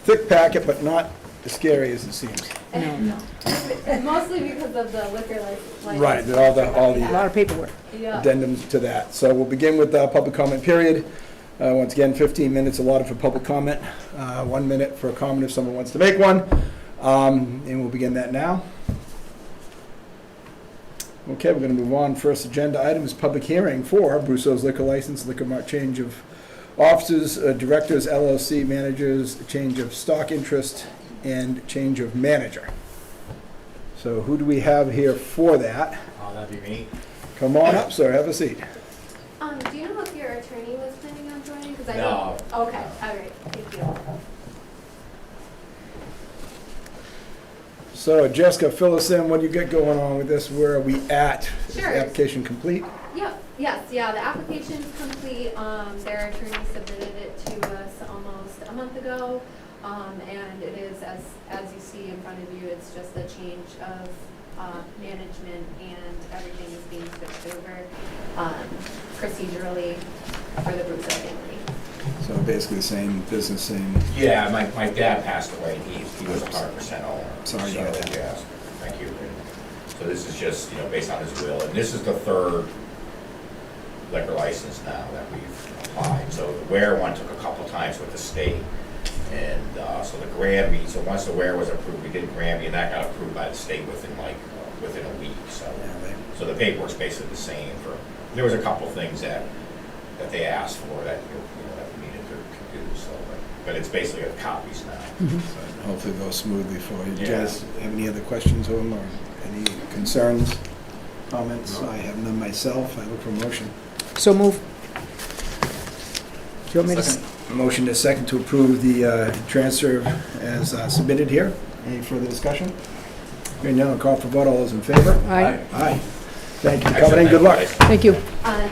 thick packet, but not as scary as it seems. No. Mostly because of the liquor license. Right, all the A lot of paperwork. Yeah. addendums to that. So we'll begin with the public comment period. Once again, 15 minutes allotted for public comment, 1 minute for a comment if someone wants to make one. And we'll begin that now. Okay, we're going to move on. First agenda item is public hearing for Brusso's liquor license, liquor mart change of officers, directors, LLC managers, change of stock interest, and change of manager. So who do we have here for that? Oh, that'd be me. Come on up, sir, have a seat. Do you know if your attorney was planning on joining? 'Cause I No. know. Okay, all right, thank you. So Jessica, fill us in, what do you got going on with this? Where are we at? Is the Sure. application complete? Yep, yes, yeah, the application's complete. Their attorney submitted it to us almost a month ago. And it is, as you see in front of you, it's just a change of management, and everything is being switched over procedurally for the Brusso family. So basically the same business, same, Yeah, my dad passed away, and he was 100% owner. Sorry to So, hear that. yeah, thank you. So this is just, based on his will, and this is the third liquor license now that we've applied. So the Ware one took a couple times with the state, and so the Grammy, so once the Ware was approved, we did Grammy, and that got approved by the state within a week, so. So the paperwork's basically the same for, there was a couple things that they asked for that, that we needed to do, so, but it's basically copies now. so hopefully it goes smoothly for you. Do you Yeah. guys have any other questions of them or any concerns, comments? No. I have none myself, I look for a motion. So move. Do you want me to? A motion is second to approve the transfer as submitted here. Any further discussion? Hearing none, I'll call for vote. All those in favor? Aye. Aye. Thank you for coming in. Good luck. Thank you.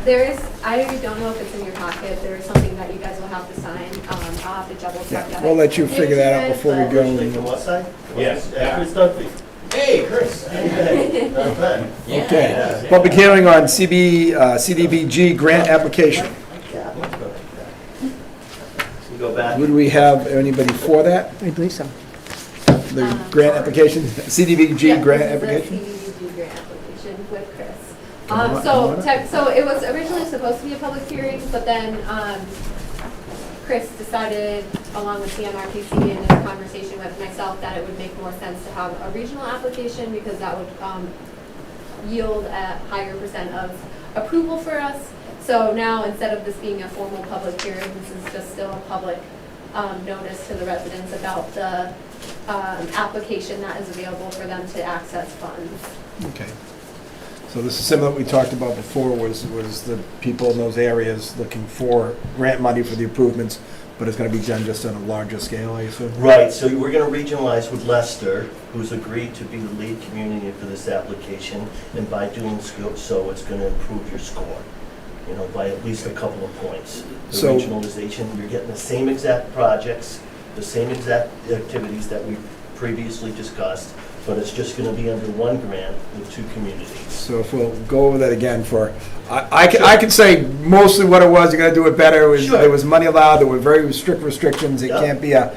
There is, I don't know if it's in your packet, there is something that you guys will have to sign. I'll have to double check Yeah, that. we'll let you figure that out before we go. Originally from what side? Yes. Chris Dunphy. Hey, Chris. Not bad. Okay. Public hearing on CDBG grant application. We go back. Would we have anybody for that? I believe so. The grant application, CDBG grant application? Yeah, this is the CDBG grant application with Chris. Come on So it was originally supposed to be a public hearing, but then Chris decided, along with CMRPC and in a conversation with myself, that it would make more sense to have a regional application because that would yield a higher % of approval for us. So now, instead of this being a formal public hearing, this is just still a public notice to the residents about the application that is available for them to access funds. Okay. So this is similar to what we talked about before, was the people in those areas looking for grant money for the improvements, but it's going to be done just on a larger scale, I assume? Right, so we're going to regionalize with Leicester, who's agreed to be the lead community for this application, and by doing so, it's going to improve your score, by at least a couple of points. The So- regionalization, you're getting the same exact projects, the same exact activities that we previously discussed, but it's just going to be under one grant with two communities. So if we'll go over that again I can say mostly what it was, you gotta do it better, Sure. there was money allowed, there were very strict restrictions, it Yeah. can't be a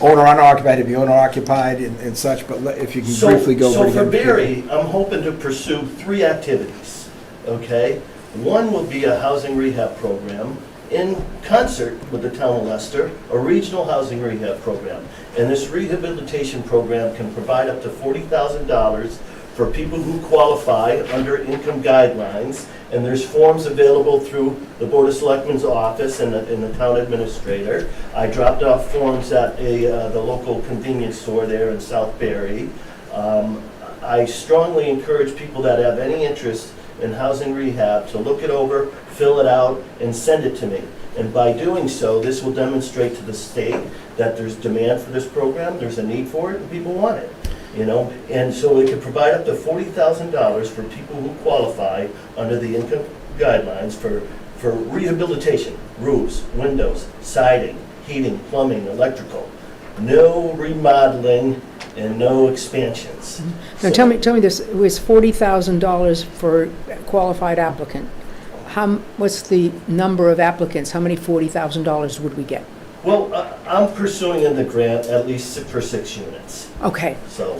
owner unoccupied, it'd be owner occupied and such, but if you can briefly go over it So for again. Barre, I'm hoping to pursue 3 activities, okay? One will be a housing rehab program in concert with the town of Leicester, a regional housing rehab program. And this rehabilitation program can provide up to $40,000 for people who qualify under income guidelines. And there's forms available through the Board of Selectmen's office and the town administrator. I dropped off forms at the local convenience store there in South Barre. I strongly encourage people that have any interest in housing rehab to look it over, fill it out, and send it to me. And by doing so, this will demonstrate to the state that there's demand for this program, there's a need for it, and people want it. And so it could provide up to $40,000 for people who qualify under the income guidelines for rehabilitation, roofs, windows, siding, heating, plumbing, electrical. No remodeling and no expansions. Now, tell me this, it was $40,000 for a qualified applicant. What's the number of applicants? How many $40,000 would we get? Well, I'm pursuing in the grant at least for 6 units, Okay, so.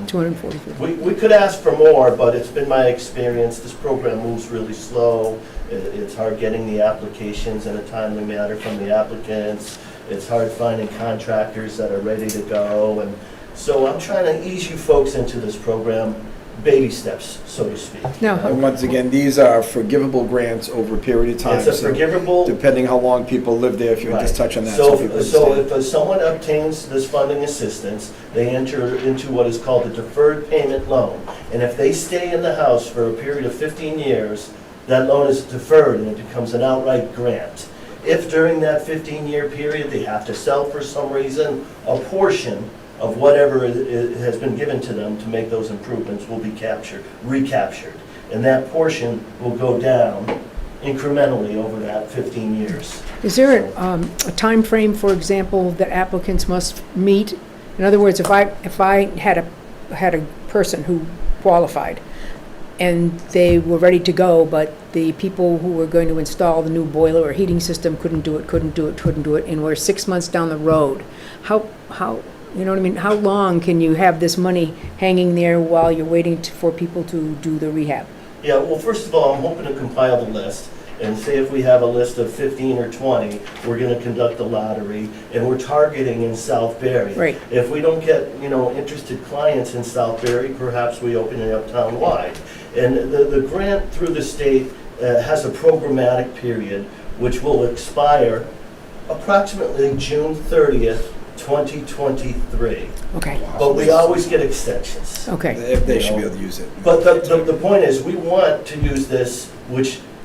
243. We could ask for more, but it's been my experience, this program moves really slow. It's hard getting the applications in a timely manner from the applicants. It's hard finding contractors that are ready to go. And so I'm trying to ease you folks into this program, baby steps, so to speak. Now, And once again, these are forgivable grants over a period of time. It's a so forgivable. depending how long people live there, if you would just touch on that. So, people so understand. if someone obtains this funding assistance, they enter into what is called a deferred payment loan. And if they stay in the house for a period of 15 years, that loan is deferred and it becomes an outright grant. If during that 15-year period they have to sell for some reason, a portion of whatever has been given to them to make those improvements will be recaptured. And that portion will go down incrementally over that 15 years. is there a time frame, for example, that applicants must meet? In other words, if I had a person who qualified and they were ready to go, but the people who were going to install the new boiler or heating system couldn't do it, and we're 6 months down the road, how, you know what I mean? How long can you have this money hanging there while you're waiting for people to do the rehab? Yeah, well, first of all, I'm hoping to compile the list, and say if we have a list of 15 or 20, we're gonna conduct a lottery, and we're targeting in South Barre. Right. If we don't get, interested clients in South Barre, perhaps we open it up town-wide. And the grant through the state has a programmatic period, which will expire approximately June 30th, 2023. Okay, But we always get extensions. okay, They should be able to use it. But the point is, we want to use this,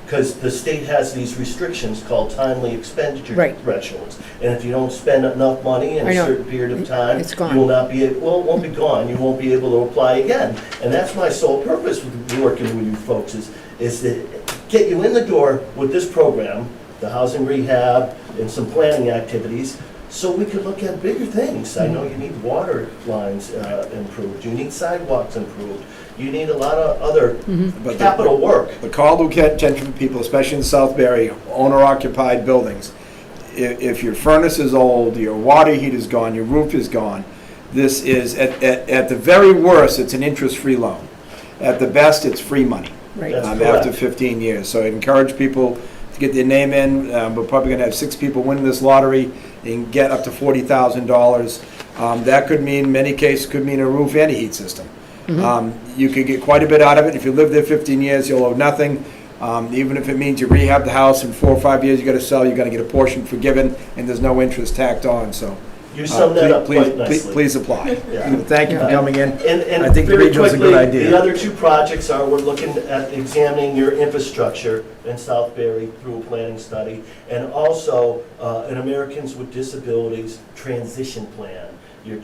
because the state has these restrictions called timely expenditure Right. thresholds. And if you don't spend enough money in I a know. certain period of time, It's gone. you will not be, well, it won't be gone, you won't be able to apply again. And that's my sole purpose with working with you folks, is to get you in the door with this program, the housing rehab and some planning activities, so we could look at bigger things. I know you need water lines improved, you need sidewalks improved, you need a lot of other But capital work. The call to attention from people, especially in South Barre, owner-occupied buildings, if your furnace is old, your water heat is gone, your roof is gone, this is, at the very worst, it's an interest-free loan. At the best, it's free money. right. That's After correct. 15 years. So I encourage people to get their name in. We're probably going to have 6 people win this lottery and get up to $40,000. That could mean, in many cases, could mean a roof and a heat system. You could get quite a bit out of it. If you live there 15 years, you'll owe nothing. Even if it means you rehab the house in 4 or 5 years, you got to sell, you got to get a portion forgiven, and there's no interest tacked on. So You summed that up quite please, nicely. please apply. Yeah. Thank you for coming in. And I think the very regional's a good quickly, idea. the other 2 projects are, we're looking at examining your infrastructure in South Barre through a planning study, and also an Americans with Disabilities transition plan. You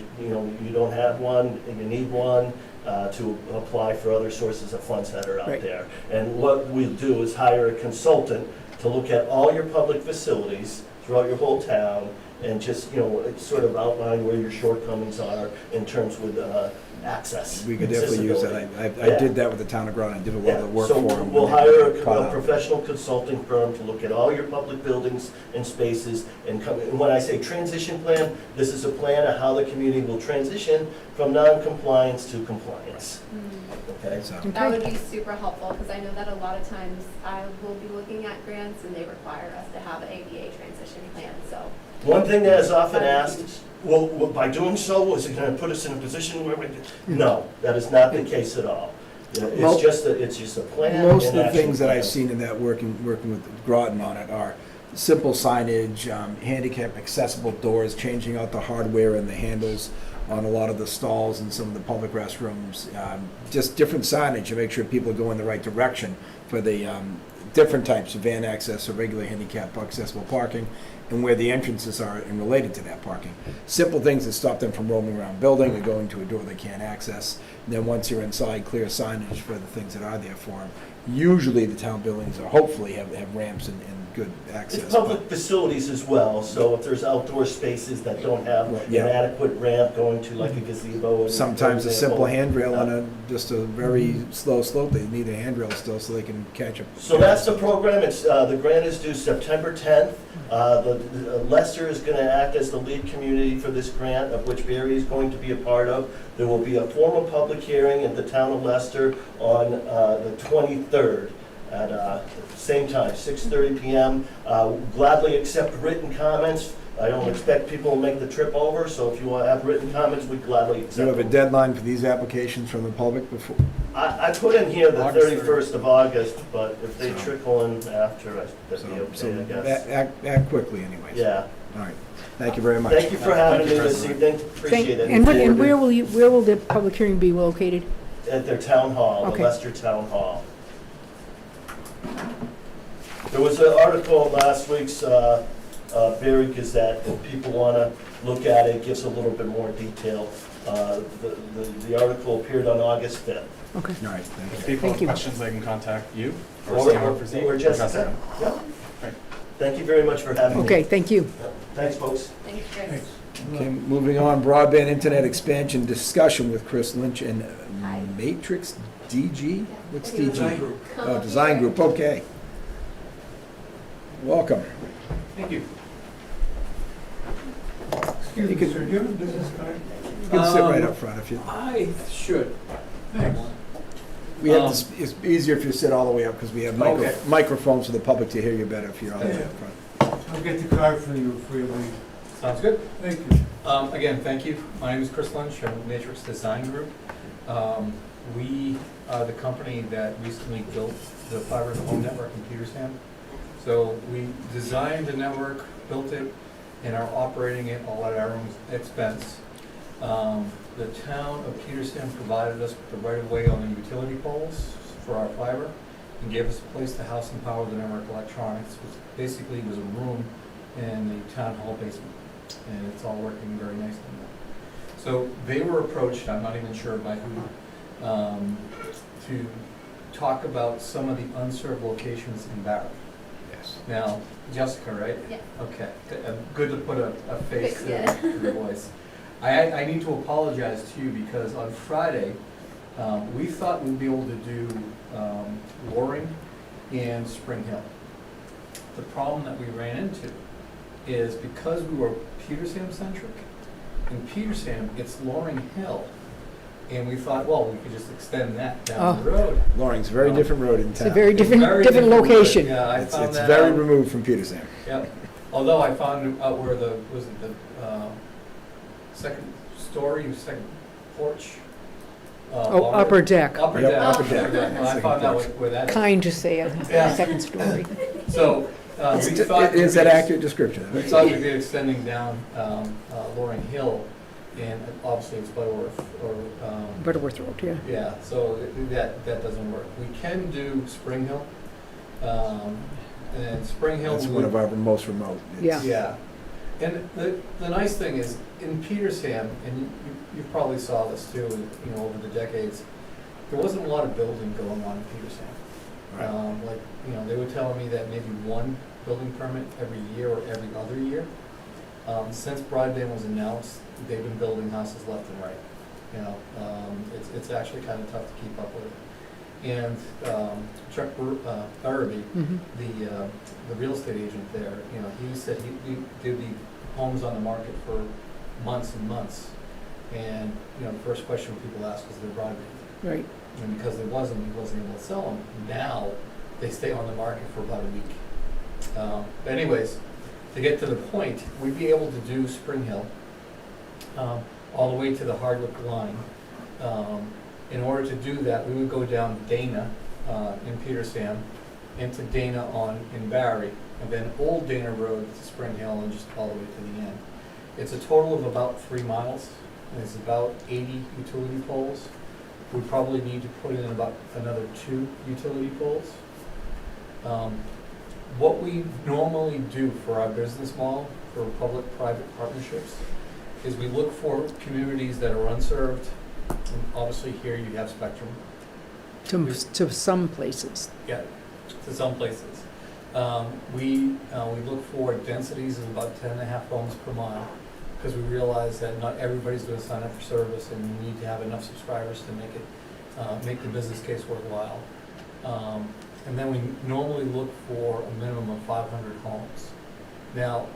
don't have one, and you need one to apply for other sources of funds that are out Right. there. And what we'll do is hire a consultant to look at all your public facilities throughout your whole town, and just, sort of outline where your shortcomings are in terms with access. We could and definitely use that. accessibility. I did that with the town of Groton. I did a lot of the work for So them. we'll hire Caught a up. professional consulting firm to look at all your public buildings and spaces, and when I say transition plan, this is a plan of how the community will transition from non-compliance to compliance. Okay? So, That would be super helpful, because I know that a lot of times I will be looking at grants and they require us to have an ADA transition plan, so. One thing that is often asked, well, by doing so, is it going to put us in a position where we? No, that is not the case at all. Mo- It's just a plan. Most of and the action things that plan. I've seen in that working with Groton on it are simple signage, handicap accessible doors, changing out the hardware and the handles on a lot of the stalls and some of the public restrooms. Just different signage to make sure people go in the right direction for the different types of van access or regular handicap accessible parking, and where the entrances are and related to that parking. Simple things that stop them from roaming around building or going to a door they can't access. And then once you're inside, clear signage for the things that are there for them. usually the town buildings are, hopefully have ramps and good access. It's public facilities as well, so if there's outdoor spaces that don't have Right, an yeah. adequate ramp going to like a gazebo. But sometimes a for simple example. handrail on a, just a very slow slope, they need a handrail still so they can catch up. So that's the program, it's, the grant is due September 10th. Leicester is gonna act as the lead community for this grant, of which Barre is going to be a part of. There will be a formal public hearing at the town of Leicester on the 23rd at same time, 6:30 PM. Gladly accept written comments. I don't expect people to make the trip over, so if you want to have written comments, we gladly accept Do you have a them. deadline for these applications from the public before? I put in here the August 31st of August, but if they So- trickle in after, that'd be So okay, I guess. act quickly anyways. Yeah. All right. Thank you very much. Thank you for having Thank me you, this President. evening. Appreciate it. And where will the public hearing be located? At their town hall, the Okay. Leicester Town Hall. There was an article in last week's Barre Gazette, if people want to look at it, gives a little bit more detail. The article appeared on August 5th. Okay. All right, thank you. If people Thank have you. questions, they can contact you or Or CMRPC. or Jessica. Yep. Right. Thank you very much for having me. Okay, thank you. Yep. Thanks, folks. Thanks, Chris. Okay, moving on, broadband internet expansion discussion with Chris Lynch and Hi. Matrix DG? What's I think it was DG? Come Oh, up Design here. Group, okay. Welcome. Thank you. You Excuse me, can- sir, do you have a business card? You can sit right up front if you, I should. Thanks. we have, this- it's easier if you sit all the way up because we have Okay. microphones for the public to hear you better if you're all the way up front. I'll get the card for you before you leave. Sounds good. Thank you. Again, thank you. My name is Chris Lynch. I'm with Matrix Design Group. We are the company that recently built the fiber to the home network in Petersham. So we designed the network, built it, and are operating it all at our own expense. The town of Petersham provided us with the right-of-way on the utility poles for our fiber and gave us a place to house and power the network electronics, which basically was a room in the town hall basement. And it's all working very nicely now. So they were approached, I'm not even sure by who, to talk about some of the unserved locations in Barre. Yes. Now, Jessica, right? Yeah. Okay, good to put a face Yeah. to the voice. I need to apologize to you because on Friday, we thought we'd be able to do Loring and Spring Hill. The problem that we ran into is because we were Petersham centric, in Petersham, it's Loring Hill. And we thought, well, we could just extend that down the road. Loring's a very different road in It's a town. very different road. location. Yeah, I It's found it's that very out. removed from Petersham. Yep. Although I found out where the, was it the second story, second porch? Oh, upper deck. Upper Yep, deck. upper deck. I Second found out porch. where that is. Kind to say a Yeah. second story. So, we thought. Is that accurate description? We thought we'd be extending down Loring Hill, and obviously it's Butterworth, or, Butterworth Road, yeah. yeah, so that doesn't work. We can do Spring Hill, and Spring Hill. That's we one would- of our most remote. It's- Yeah, and the nice thing is, in Petersham, and you probably saw this too, you know, over the decades, there wasn't a lot of building going on in Petersham. Right. Like, you know, they were telling me that maybe one building permit every year or every other year. Since broadband was announced, they've been building houses left and right. You know, it's actually kind of tough to keep up with it. And Chuck Barre, Mhm. the real estate agent there, you know, he said he did the homes on the market for months and months. And, you know, the first question people asked was their broadband. Right. And because he wasn't able to sell them. Now, they stay on the market for about a week. But anyways, to get to the point, we'd be able to do Spring Hill all the way to the Hardwick line. In order to do that, we would go down Dana in Petersham, into Dana in Barre, and then Old Dana Road to Spring Hill and just all the way to the end. It's a total of about 3 miles, and it's about 80 utility poles. We probably need to put in about another 2 utility poles. What we normally do for our business model, for public-private partnerships, is we look for communities that are unserved. And obviously here you have Spectrum. to some places. Yeah, to some places. We look for densities of about 10.5 homes per mile, because we realize that not everybody's going to sign up for service, and you need to have enough subscribers to make it, make the business case worthwhile. And then we normally look for a minimum of 500 homes. Now,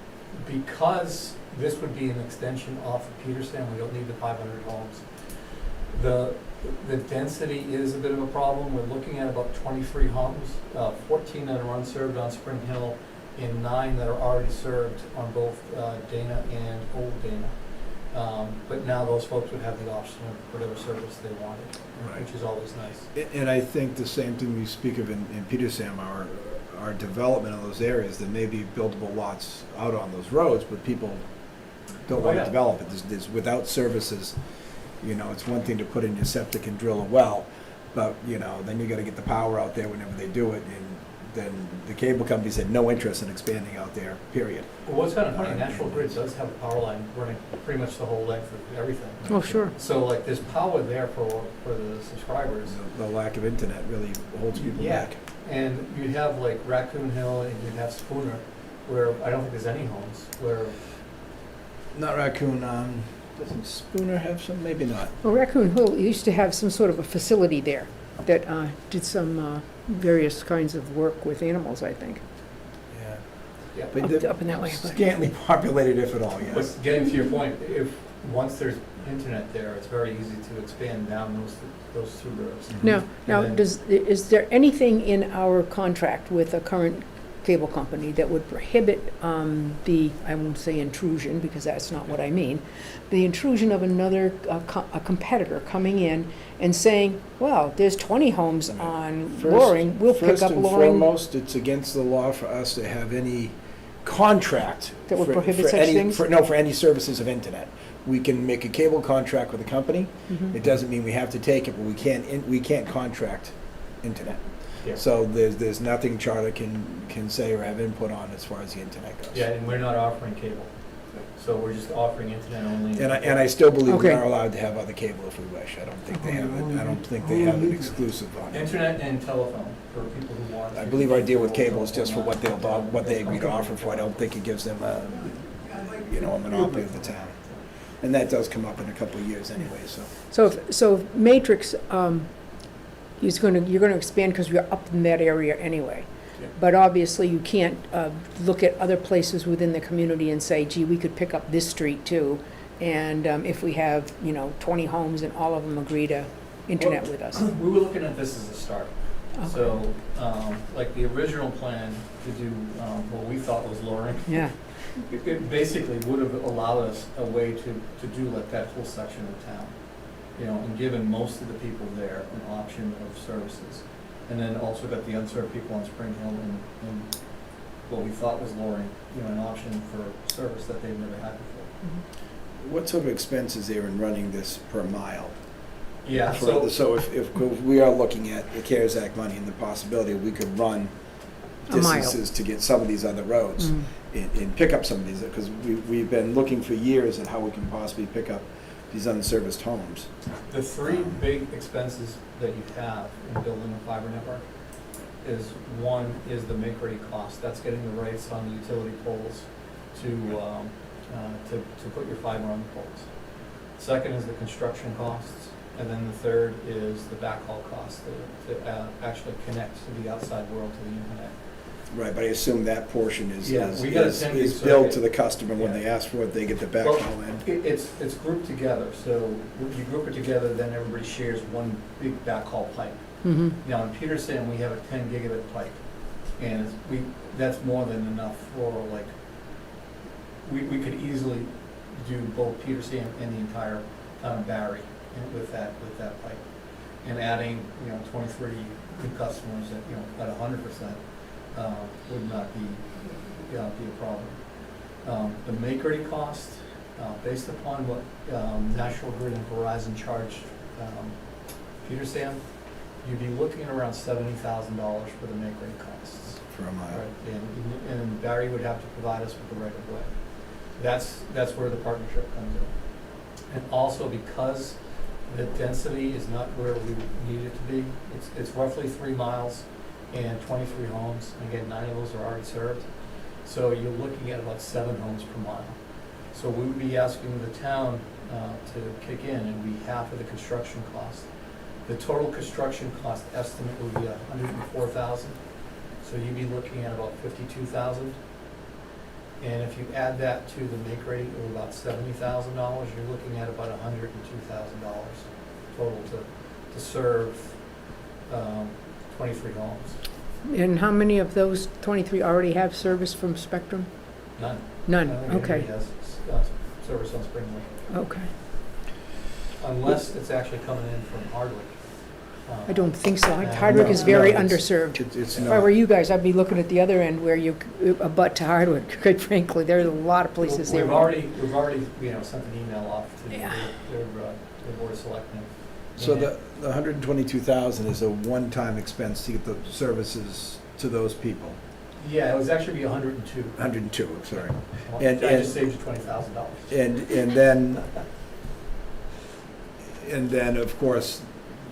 because this would be an extension off of Peterson, we don't need the 500 homes. The density is a bit of a problem. We're looking at about 23 homes, 14 that are unserved on Spring Hill, and 9 that are already served on both Dana and Old Dana. But now those folks would have the option of whatever service they wanted, Right. which is always nice. And I think the same thing we speak of in Petersham, our development in those areas, there may be buildable lots out on those roads, but people don't want to yeah. develop it. There's without services, you know, it's one thing to put in your septic and drill a well, but, you know, then you gotta get the power out there whenever they do it, and then the cable companies had no interest in expanding out there, period. Well, what's kind of funny, National Grid does have a power line running pretty much the whole length of everything. Oh, sure. So like there's power there for the subscribers. The lack of internet really holds people Yeah. back. And you'd have like Raccoon Hill and you'd have Spooner, where I don't think there's any homes, where, Not Raccoon, doesn't Spooner have some? Maybe not. Well, Raccoon Hill used to have some sort of a facility there that did some various kinds of work with animals, I think, Yeah. yeah. But up they're up in that way. But scantily populated, if at all, yes. But getting to your point, if, once there's internet there, it's very easy to expand down those 2 roads. Now, And then- is there anything in our contract with a current cable company that would prohibit I won't say intrusion, because that's not what I mean, the intrusion of another, a competitor coming in and saying, well, there's 20 homes on Loring, we'll pick First up and Loring. foremost, it's against the law for us to have any contract. That would for- prohibit for such any- things? for any services of internet. We can make a cable contract with a company. Mhm. It doesn't mean we have to take it, but we can't contract internet. Yeah. So there's nothing Charter can say or have input on as far as the internet goes. Yeah, and we're not offering cable, so we're just offering internet only. And I still believe we Okay. are allowed to have other cable if we wish. I don't think they have it. I don't think they have an exclusive on it. Internet and telephone for people who want. I believe our deal with cable is just for what they agree to offer for. I don't think it gives them a monopoly of the town. And that does come up in a couple of years anyway, so. So if Matrix, you're gonna expand because you're up in that area anyway. Yeah. But obviously, you can't look at other places within the community and say, gee, we could pick up this street too. And if we have, 20 homes and all of them agree to internet with us. We were looking at this as a start. Okay. So, like the original plan to do what we thought was Loring, Yeah, it basically would have allowed us a way to do like that whole section of town. And given most of the people there an option of services. And then also got the unserved people on Spring Hill and what we thought was Loring, an option for service that they've never had before. What sort of expense is there in running this per mile? Yeah, So if we are looking at the CARES Act money and the possibility we could run A mile. distances to get some of these other roads Mm. and pick up some of these, because we've been looking for years at how we can possibly pick up these unserviced homes. the 3 big expenses that you have in building a fiber network is, one is the make-ready cost. That's getting the rights on the utility poles to put your fiber on the poles. Second is the construction costs, and then the third is the backhaul costs to actually connect to the outside world, to the internet. Right, but I assume that portion is Yeah, we got a 10 gig billed circuit. to the customer when Yeah. they ask for it, they get the Well, backhaul in. It's grouped together, so you group it together, then everybody shares one big backhaul pipe. mm-hmm, Now, in Peterson, we have a 10 gigabit pipe, and that's more than enough for, like, we could easily do both Peterson and the entire town of Barre with that pipe. And adding, 23 new customers at 100% would not be a problem. The make-ready cost, based upon what National Grid and Verizon charged Peterson, you'd be looking at around $70,000 for the make-ready costs. For a mile. Right, and Barry would have to provide us with the right of way. That's where the partnership comes in. And also because The density is not where we need it to be. It's roughly 3 miles and 23 homes. Again, 9 of those are already served. So you're looking at about 7 homes per mile. So we would be asking the town to kick in, and be half of the construction cost. The total construction cost estimate would be $104,000. So you'd be looking at about $52,000. And if you add that to the make rate of about $70,000, you're looking at about $102,000 total to serve 23 homes. And how many of those 23 already have service from Spectrum? None. None, I don't think okay, anybody has service on Spring Lake, okay. unless it's actually coming in from Hardwick. I don't think so. No, Hardwick is very no, it's- underserved. It's If I were not. you guys, I'd be looking at the other end where you abut to Hardwick, quite frankly. There's a lot of places there. We've already, sent an email off to Yeah. their Board of Selectmen. So And the 122,000 is a one-time expense to get the services to those people. Yeah, it was actually be 102. 102, I'm sorry. I And- just saved you $20,000. And then, of course,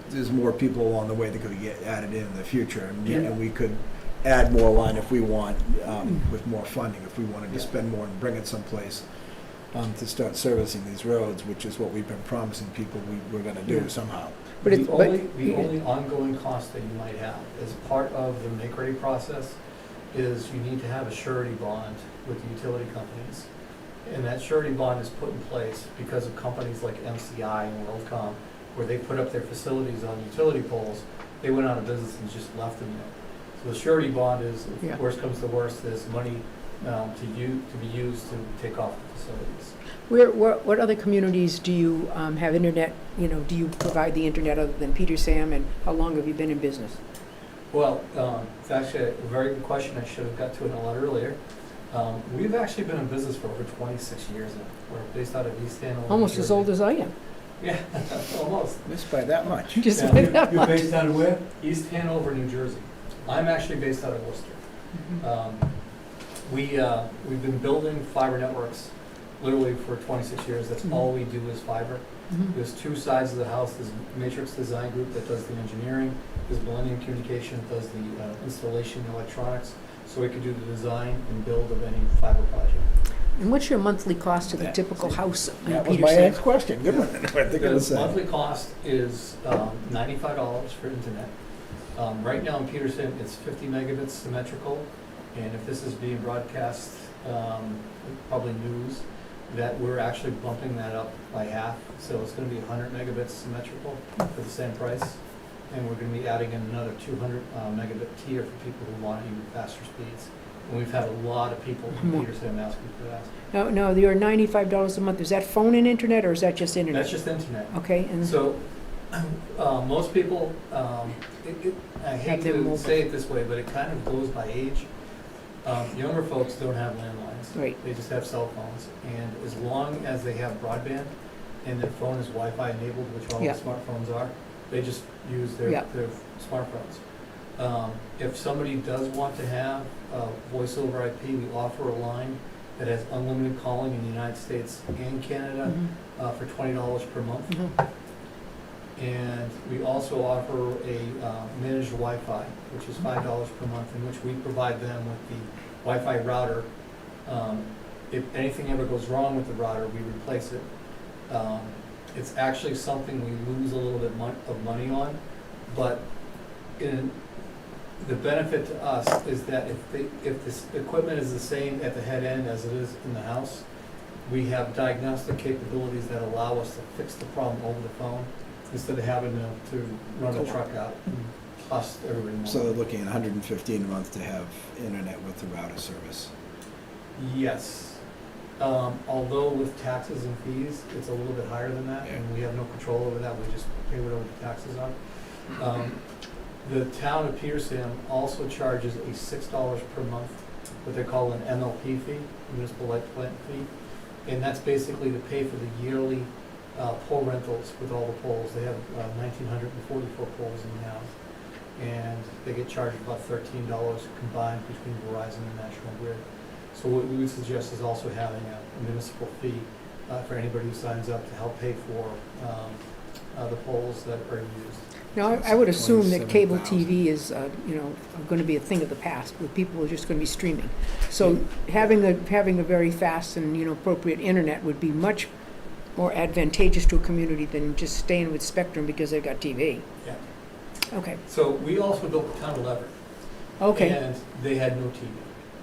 there's more people along the way that could get added in the future. And we could add more line if we want, with more funding, if we wanted to Yeah. spend more and bring it someplace to start servicing these roads, which is what we've been promising people we were gonna do Yeah. somehow. But it's, The only ongoing cost that you might have as part of the make-ready process is you need to have a surety bond with the utility companies. And that surety bond is put in place because of companies like MCI and WorldCom, where they put up their facilities on utility poles, they went out of business and just left them there. So the surety bond is, Yeah. if worst comes to worst, there's money to be used to take off the facilities. what other communities do you have internet, do you provide the internet other than Peter Sam, and how long have you been in business? Well, it's actually a very good question. I should have got to it a lot earlier. We've actually been in business for over 26 years now. We're based out of East Hanover. Almost as old as I am. Yeah, almost. Missed by that much. Just Yeah. by that You're much. based out of where? East Hanover, New Jersey. I'm actually based out of Worcester. We've been building fiber networks literally for 26 years. That's all we do is fiber. Mhm. There's 2 sides of the house. There's Matrix Design Group that does the engineering. There's Millennium Communication that does the installation electronics. So we could do the design and build of any fiber project. And what's your monthly cost to the Yeah. typical house in That was Peter my Sam? next question. Good one. I think it was The the monthly cost is $95 for internet. Right now in Peterson, it's 50 megabits symmetrical, and if this is being broadcast, probably news, that we're actually bumping that up by half, so it's gonna be 100 megabits symmetrical for the same price, and we're gonna be adding in another 200 megabit tier for people who want even faster speeds. And we've had a lot of people in Mhm. Peterson asking for that. No, you're $95 a month. Is that phone and internet, or is that just internet? That's just internet. Okay, and So, most people, I hate Have their to mobile. say it this way, but it kind of goes by age. Younger folks don't have landlines. Right. They just have cell phones. And as long as they have broadband and their phone is Wi-Fi enabled, which all the Yeah. smartphones are, they just use their Yeah. smartphones. If somebody does want to have voice over IP, we offer a line that has unlimited calling in the United States and Canada Mhm. For $20 per month. Mhm. And we also offer a managed Wi-Fi, which is $5 per month, in which we provide them with the Wi-Fi router. If anything ever goes wrong with the router, we replace it. It's actually something we lose a little bit of money on, but the benefit to us is that if this equipment is the same at the head end as it is in the house, we have diagnostic capabilities that allow us to fix the problem over the phone instead of having to run a truck out and cost everybody more. So they're looking at $115 a month to have internet with the router service. Yes. Although with taxes and fees, it's a little bit higher than that, and we have no control over that, we just pay whatever the taxes are. The town of Peterson also charges a $6 per month, what they call an MLP fee, Municipal Light Plant Fee, and that's basically to pay for the yearly pole rentals with all the poles. They have 1,944 poles in the house, and they get charged about $13 combined between Verizon and National Grid. So what we would suggest is also having a municipal fee for anybody who signs up to help pay for the poles that are used. Now, I would assume that cable 27,000. TV is, going to be a thing of the past, where people are just going to be streaming. So having a very fast and, appropriate internet would be much more advantageous to a community than just staying with Spectrum because they've got TV. Yeah. Okay, So we also built the town of Leverett. okay. And they had no TV.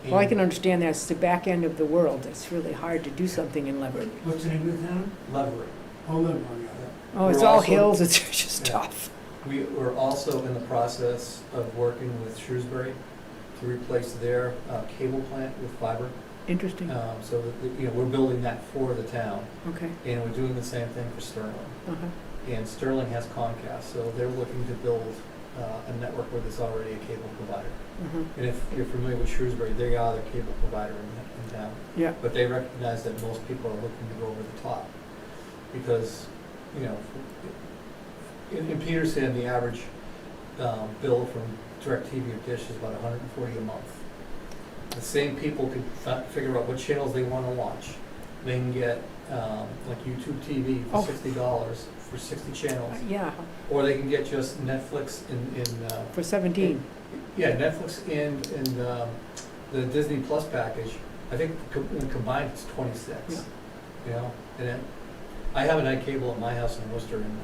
Well, I And can understand that. It's the back end of the world. It's really hard to do something in Leverett. What's the name of the town? Leverett. Oh, Lebanon, yeah. Oh, it's We're all also- hills. It's just Yeah. tough. We were also in the process of working with Shrewsbury to replace their cable plant with fiber. Interesting. So that, we're building that for the town, Okay. and we're doing the same thing for Sterling. Uh-huh. And Sterling has Comcast, so they're looking to build a network where there's already a cable provider. Uh-huh. And if you're familiar with Shrewsbury, they are the cable provider in town. Yeah. But they recognize that most people are looking to go over the top. Because, in Peterson, the average bill from DirecTV or Dish is about $140 a month. The same people could figure out what channels they want to watch. They can get like YouTube TV Oh. for $60 for 60 channels. Yeah, Or they can get just Netflix for 17. Netflix and the Disney Plus package. I think when combined it's 26. Yeah. And then I haven't had cable at my house in Worcester in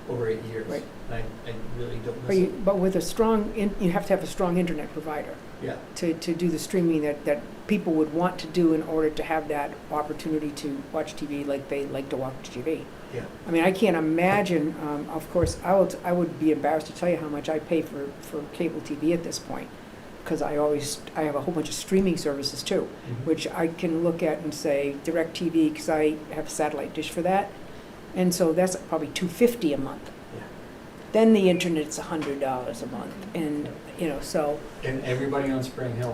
over 8 years. Right. And I really don't miss it. But with a strong, you have to have a strong internet provider Yeah. to do the streaming that people would want to do in order to have that opportunity to watch TV like they like to watch TV. Yeah. I mean, I can't imagine, of course, I would be embarrassed to tell you how much I pay for cable TV at this point, because I have a whole bunch of streaming services too, Mhm. which I can look at and say DirecTV, because I have a satellite dish for that, and so that's probably $250 a month. Yeah. Then the internet's $100 a month, and, so, And everybody on Spring Hill,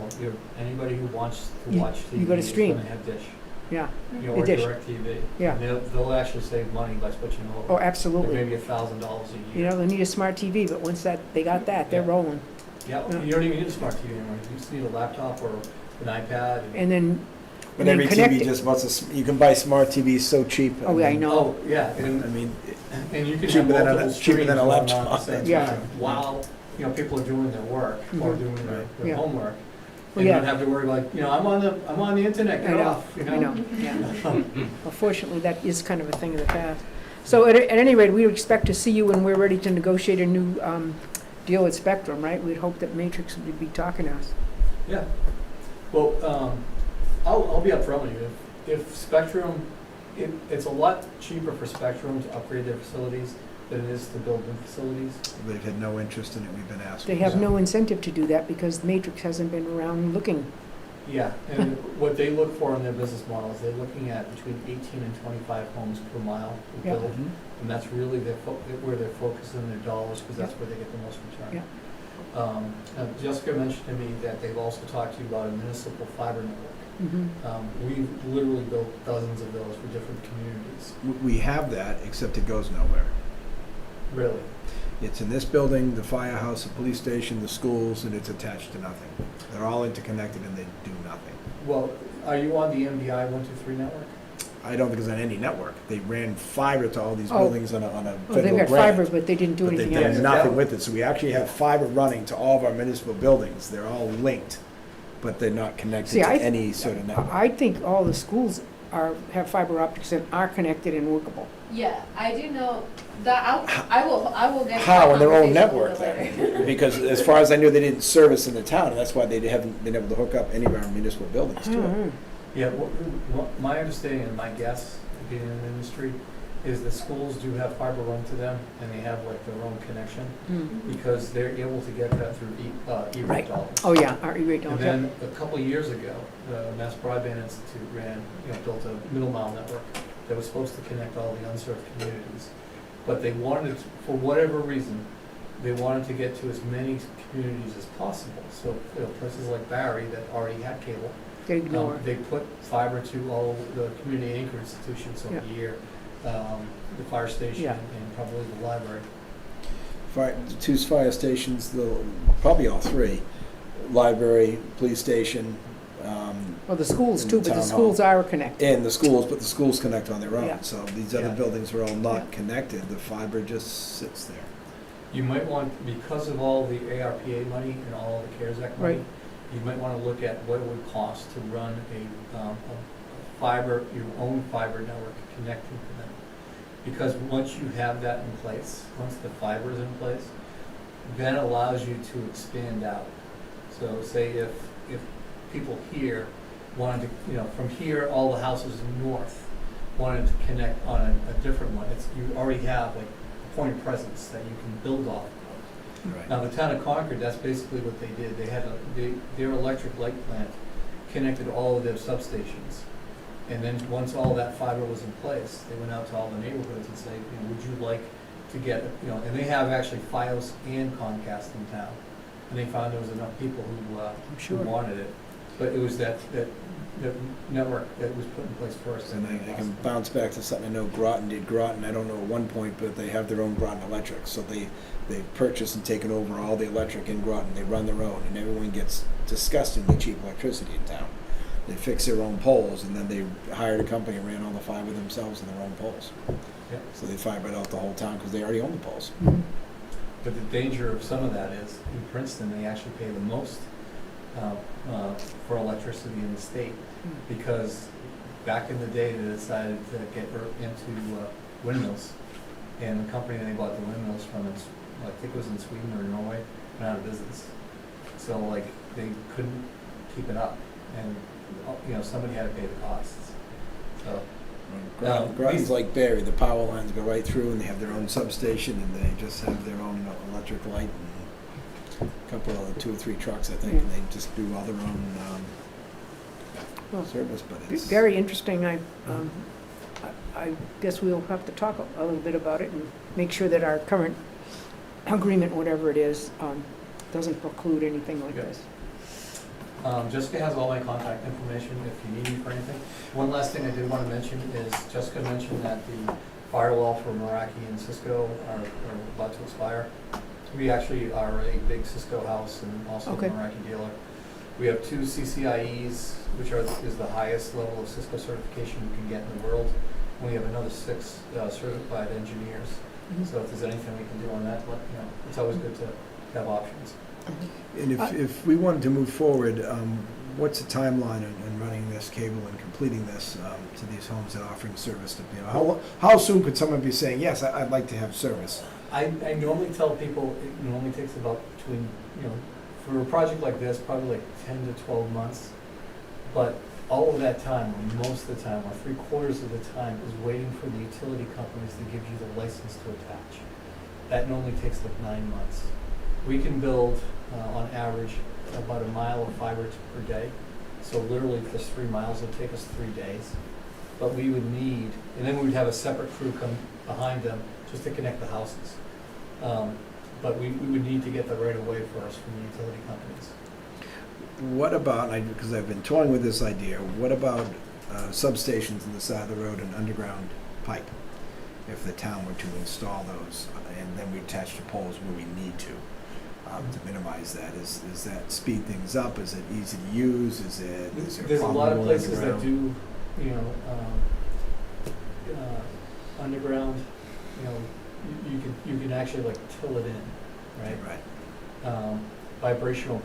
anybody who wants to watch TV you gotta is stream. going to have Dish. yeah. Or Dish. DirecTV. Yeah. And they'll actually save money by switching over. Oh, absolutely. Maybe $1,000 a year. They need a smart TV, but once they got that, they're Yeah. rolling. Yeah, Yeah. you don't even need a smart TV anymore. You just need a laptop or an iPad. And then, But every connect TV it. just wants you can buy smart TVs so cheap. Oh, yeah, I know. Oh, yeah, I mean, and you can cheaper have than a- multiple cheaper streams than a going on at laptop. the same Yeah. time. While, people are doing their work or Mhm. doing Right. their Yeah. homework. Well, And yeah. not have to worry like, I'm on the internet, I get know, off, I know, yeah. Unfortunately, that is kind of a thing of the past. So at any rate, we expect to see you when we're ready to negotiate a new deal with Spectrum, right? We'd hope that Matrix would be talking to us. Yeah. Well, I'll be upfront with you. If Spectrum, it's a lot cheaper for Spectrum to upgrade their facilities than it is to build new facilities. they've had no interest in it. We've been asking. They have no incentive to do that because Matrix hasn't been around looking. Yeah, and what they look for in their business model is they're looking at between 18 and 25 homes per mile to Yeah. build. Mhm. And that's really where they're focusing their dollars, because that's where they get the most return. Jessica mentioned to me that they've also talked to you about a municipal fiber network. Mhm. We've literally built dozens of those for different communities. We have that, except it goes nowhere. Really? It's in this building, the firehouse, the police station, the schools, and it's attached to nothing. They're all interconnected and they do nothing. Well, are you on the MDI 123 network? I don't think it's on any network. They ran fiber to all these Oh. buildings on a Well, they've federal got grant. fiber, but they didn't do But they've anything else. done nothing with it, so we actually have fiber running to all of our municipal buildings. They're all linked, but they're not connected See, to I- any sort of network. I think all the schools have fiber optics and are connected and workable. Yeah, I do know that I will get. How, on their own conversation network with her later. then? Because as far as I knew, they didn't service in the town, and that's why they haven't been able to hook up any of our municipal buildings to it. Mhm. Yeah, my understanding and my guess, being in the industry, is that schools do have fiber run to them, and they have like their own connection, Mm. because they're able to get that through E-rate Right. dollars. Oh, yeah, our E-rate And don't have. then a couple of years ago, the Mass Broadband Institute built a middle mile network that was supposed to connect all the unserved communities. But they wanted, for whatever reason, they wanted to get to as many communities as possible. So, places like Barre that already had cable, They ignore. they put fiber to all the community anchor institutions over Yeah. the year, the fire station Yeah. and probably the library. Two fire stations, probably all three, library, police station, Well, the schools too, in but the town schools hall. are connected. And the schools, but the schools connect on their Yeah. own, so these other Yeah. buildings are all Yeah. not connected, the fiber just sits there. You might want, because of all the ARPA money and all the CARES Act money, Right. you might want to look at what it would cost to run a fiber, your own fiber network connecting to them. Because once you have that in place, once the fiber is in place, then it allows you to expand out. So say if people here wanted to, from here, all the houses north wanted to connect on a different one, you already have like a point of presence that you can build off of. Right. Now, the town of Concord, that's basically what they did. They had their electric light plant connected all of their substations. And then, once all that fiber was in place, they went out to all the neighborhoods and said, would you like to get, and they have actually Fios and Comcast in town. And they found there was enough people who sure. wanted it. But it was that network that was put in place first. And I can bounce back to something I know Groton did. Groton, I don't know at one point, but they have their own Groton Electric. So they've purchased and taken over all the electric in Groton. They run their own, and everyone gets disgustingly cheap electricity in town. They fix their own poles, and then they hired a company and ran all the fiber themselves in their own poles. Yeah. So they fibered out the whole town because they already own the poles. Mhm. But the danger of some of that is, in Princeton, they actually pay the most for electricity in the state, because back in the day, they decided to get into windmills, and the company they bought the windmills from, I think it was in Sweden or Norway, went out of business. So like, they couldn't keep it up, and somebody had to pay the costs. So Groton's like Barre. The power lines go right through, and they have their own substation, and they just have their own electric light and a couple of 2 or 3 trucks, I think, and they just do all their own Well, service. But it's Very interesting. I guess we'll have to talk a little bit about it and make sure that our current agreement, whatever it is, doesn't preclude anything like Yeah. this. Jessica has all my contact information if you need me for anything. One last thing I did want to mention is Jessica mentioned that the firewall for Meraki and Cisco are about to expire. We actually are a big Cisco house and also Okay. a Meraki dealer. We have 2 CCIEs, which is the highest level of Cisco certification you can get in the world. We have another 6 certified engineers. Mhm. So if there's anything we can do on that, it's always good to have options. And if we wanted to move forward, what's the timeline on running this cable and completing this to these homes and offering service to people? How soon could someone be saying, yes, I'd like to have service? I normally tell people it normally takes about between, for a project like this, probably like 10 to 12 months. But all of that time, or most of the time, or 3/4 of the time, is waiting for the utility companies to give you the license to attach. That normally takes like 9 months. We can build, on average, about 1 mile of fiber per day. So literally, if there's 3 miles, it'll take us 3 days. But we would need, and then we would have a separate crew come behind them just to connect the houses. But we would need to get the right of way first from the utility companies. What about, because I've been toying with this idea, what about substations on the side of the road and underground pipe? If the town were to install those, and then we attach the poles where we need to minimize that, is that speed things up? Is it easy to use? Is there There's a lot of problem places that underground? do, underground, you can actually like till it in, right? Right. Vibrational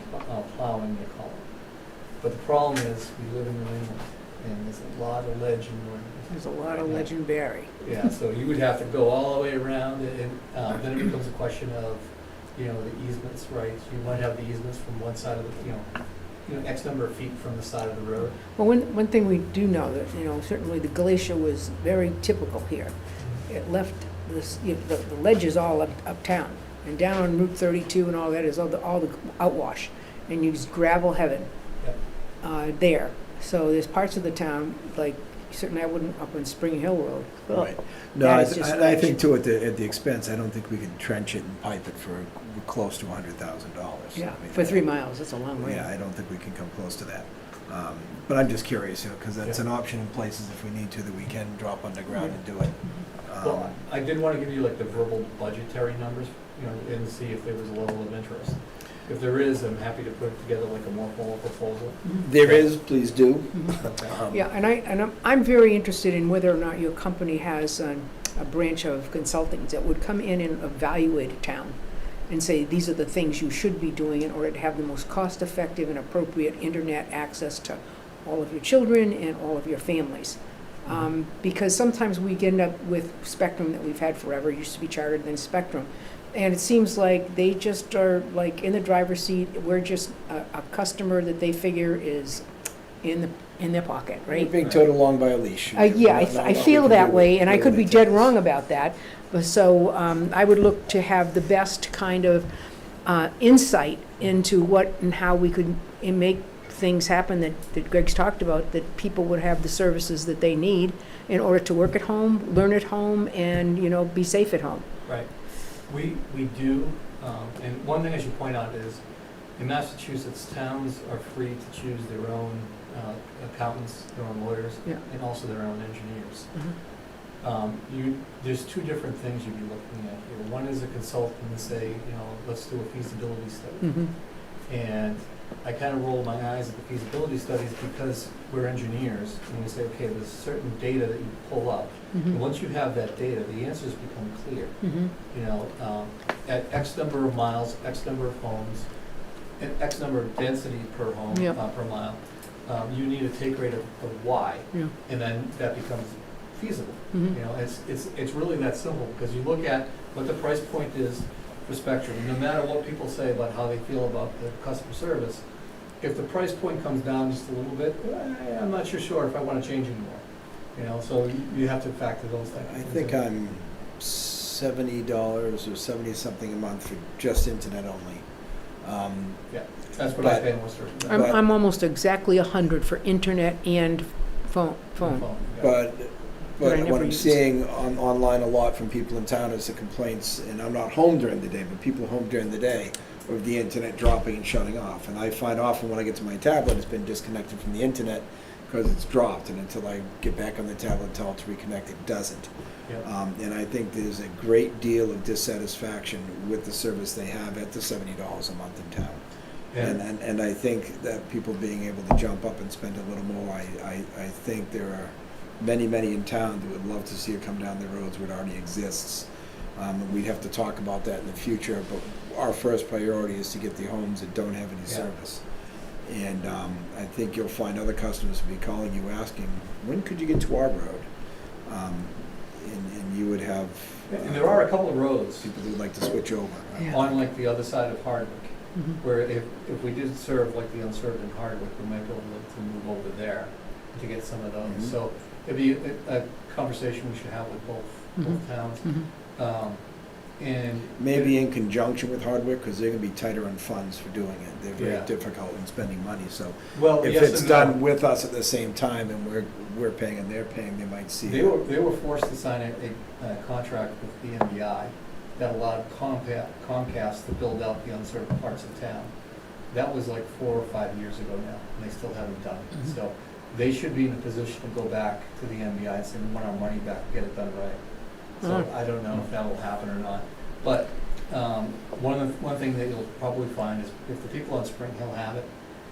plowing, they call it. But the problem is, we live in New England, and there's a lot of ledge in New England. There's a lot of legendary. Yeah, so you would have to go all the way around, and then it becomes a question of, the easements, right? You might have the easements from one side of the, X number of feet from the side of the road. Well, one thing we do know that, certainly the glacier was very typical here. It left this, the ledge is all uptown, and down on Route 32 and all that is all the outwash, and you just gravel heaven there. So there's parts of the town, like certainly I wouldn't up on Spring Hill Road. Ugh, Right. No, that I is just think ledge. too, at the expense, I don't think we can trench it and pipe it for close to $100,000. Yeah, I mean, for 3 miles, that's a long way. Yeah, I don't think we can come close to that. But I'm just curious, because that's Yeah. an option in places if we need to, that we can drop underground and do it. Well, I did want to give you like the verbal budgetary numbers, and see if there was a level of interest. If there is, I'm happy to put together like a more formal proposal. There is, please do. Yeah, and I'm very interested in whether or not your company has a branch of consultants that would come in and evaluate a town and say, these are the things you should be doing in order to have the most cost-effective and appropriate internet access to all of your children and all of your families. Because sometimes we end up with Spectrum that we've had forever, used to be Chartered, then Spectrum. And it seems like they just are like in the driver's seat. We're just a customer that they figure is in their pocket, We're right? being towed along by a leash. Yeah, Not I what we feel can that do way, and I with could be it. dead wrong about that. But so I would look to have the best kind of insight into what and how we could make things happen that Greg's talked about, that people would have the services that they need in order to work at home, learn at home, and, be safe at home. Right. We do, and one thing I should point out is, in Massachusetts, towns are free to choose their own accountants, their own lawyers, Yeah. and also their own engineers. Mhm. There's two different things you'd be looking at here. One is a consultant and say, let's do a feasibility study. Mhm. And I kind of roll my eyes at the feasibility studies because we're engineers, and we say, okay, there's certain data that you pull up. And Mhm. once you have that data, the answers become clear. Mhm. At X number of miles, X number of homes, and X number of density per home, Yep. per mile, you need a take rate of Y, Yeah. and then that becomes feasible. Mhm. It's really that simple, because you look at what the price point is for Spectrum, and no matter what people say about how they feel about the customer service, if the price point comes down just a little bit, I'm not sure if I want to change anymore. So you have to factor those things. I think I'm $70 or 70-something a month for just internet only. That's what I but- pay in Worcester. I'm almost exactly 100 for internet and phone. Yeah. But But I never what I'm use. seeing online a lot from people in town is the complaints, and I'm not home during the day, but people home during the day, of the internet dropping and shutting off. And I find often when I get to my tablet, it's been disconnected from the internet because it's dropped, and until I get back on the tablet and tell it to reconnect, it doesn't. Yep. And I think there's a great deal of dissatisfaction with the service they have at the $70 a month in town. And And I think that people being able to jump up and spend a little more, I think there are many in town that would love to see it come down the roads where it already exists. We'd have to talk about that in the future, but our first priority is to get the homes that don't have any Yeah. service. And I think you'll find other customers will be calling you asking, when could you get to our road? And you would have and there are a couple of roads people who would like to switch over. Right? Yeah. on like the other side of Hardwick, Mhm. where if we did serve like the unserved in Hardwick, we might be able to move over there to get some of those. Mhm. So it'd be a conversation we should have with both Mhm. towns. Mhm. And Maybe in conjunction with Hardwick, because they're going to be tighter on funds for doing it. They're very Yeah. difficult in spending money, so well, if yes it's and no. done with us at the same time and we're paying and they're paying, they might see. They were forced to sign a contract with the NBI that allowed Comcast to build out the unserved parts of town. That was like 4 or 5 years ago now, and they still haven't done it. Mhm. So they should be in a position to go back to the NBI and say, we want our money back, get it done right. So I don't know if that will happen or not. But one thing that you'll probably find is if the people on Spring Hill have it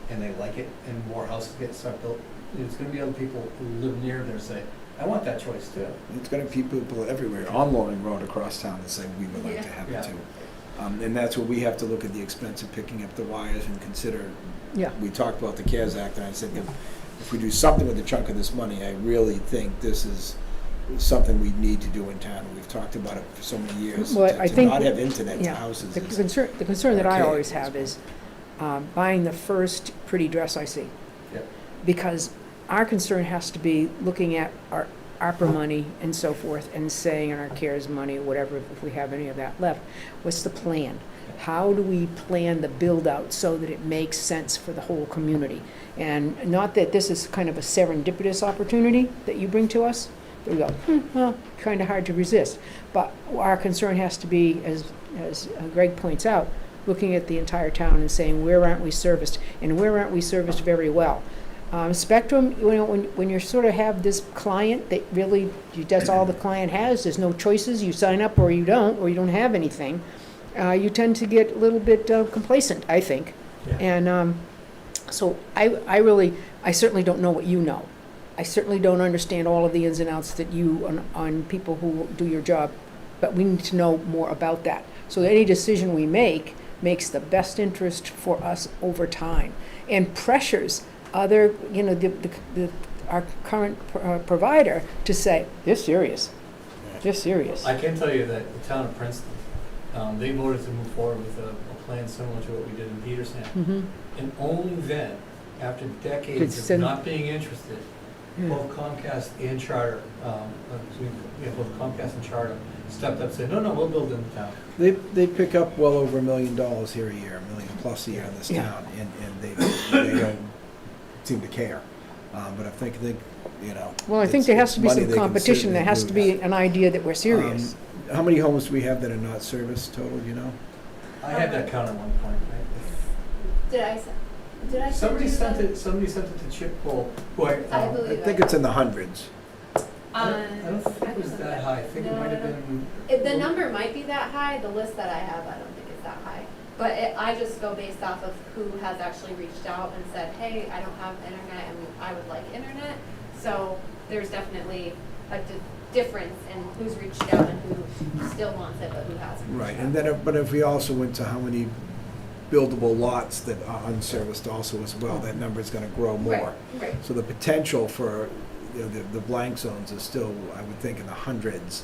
and they like it and more houses start built, there's going to be other people who live near there say, I want that choice too. It's going to be people everywhere on Loring Road across town that say, we would like to have Yeah. it too. And that's where we have to look at the expense of picking up the wires and consider. Yeah. We talked about the CARES Act, and I said, if we do something with a chunk of this money, I really think this is something we need to do in town. We've talked about it for so many years. Well, I To think- not have internet to Yeah. houses The is. concern that I Okay. always have is buying the first pretty dress I see. Yeah. Because our concern has to be looking at our ARPA money and so forth and saying, and our CARES money, whatever, if we have any of that left, what's the plan? How do we plan the build-out so that it makes sense for the whole community? And not that this is kind of a serendipitous opportunity that you bring to us, that we go, well, kind of hard to resist. But our concern has to be, as Greg points out, looking at the entire town and saying, where aren't we serviced? And where aren't we serviced very well? Spectrum, when you sort of have this client that really, that's all the client has, there's no choices, you sign up or you don't have anything. you tend to get a little bit complacent, I think. Yeah. And so I certainly don't know what you know. I certainly don't understand all of the ins and outs that you, on people who do your job, but we need to know more about that. So that any decision we make makes the best interest for us over time. And pressures other, our current provider to say, they're serious. They're serious. I can tell you that the town of Princeton, they voted to move forward with a plan similar to what we did in Peterson. Mhm. And only then, after Did decades of send- not being interested, Yeah. both Comcast and Charter, both Comcast and Charter stepped up and said, no, we'll build in the town. They pick up well over $1 million here a year, $1 million plus a year in this Yeah. town, and they don't seem to care. But I think Well, I think there has to be it's some money they can competition. There certainly has to be use. an idea that we're serious. How many homes do we have that are not serviced total, you know? I had that count at one point, right? Did I send Somebody you sent the- it to Chip Bull, who I I believe think it's in the hundreds. I don't think it was that high. I think it might have been. The number might be that high, the list that I have, I don't think it's that high. But I just go based off of who has actually reached out and said, hey, I don't have internet and I would like internet. So there's definitely a difference in who's reached out and who still wants it, but who hasn't. reached Right, out. and then, but if we also went to how many buildable lots that are unserviced also as well, that number's gonna grow more. Right. So the potential for, the blank zones is still, I would think, in the hundreds.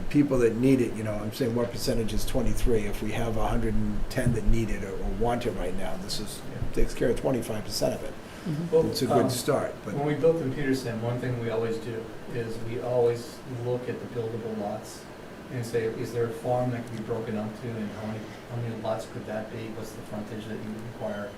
People that need it, I'm saying what percentage is 23? If we have 110 that need it or want it right now, takes care of 25% of it. Mhm. Well, It's a good start, but. When we built in Peterson, one thing we always do is we always look at the buildable lots and say, is there a farm that can be broken up to, and how many lots could that be? What's the frontage that you require?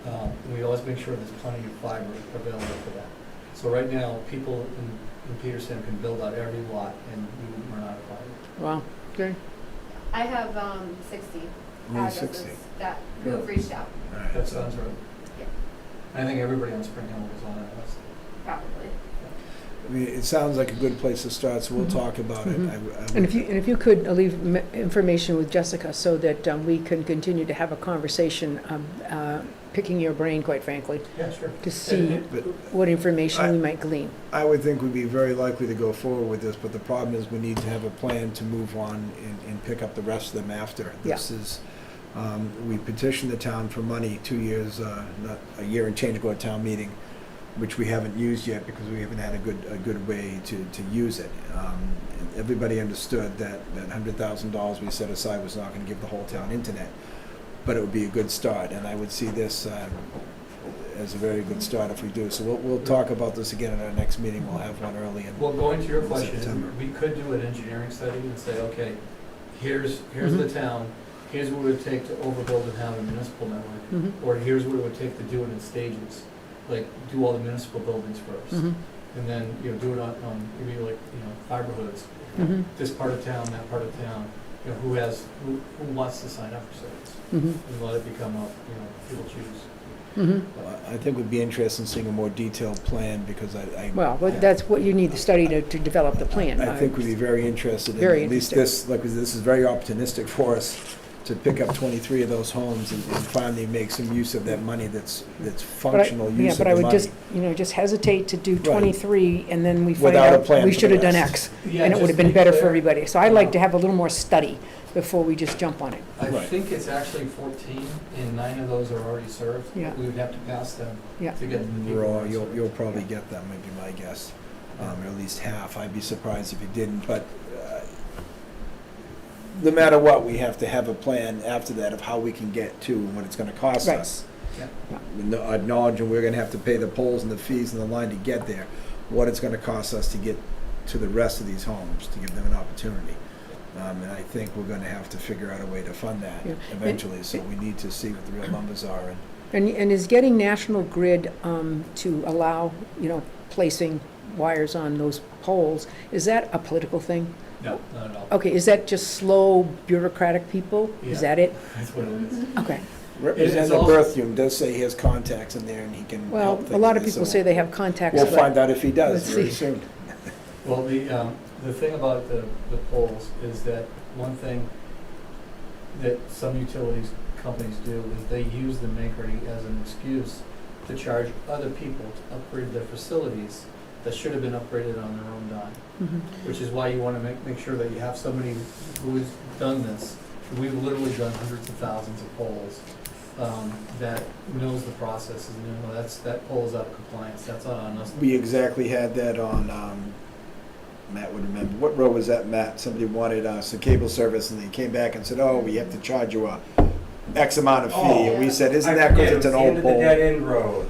And we always make sure there's plenty of fiber available for that. So right now, people in Peterson can build out every lot, and we wouldn't run out of fiber. Wow, okay. I have 60 Only addresses 60. that who have reached out, All right, That so- sounds right. Yeah. I think everybody on Spring Hill was on that list. probably. I mean, it sounds like a good place to start, so we'll Mhm. talk about it. Mhm. I And if you could leave information with Jessica so that we can continue to have a conversation, picking your brain, quite frankly, Yeah, sure. to see But what information we might glean. I would think we'd be very likely to go forward with this, but the problem is we need to have a plan to move on and pick up the rest of them after. This is, we petitioned the town for money 2 years, not a year and change ago at town meeting, which we haven't used yet because we haven't had a good way to use it. Everybody understood that $100,000 we set aside was not gonna give the whole town internet, but it would be a good start, and I would see this as a very good start if we do. So we'll talk about this again at our next meeting. We'll have one early in. Well, going to your in question, September. we could do an engineering study and say, okay, here's the Mhm. town, here's what it would take to overbuild and have a municipal network, Mhm. or here's what it would take to do it in stages, like do all the municipal buildings first, Mhm. and then, do it on maybe like, fiber hoods, Mhm. this part of town, that part of town, who wants to sign up for service, Mhm. and let it become a, people choose. Mhm. I think we'd be interested in seeing a more detailed plan because I. Well, but that's what you need the study to develop the plan. I think we'd be very interested in, Very at least interested. this is very opportunistic for us to pick up 23 of those homes and finally make some use of that money that's But I- functional Yeah, use of but I the would money. just hesitate to do 23 and then we find Without a out plan we for should the have done rest. X. Yeah, And it would just have been be better for clear. everybody. So I'd like to have a little more study before we just jump on it. I Right. think it's actually 14, and 9 of those are already served. Yeah. We would have to pass them Yeah. to get the people. Raw, on you'll served. probably get them, maybe my guess, or at least half. I'd be surprised if you didn't, but no matter what, we have to have a plan after that of how we can get to and what it's gonna cost Right. us. Yeah. Acknowledging we're gonna have to pay the polls and the fees and the line to get there, what it's gonna cost us to get to the rest of these homes, to give them an opportunity. And I think we're gonna have to figure out a way to fund that Yeah. eventually, so we need to see what the real numbers are and And is getting National Grid to allow, placing wires on those poles, is that a political thing? No, not at all. Okay, is that just slow bureaucratic people? Is Yeah. that it? That's what it is. Okay. Representative also- Berthium does say he has contacts in there and he can Well, help a things lot of there, people so say they have contacts, we'll but find out if he does let's very see. soon. Well, the thing about the poles is that one thing, that some utilities companies do is they use the make ready as an excuse to charge other people to upgrade their facilities that should have been upgraded on their own dime. Mhm. Which is why you want to make sure that you have somebody who has done this. We've literally done hundreds of thousands of polls, that knows the process, and that poll is out of compliance, that's not on us. We exactly had that on, Matt would remember, what road was that, Matt? Somebody wanted some cable service, and they came back and said, oh, we have to charge you a X amount of fee, and we said, isn't that because it's an old The pole? dead end road.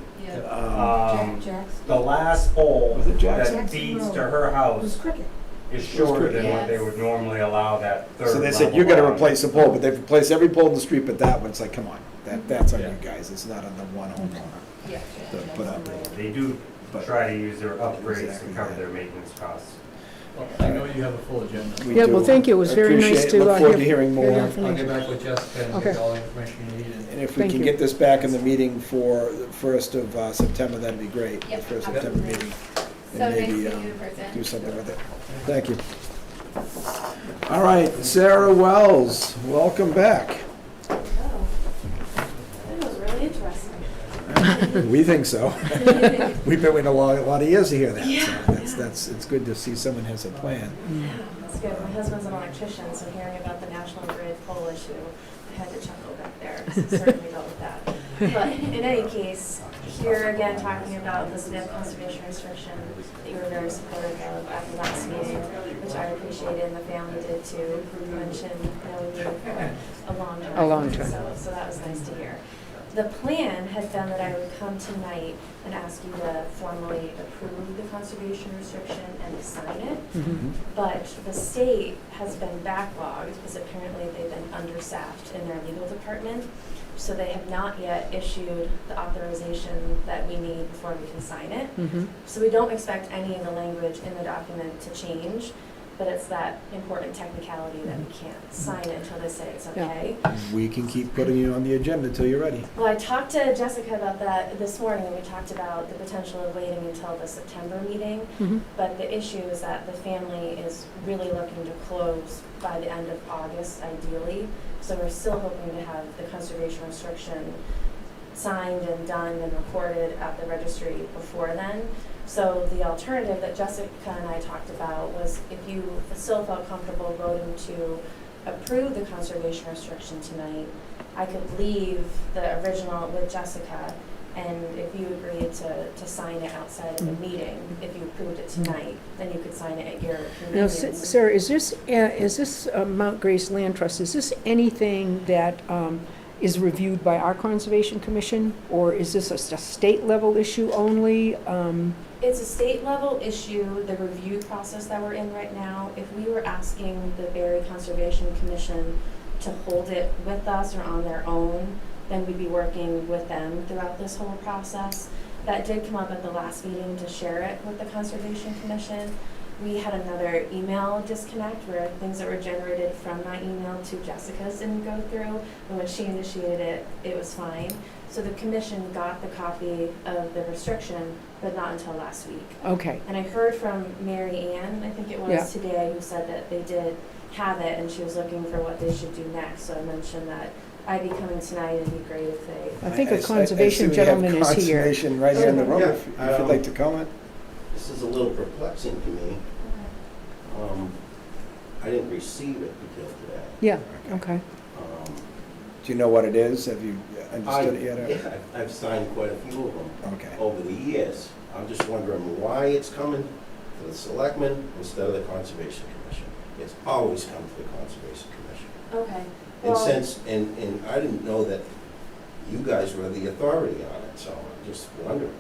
The last pole Was it Jackson? that feeds to her house Cricket. is shorter than what they Yes. would normally allow that third So they level said, you're gonna on. replace the pole, but they've replaced every pole in the street but that one, it's like, come on, that's on Yeah. you guys, it's not on the one homeowner Yeah. to put up. They do But try to use their upgrades Exactly to cover that. their maintenance costs. Well, I know you have a full agenda. we Yeah, do. well, thank you. It was very nice Appreciate it. to, Look forward to hear hearing your more. information. I'll get back with Jessica and Okay. get all the information you need. And if we Thank can you. get this back in the meeting for the 1st of September, that'd be great. The Yep, 1st September absolutely. meeting. So And nice to maybe, meet you in person. do something with it. Thank you. All right, Sarah Wells, welcome back. Oh, that was really interesting. We think so. We've been waiting a lot of years to hear that. So it's good to see someone has a plan. That's good. My husband's an electrician, so hearing about the National Grid pole issue, I had to chuckle back there. So certainly dealt with that. But in any case, here again talking about the SNF conservation restriction that you were very supportive of at the last meeting, which I appreciated and the family did too. You mentioned knowing you for a long time. A long time. So that was nice to hear. The plan had been that I would come tonight and ask you to formally approve the conservation restriction and sign it. Mhm. But the state has been backlogged because apparently they've been understaffed in their legal department. So they have not yet issued the authorization that we need before we can sign it. Mhm. So we don't expect any of the language in the document to change, but it's that important technicality that we can't sign it until they say it's Yeah. okay. We can keep putting you on the agenda until you're ready. Well, I talked to Jessica about that this morning, and we talked about the potential of waiting until the September meeting. Mhm. But the issue is that the family is really looking to close by the end of August, ideally. So we're still hoping to have the conservation restriction signed and done and recorded at the registry before then. So the alternative that Jessica and I talked about was if you still felt comfortable voting to approve the conservation restriction tonight, I could leave the original with Jessica, and if you agreed to sign it outside of the meeting, if you approved it tonight, then you could sign it at your Now, convenience. Sarah, is this Mount Grace Land Trust, is this anything that is reviewed by our Conservation Commission? Or is this a state level issue only? It's a state level issue, the review process that we're in right now. If we were asking the Barre Conservation Commission to hold it with us or on their own, then we'd be working with them throughout this whole process. That did come up at the last meeting to share it with the Conservation Commission. We had another email disconnect where things that were generated from my email to Jessica's didn't go through, and when she initiated it, it was fine. So the commission got the copy of the restriction, but not until last week. Okay, And I heard from Mary Ann, I think it Yeah. was today, who said that they did have it and she was looking for what they should do next. So I mentioned that I'd be coming tonight, it'd be great if they, I think I a see conservation we have gentleman is here. Conservation right here in the room, Yeah, if you'd like to comment. This is a little perplexing to me. I didn't receive it until today. Yeah, okay. Um, Do you know what it is? Have you understood it yet? Yeah, I've signed quite a few of them Okay. over the years. I'm just wondering why it's coming to the selectmen instead of the Conservation Commission. It's always come to the Conservation Commission. okay. And Well, since, and I didn't know that you guys were the authority on it, so I'm just wondering.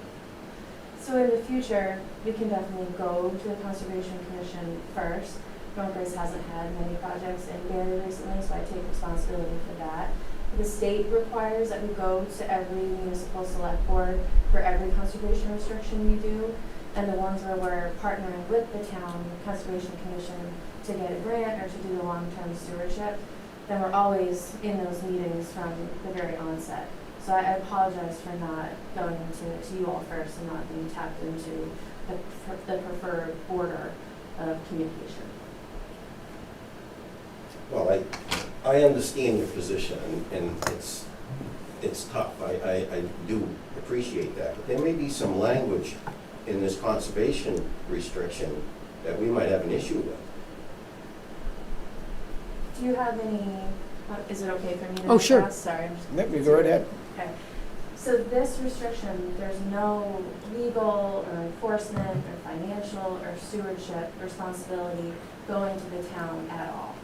so in the future, we can definitely go to the Conservation Commission first. Mount Grace hasn't had many projects in Barre recently, so I take responsibility for that. The state requires that we go to every municipal select board for every conservation restriction we do. And the ones where we're partnering with the town Conservation Commission to get a grant or to do the long-term stewardship, then we're always in those meetings from the very onset. So I apologize for not going to you all first and not being tapped into the preferred order of communication. Well, I understand your position, and it's tough. I do appreciate that. But there may be some language in this conservation restriction that we might have an issue with. Do you have any, is it okay for me to? Oh, sure. ask? Sorry, I'm just. Let me go right ahead. Okay. So this restriction, there's no legal or enforcement or financial or stewardship responsibility going to the town at all.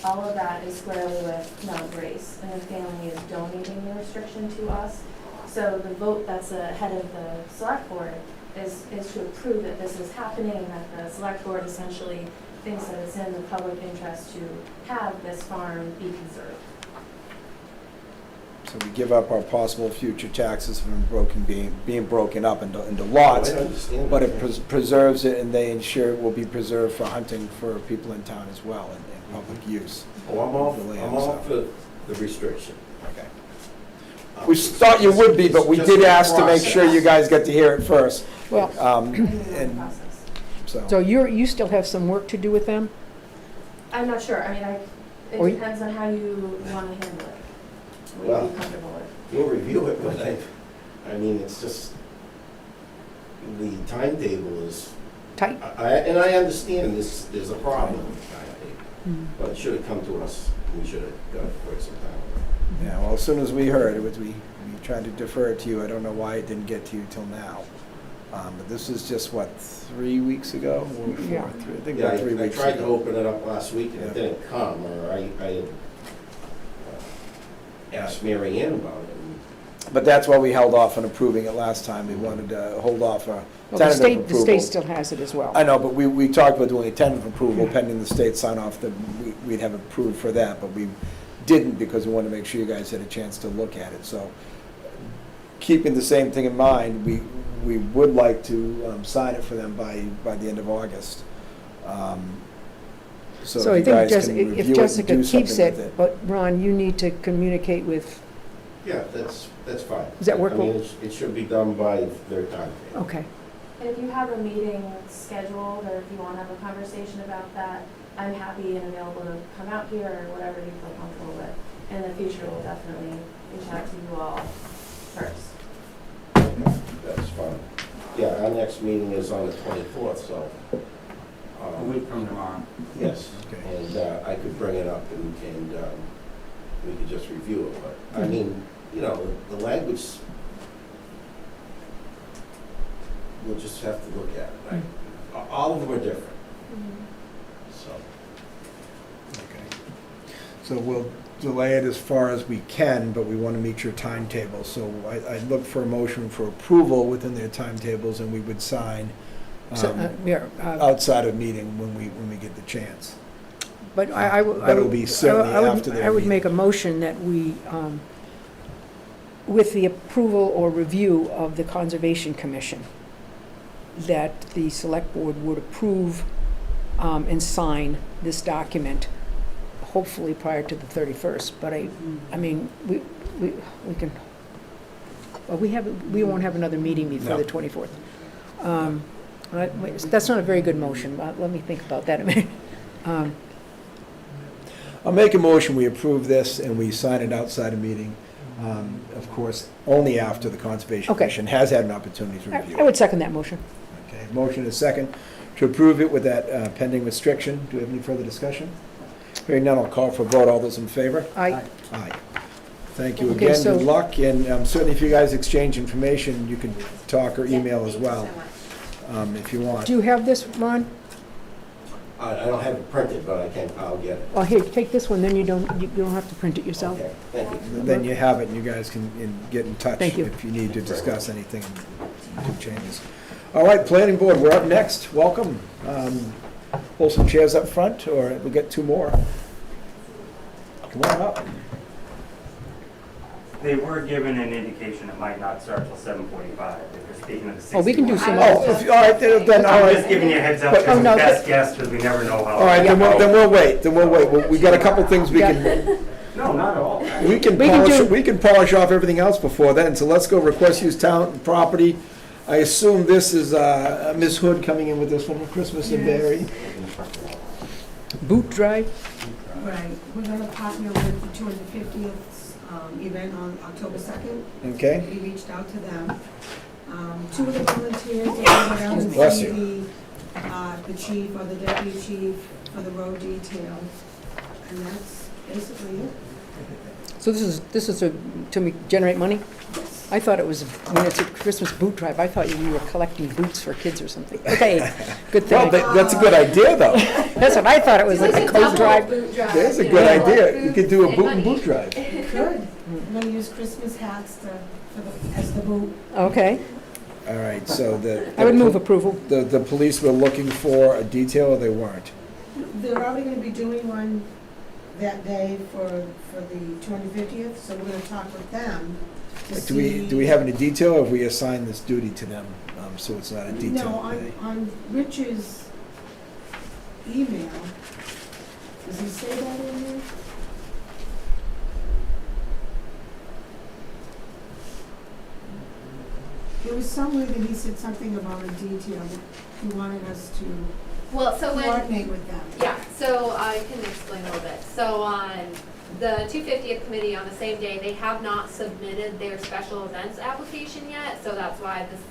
All of that is squarely with Mount Grace, and the family is donating the restriction to us. So the vote that's ahead of the select board is to approve that this is happening, and that the select board essentially thinks that it's in the public interest to have this farm be conserved. So we give up our possible future taxes from being broken up into lots, I understand but that. it preserves it, and they ensure it will be preserved for hunting for people in town as well, and public use. Oh, I'm all The land, for the restriction. Okay. We thought you would be, but we did ask to make sure you guys get to hear it first. Well, And so so, you still have some work to do with them? I'm not sure, I mean, Or it you- depends on how you want to handle it. What Well- you'd be comfortable with. We'll review it, but I mean, it's just, the timetable is, Tight? and I understand there's a problem with the timetable, Mm. but it should have come to us, we should have got it quite some time ago. yeah, well, as soon as we heard it, we tried to defer it to you. I don't know why it didn't get to you till now. But this is just, what, 3 weeks ago? Or four? Yeah. I think Yeah, about 3 I weeks tried to ago. open it up last week and it Yeah. didn't come, or I had asked Mary Ann about it. and But that's why we held off on approving it last time. We wanted to hold off a Well, the tentative state approval. still has it as well. I know, but we talked about doing a tentative approval pending the state sign off, that we'd have approved for that, but we didn't because we wanted to make sure you guys had a chance to look at it. So keeping the same thing in mind, we would like to sign it for them by the end of August. So So I if you think guys Jess- can if review it and Jessica do keeps something with it, but Ron, you need to communicate with, Yeah, that's fine. Does that work I mean, it should be done by their time. okay. And if you have a meeting scheduled, or if you want to have a conversation about that, I'm happy and available to come out here, or whatever you feel comfortable with. In the future, we'll definitely reach out to you all first. That's fine. Yeah, our next meeting is on the 24th, so. A week from tomorrow. Yes, Okay. and I could bring it up and we could just review it, but, I mean, you know, the language, we'll just have to look at it. All of them are different, so. Okay. So we'll delay it as far as we can, but we want to meet your timetable. So I'd look for a motion for approval within their timetables, and we would sign So, yeah, outside of meeting when we get the chance. but I would. But it'll be certainly after their I would meeting. make a motion that we, with the approval or review of the Conservation Commission, that the Select Board would approve and sign this document, hopefully prior to the 31st. But I mean, we can, well, we won't have another meeting before the 24th. That's not a very good motion. Let me think about that a minute. I'll make a motion, we approve this and we sign it outside of meeting. Of course, only after the Conservation Okay. Commission has had an opportunity to review I it. would second that motion. Okay, motion is second to approve it with that pending restriction. Do we have any further discussion? Hearing none, I'll call for a vote. All those in favor? Aye. Aye. Thank you Okay, again, so- good luck, and certainly if you guys exchange information, you can talk or email as well, if you want. Do you have this, Ron? I don't have it printed, but I'll get it. Oh, here, take this one, then you don't have to print it yourself. Okay, thank you. Then you have it, and you guys can get in touch Thank you. if you need to discuss anything and do changes. All right, Planning Board, we're up next. Welcome. Pull some chairs up front, or we'll get two more. Come on up. They were given an indication it might not start till 7:45, if you're speaking of the 60. Oh, we can do some Oh, all right, then, all I'm right. just giving you a heads up, But- because oh, no, best guess, because we never know how. All right, then we'll wait, We got a couple things we can, No, not at all. we can polish off everything else before then, so let's go request use town property. I assume this is Ms. Hood coming in with this one for Christmas and Barre. boot drive? Right, we're gonna partner with the 250th event on October 2nd. Okay? We reached out to them. Two of the volunteers are gonna go down and Bless see the chief or the deputy chief for the road detail. And that's basically it. So this is to generate money? I thought it was, when it's a Christmas boot drive, I thought you were collecting boots for kids or something. Okay, good Well, thing. that's a good idea, though. That's what I thought it was, like a coat drive. There's a good idea. You could do a boot and boot drive. Good. We're gonna use Christmas hats as the boot. Okay, All right, so I would move approval. the police were looking for a detail, or they weren't? They're already gonna be doing one that day for the 250th, so we're gonna talk with them to Like, see. do we have any detail, or have we assigned this duty to them, so it's not a detail? No, on Rich's email, does he say that in there? There was somewhere that he said something about a detail that he wanted us to Well, so when, coordinate with them. yeah, so I can explain a little bit. So on the 250th committee, on the same day, they have not submitted their special events application yet, so that's why this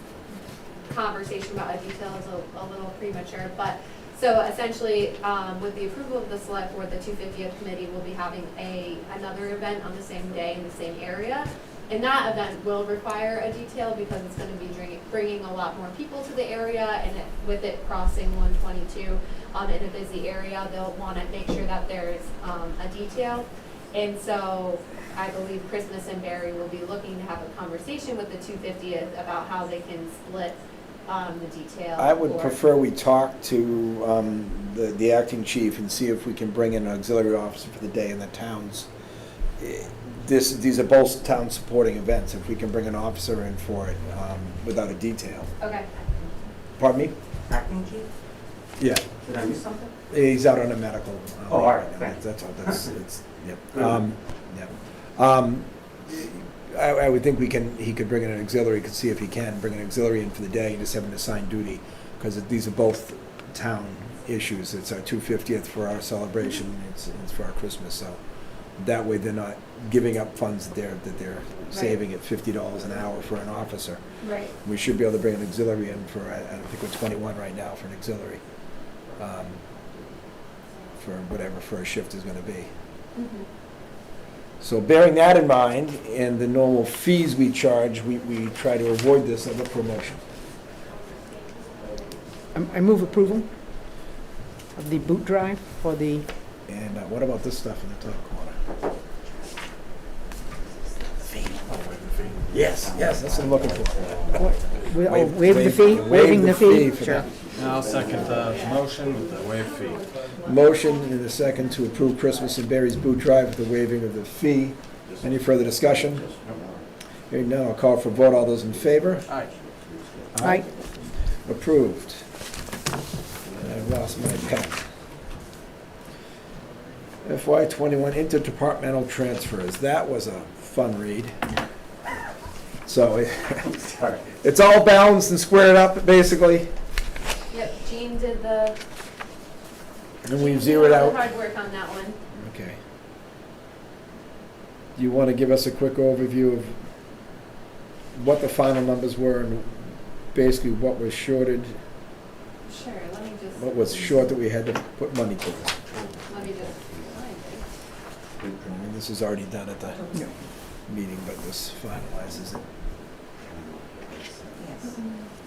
conversation about a detail is a little premature. But, so essentially, with the approval of the select board, the 250th committee will be having another event on the same day in the same area. And that event will require a detail because it's going to be bringing a lot more people to the area, and with it crossing 122 in a busy area, they'll want to make sure that there's a detail. And so I believe Christmas and Barre will be looking to have a conversation with the 250th about how they can split the detail. I would for- prefer we talk to the acting chief and see if we can bring in an auxiliary officer for the day in the towns. These are both town supporting events, if we can bring an officer in for it without a detail. Okay. Pardon me? Acting chief? Yeah, Did I miss something? he's out on a medical. Oh, all right, right now. thanks. That's all, it's, yep. I would think he could bring in an auxiliary, could see if he can bring an auxiliary in for the day and just have an assigned duty, because these are both town issues. It's our 250th for our celebration, it's for our Christmas, so that way they're not giving up funds that they're saving at $50 an hour for an officer. Right. We should be able to bring an auxiliary in for, I think we're 21 right now for an auxiliary, for whatever first shift is gonna be. Mhm. So bearing that in mind, and the normal fees we charge, we try to avoid this as a promotion. I move approval of the boot drive for the, And what about this stuff in the top corner? Yes, that's what I'm looking for. waive the fee, waiving the fee? for Sure. that. I'll second the motion with the waive fee. Motion and a second to approve Christmas and Barry's boot drive with the waiving of the fee. Any further discussion? Hearing none, I'll call for a vote. All those in favor? Aye. Aye. Approved. And I've lost my pen. FY21 interdepartmental transfers. That was a fun read. So Sorry. it's all balanced and squared up, basically, Yep, Jean did the. and we've Jean zeroed did all out. the hard work on that one. Okay. Do you want to give us a quick overview of what the final numbers were and basically what was shorted, Sure, let me just. what was short that we had to put money towards? Let me just find it. I mean, this is already done at the meeting, but this finalizes it.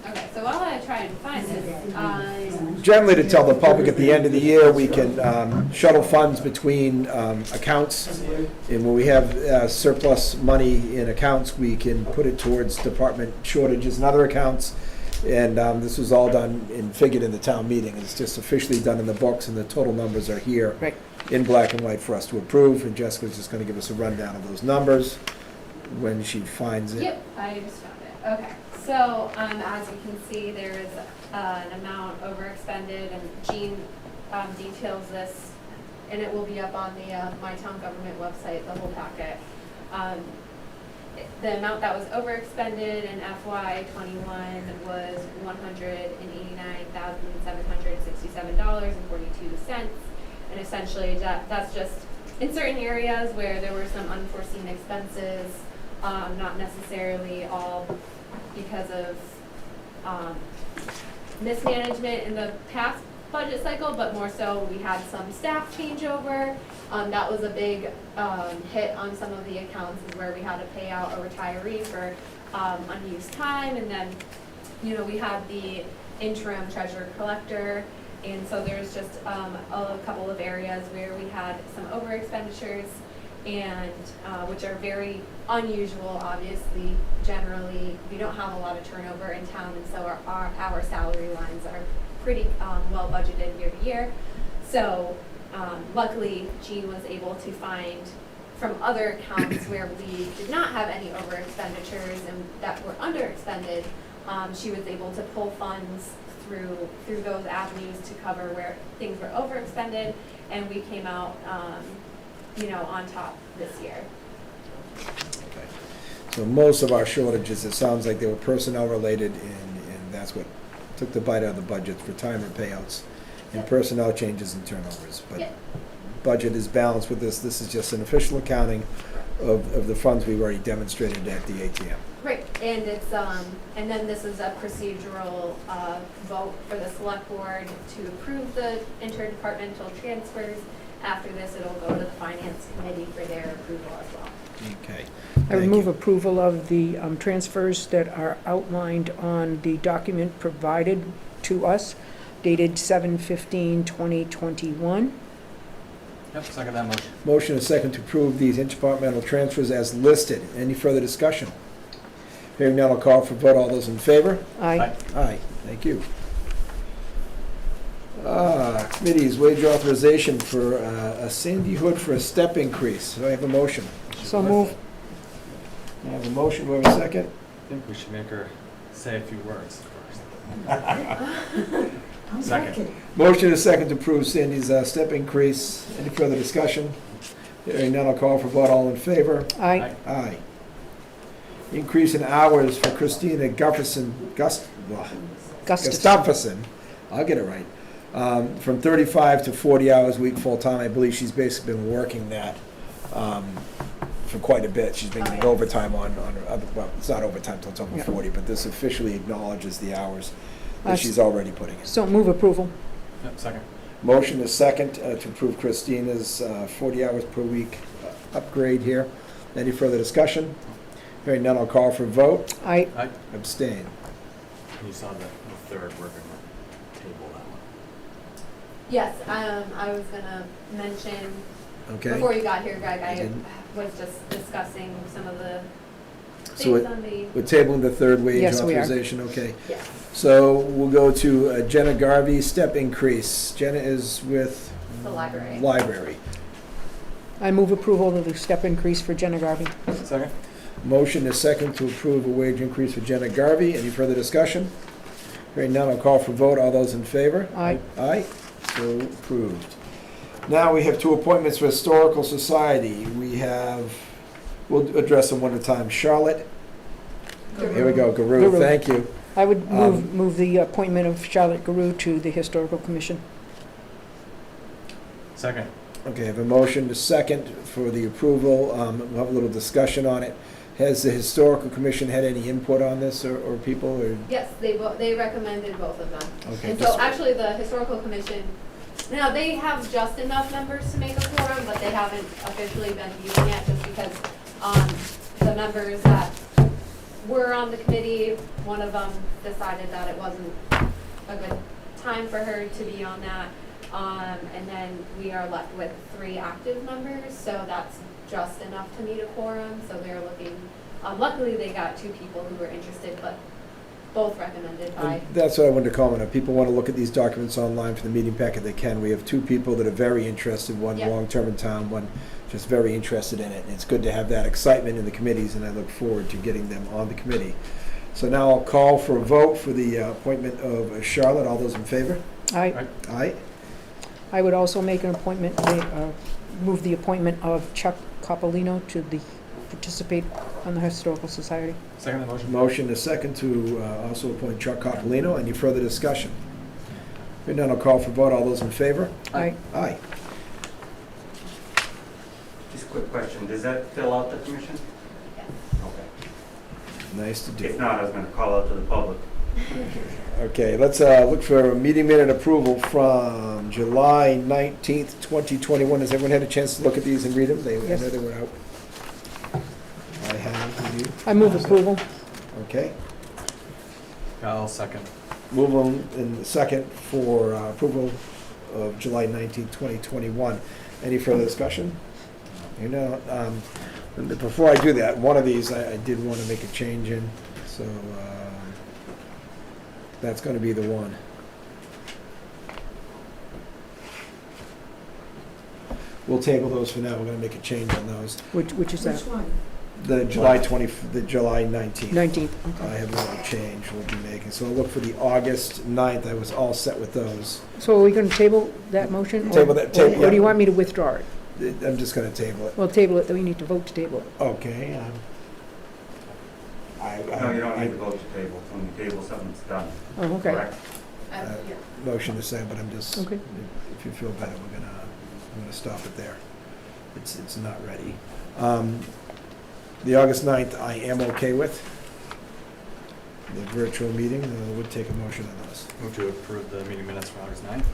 Okay, so while I try and find this, Generally, to tell the public at the end of the year, we can shuttle funds between accounts. And when we have surplus money in accounts, we can put it towards department shortages in other accounts. And this was all done and figured in the town meeting. It's just officially done in the books, and the total numbers are here Right. in black and white for us to approve. And Jessica's just going to give us a rundown of those numbers when she finds it. yep, I just found it. Okay, so as you can see, there is an amount overexpended, and Jean details this, and it will be up on the My Town Government website, the whole packet. The amount that was overexpended in FY21 was $189,767.42. And essentially, that's just in certain areas where there were some unforeseen expenses, not necessarily all because of mismanagement in the past budget cycle, but more so we had some staff changeover. That was a big hit on some of the accounts, is where we had to pay out a retiree for unused time, and then, you know, we had the interim treasurer collector, and so there's just a couple of areas where we had some over expenditures, and which are very unusual. Obviously, generally, we don't have a lot of turnover in town, and so our salary lines are pretty well budgeted year to year. So luckily, Jean was able to find from other accounts where we did not have any over expenditures and that were under expended. She was able to pull funds through those avenues to cover where things were over expended, and we came out, you know, on top this year. Okay. So most of our shortages, it sounds like they were personnel related, and that's what took the bite out of the budget, retirement payouts and Yep. personnel changes and turnovers. But Yep. budget is balanced with this. This is just an official accounting of the funds we've already demonstrated at the ATM. Right, and it's, and then this is a procedural vote for the select board to approve the interdepartmental transfers. After this, it'll go to the finance committee for their approval as well. Okay. I would Thank move you. approval of the transfers that are outlined on the document provided to us, dated 7/15/2021. Yep, second that motion. Motion is second to approve these interdepartmental transfers as listed. Any further discussion? Hearing none, I'll call for vote. All those in favor? Aye. Aye, thank you. Committees, wage authorization for a Sandy Hood for a step increase. Do I have a motion? So move. I have a motion, do I have a second? I think we should make her say a few words first. I'm Second. second. Motion is second to approve Sandy's step increase. Any further discussion? Hearing none, I'll call for vote. All in favor? Aye. Aye. Increase in hours for Christina Gustafson, I'll get it right, from 35 to 40 hours a week full-time. I believe she's basically been working that for quite a bit. She's been getting overtime on her other, well, it's not overtime till it's over Yeah. 40, but this officially acknowledges the hours that Uh, she's already putting in. So move approval. Yep, second. Motion is second to approve Christina's 40 hours per week upgrade here. Any further discussion? Hearing none, I'll call for a vote. Aye. Aye. Abstain. You saw the third working table, that one. Yes, I was gonna mention, Okay? before you got here, Greg, I didn't. was just discussing some of the So things on the, we're tabling the third wage Yes, we are. authorization, okay? yes. So we'll go to Jenna Garvey, step increase. Jenna is with The library. Library. I move approval of the step increase for Jenna Garvey. Second? Motion is second to approve a wage increase for Jenna Garvey. Any further discussion? Hearing none, I'll call for vote. All those in favor? Aye. Aye, so approved. Now we have two appointments for Historical Society. We have, we'll address them one at a time. Charlotte, here we go, Guru, Guru. thank you. I would move the appointment of Charlotte Guru to the Historical Commission. Second. Okay, I have a motion to second for the approval. We'll have a little discussion on it. Has the Historical Commission had any input on this, or people, or? Yes, they recommended both of them. Okay, And just- so actually, the historical commission, now, they have just enough members to make a quorum, but they haven't officially been using it, just because the members that were on the committee, one of them decided that it wasn't a good time for her to be on that. And then we are left with 3 active members, so that's just enough to meet a quorum. So they're looking, luckily they got 2 people who were interested, but both recommended by. And that's what I wanted to comment on. People want to look at these documents online for the meeting packet, they can. We have 2 people that are very interested, one Yep. long-term in town, one just very interested in it. And it's good to have that excitement in the committees, and I look forward to getting them on the committee. So now I'll call for a vote for the appointment of Charlotte. All those in favor? Aye. Aye. I would also make an appointment, move the appointment of Chuck Coppolino to participate on the Historical Society. Second the motion. Motion is second to also appoint Chuck Coppolino. Any further discussion? Hearing none, I'll call for vote. All those in favor? Aye. Aye. quick question, does that fill out the commission? Yes. Okay. Nice to If do. not, I was gonna call out to the public. Okay, let's look for a meeting minute approval from July 19th, 2021. Has everyone had a chance to look at these and read them? I Yes. know they were out. I have, you? I move approval. Okay. I'll second. Move on in the second for approval of July 19th, 2021. Any further discussion? You know, before I do that, one of these I did want to make a change in, so that's going to be the one. We'll table those for now. We're going to make a change on those. Which is that? Which one? The July 19th. 19th. I have no change we'll be making. So I'll look for the August 9th. I was all set with those. So are we going to table that motion? or- Table that- or- table- Or do you yeah. want me to withdraw it? I'm just going to table it. Well, table it, then we need to vote to table it. Okay. No, you don't need to vote to table, when you table something, it's done, Oh, okay. correct? Yeah. Motion to say, but I'm just, Okay. if you feel better, I'm gonna stop it there. It's not ready. The August 9th, I am okay with. The virtual meeting, would take a motion on those. Move to approve the meeting minutes for August 9th,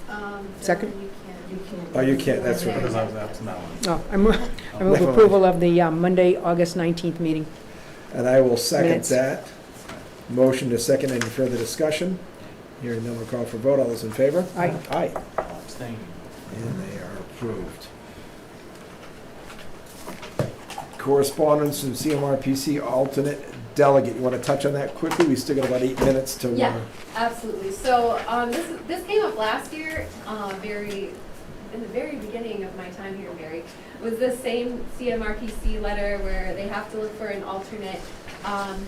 2021. Second? You can't. Oh, you can't, that's right. Because I was absent that one. No, I move Never mind. approval of the Monday, August 19th meeting. And I will second Minutes. that. Motion to second, any further discussion? Hearing none, we'll call for vote. All those in favor? Aye. Aye. Abstain. And they are approved. Correspondence from CMRPC alternate delegate. You want to touch on that quickly? We still got about 8 minutes to. Yeah, absolutely. So this came up last year, in the very beginning of my time here, Barry, was the same CMRPC letter where they have to look for an alternate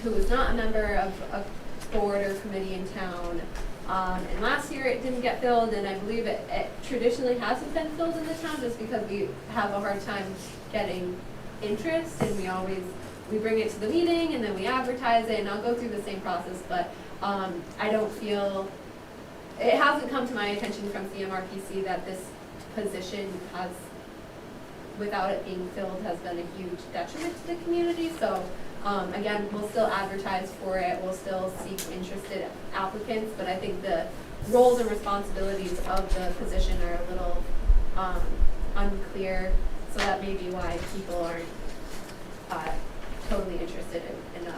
who is not a member of a board or committee in town. And last year it didn't get filled, and I believe it traditionally hasn't been filled in the town just because we have a hard time getting interest, and we bring it to the meeting and then we advertise it, and I'll go through the same process, but I don't feel, it hasn't come to my attention from CMRPC that this position has, without it being filled, has been a huge detriment to the community. So again, we'll still advertise for it, we'll still seek interested applicants, but I think the roles and responsibilities of the position are a little unclear, so that may be why people aren't totally interested in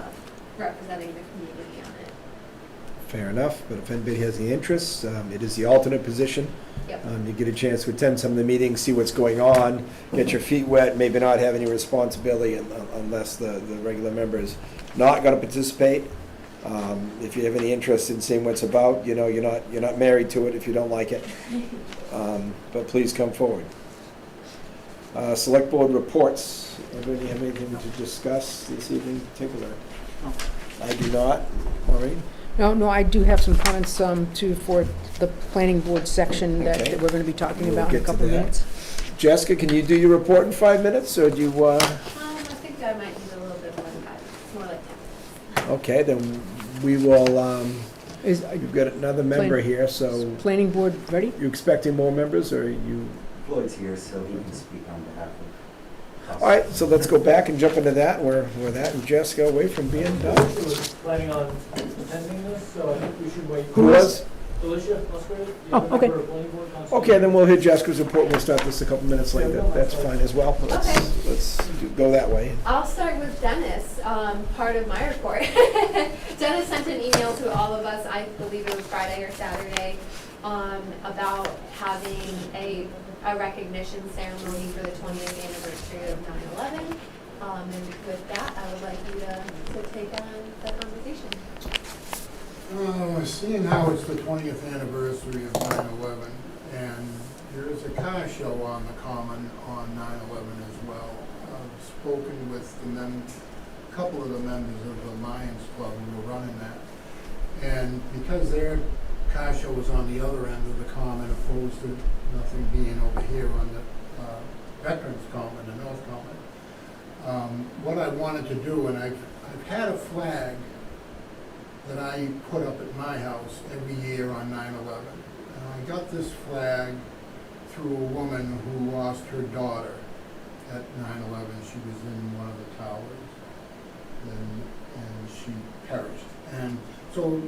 representing the community on it. Fair enough, but if anybody has any interest, it is the alternate position. Yep. You get a chance to attend some of the meetings, see what's going on, get your feet wet, maybe not have any responsibility unless the regular member is not going to participate. If you have any interest in seeing what's about, you know, you're not married to it if you don't like it. But please come forward. Select board reports. Anybody have anything to discuss this evening in particular? I do not. Maureen? No, I do have some comments for the planning board section Okay. that we're going to be talking We'll about in a get to couple of that. minutes. Jessica, can you do your report in 5 minutes, or do you, I think I might need a little bit more than that. It's more like 10. okay, then we will, you've got another member Plan- here, so Planning board ready? you expecting more members, or you? Floyd's here, so he can speak on behalf of us. All right, so let's go back and jump into that, where that and Jess go away from being done. was planning on attending this, so I think we should wait. Who was? Alicia Musgrave. the Oh, other okay. member of planning board, Okay, then we'll hear Jessica's report, we'll start this a couple minutes later, that's fine as well. Let's go that way. I'll start with Dennis, part of my report. Dennis sent an email to all of us, I believe it was Friday or Saturday, about having a recognition ceremony for the 20th anniversary of 9/11. And with that, I would like you to take on the conversation. Seeing how it's the 20th anniversary of 9/11, and there is a car show on the Common on 9/11 as well. I've spoken with a couple of the members of the Lions Club who were running that. And because their car show was on the other end of the Common, opposed to nothing being over here on the Veterans Common, the North Common, what I wanted to do, and I've had a flag that I put up at my house every year on 9/11. And I got this flag through a woman who lost her daughter at 9/11. She was in one of the towers, and she perished. And so,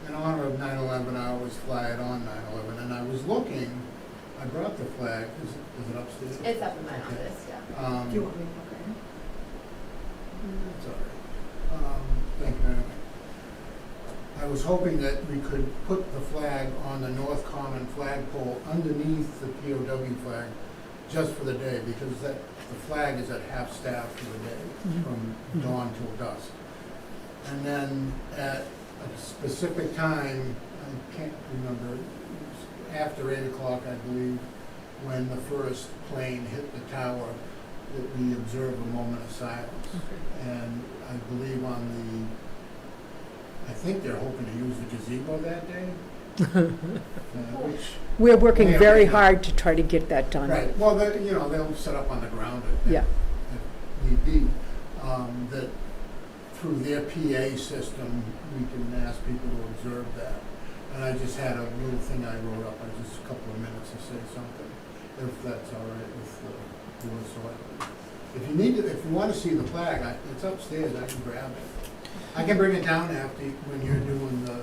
in honor of 9/11, I always fly it on 9/11. And I was looking, I brought the flag. Is it upstairs? It's up in my Okay. office, yeah. Do you want me to look at it? It's all right. Thank you very much. I was hoping that we could put the flag on the North Common flagpole underneath the POW flag just for the day, because the flag is at half-staff for the day, from dawn till dusk. And then at a specific time, I can't remember, it was after 8 o'clock, I believe, when the first plane hit the tower, that we observe a moment of silence. And I believe I think they're hoping to use the gazebo that day. Which, We're working Yeah, very yeah. hard to try to get that done. right, well, they'll set up on the ground Yeah. if need be. That through their PA system, we can ask people to observe that. And I just had a little thing I wrote up, just a couple of minutes to say something, if that's all right with the board of selectmen. If you want to see the flag, it's upstairs, I can grab it. I can bring it down when you're doing the.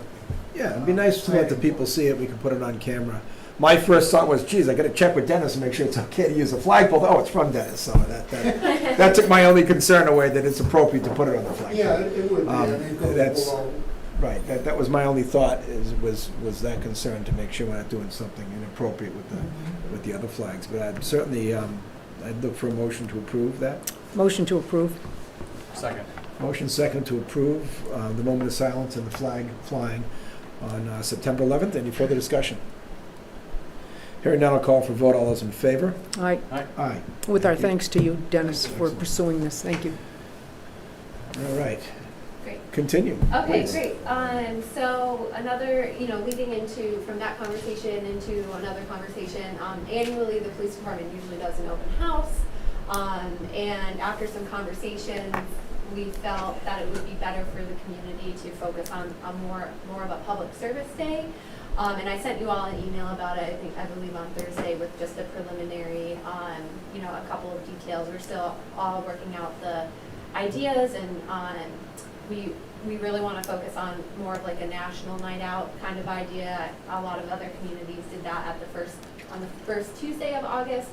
Yeah, it'd be nice to let the people see it, we can put it on camera. My first thought was, geez, I gotta check with Dennis and make sure it's okay to use a flagpole. Oh, it's from Dennis, so that took my only concern away, that it's appropriate to put it on the flagpole. Yeah, it would be, it goes that's- below. Right, that was my only thought, was that concern, to make sure we're not doing something inappropriate with the other flags. But I'd certainly, I'd look for a motion to approve that. Motion to approve. Second. Motion second to approve the moment of silence and the flag flying on September 11th. Any further discussion? Hearing none, I'll call for a vote. All those in favor? Aye. Aye. With our thanks to you, Dennis, for pursuing this. Thank you. All right. Great. Continue. Okay, please. great. So another, leading from that conversation into another conversation, annually, the police department usually does an open house. And after some conversations, we felt that it would be better for the community to focus on more of a public service day. And I sent you all an email about it, I believe on Thursday, with just a preliminary, a couple of details. We're still all working out the ideas, and we really want to focus on more of like a national night out kind of idea. A lot of other communities did that on the first Tuesday of August,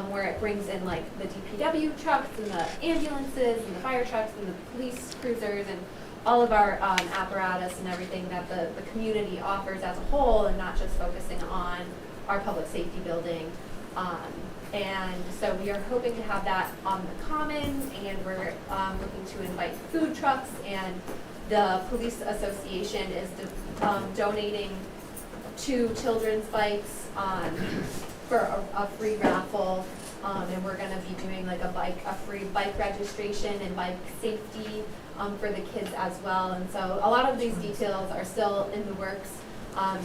where it brings in like the DPW trucks and the ambulances and the fire trucks and the police cruisers and all of our apparatus and everything that the community offers as a whole, and not just focusing on our public safety building. And so we are hoping to have that on the common, and we're looking to invite food trucks, and the police association is donating 2 children's bikes for a free raffle, and we're going to be doing like a free bike registration and bike safety for the kids as well. And so a lot of these details are still in the works,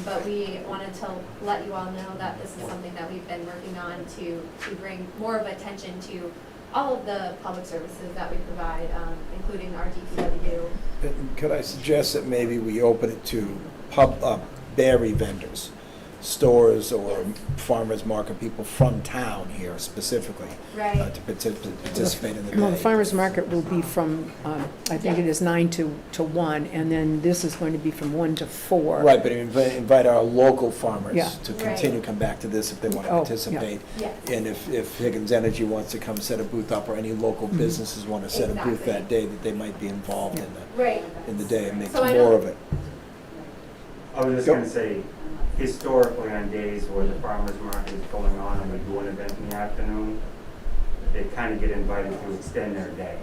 but we wanted to let you all know that this is something that we've been working on to bring more of attention to all of the public services that we provide, including our DPW. And could I suggest that maybe we open it to Barre vendors, stores or farmers market people from town here specifically, Right. to participate in the day? Well, the farmer's market will be from, I think it is 9 to 1, and then this is going to be from 1 to 4. Right, but invite our local farmers Yeah. to continue, come back to this if they want to Oh, yeah. participate. Yes. And if Higgins Energy wants to come set a booth up, or any local businesses want to set a booth Exactly. that day, that they might be involved Right. in the day and make So I more know- of it. I was just Go. gonna say, historically on days where the farmer's market is going on and we do an event in the afternoon, they kind of get invited to extend their day.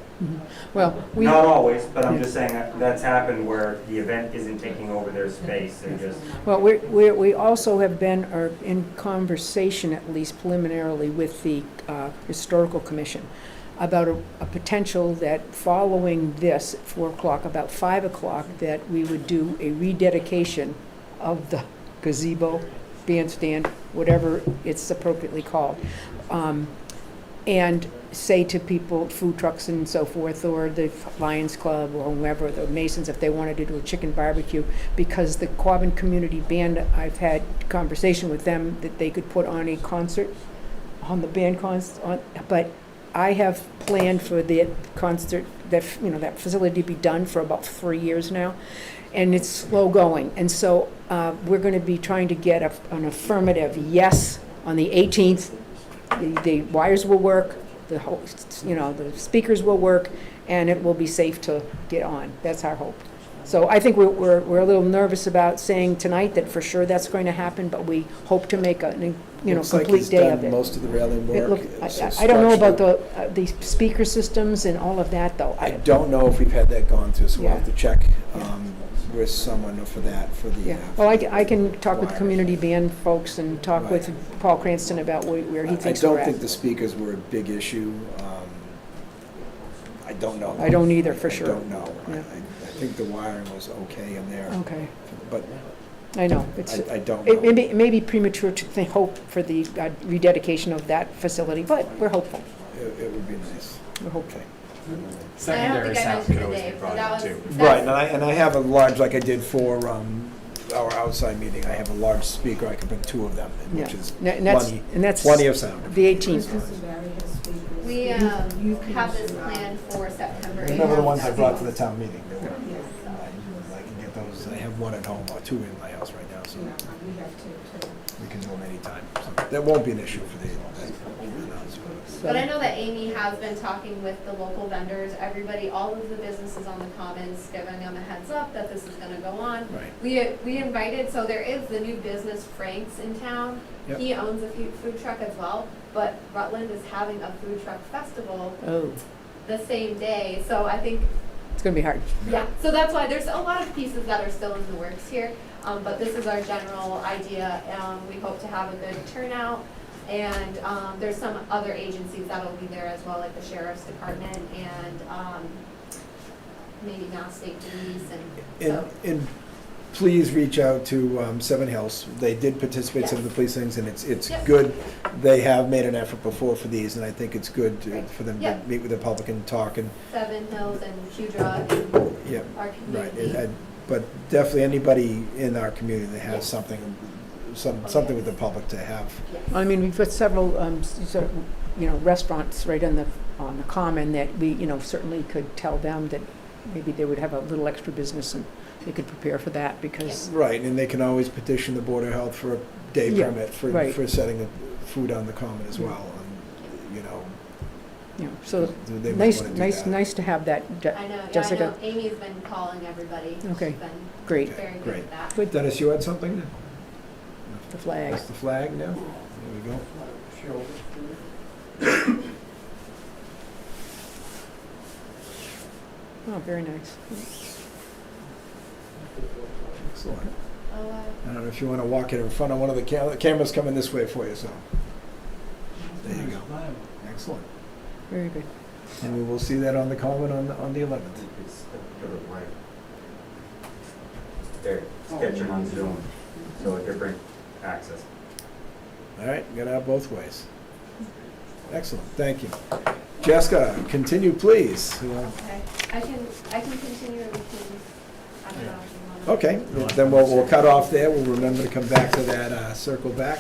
Well, we, Not always, but I'm just saying that's happened where the event isn't taking over their space, they just, well, we also have been in conversation, at least preliminarily, with the Historical Commission about a potential that following this at 4 o'clock, about 5 o'clock, that we would do a rededication of the gazebo, bandstand, whatever it's appropriately called. and say to people, food trucks and so forth, or the Lions Club, or whoever, the Masons, if they wanted to do a chicken barbecue, because the Quabbin Community Band, I've had conversation with them that they could put on a concert, on the band concert, but I have planned for the concert, that, you know, that facility to be done for about 3 years now, and it's slow going. And so we're going to be trying to get an affirmative yes on the 18th. The wires will work, the whole, you know, the speakers will work, and it will be safe to get on. That's our hope. So I think we're a little nervous about saying tonight that for sure that's going to happen, but we hope to make a, you know, Looks like complete he's day done of it. most of the railing It work. look- so I don't know about structural. the speaker systems and all of that, though. I don't know if we've had that gone through, so we'll have to Yeah. check with someone for that, for the. Yeah, well, I can talk with wiring. community band folks and talk with Paul Cranston about where he thinks I we're don't think at. the speakers were a big issue. I don't know. I don't either, for I sure. don't know. Yeah. I think the wiring was okay in there, Okay, but I know, it's, I don't it know. may be premature to hope for the rededication of that facility, but we're hopeful, It would be nice. we're hopeful. Secondary I don't sound think could I always mentioned be it, Dave, brought so in that too. was- Right, and I have a large, like I did for our outside meeting, I have a large speaker, I can bring 2 of them, Yeah. which is And that's, plenty, and that's plenty of sound. the 18th. Mr. Barry has speakers. We You can have this use it. planned for September 8th. Remember the ones I brought to the town meeting? Yeah, I can get those, I have one at home, or 2 in my house right now, so yeah, we have to, too. we can do them anytime. So that won't be an issue for the announcement. But I know that Amy has been talking with the local vendors, everybody, all of the businesses on the commons, giving them a heads up that this is gonna go on. Right. We invited, so there is the new business Frank's in town. Yep. He owns a food truck as well, but Rutland is having a food truck festival Oh, the same day, so I think, it's gonna be hard. yeah, so that's why there's a lot of pieces that are still in the works here. But this is our general idea. We hope to have a good turnout. And there's some other agencies that'll be there as well, like the sheriff's department and maybe Mass State Police and so. And please reach out to Seven Hills. They did participate in some of the Yes. police things, and it's Yep. good. They have made an effort before for these, and I think it's good Right. for them to Yep. meet with the public and talk, and, Seven Hills and Q-Drug and yeah, our right. community. But definitely anybody in our community that has Yes. something with the public to have. Yes. I mean, we've got several, sort of, you know, restaurants right on the common that we, you know, certainly could tell them that maybe they would have a little extra business and they could prepare for that because, Right, and they can always petition the Board of Health for a day Yeah, permit right. for setting the food on the common as Yeah. well, you know. you know, so They might nice, wanna do nice, that. nice to have that, I know, yeah, I know. Jessica. Amy's been calling everybody. Okay. She's been Great, very good Great. at that. good, Dennis, you had something? the flag. That's the flag now? There we go. Oh, very nice. Excellent. Oh, I don't know if you want to walk it in front of one of the cameras coming this way for you, so. There you go. Excellent. Very good. And we will see that on the common on the 11th. They're sketching on Zoom, so a different access. All right, got to have both ways. Excellent, thank you. Jessica, continue, please. okay. I can continue or we can, I don't know if you want to. Okay, then we'll cut off there. We'll remember to come back to that, circle back.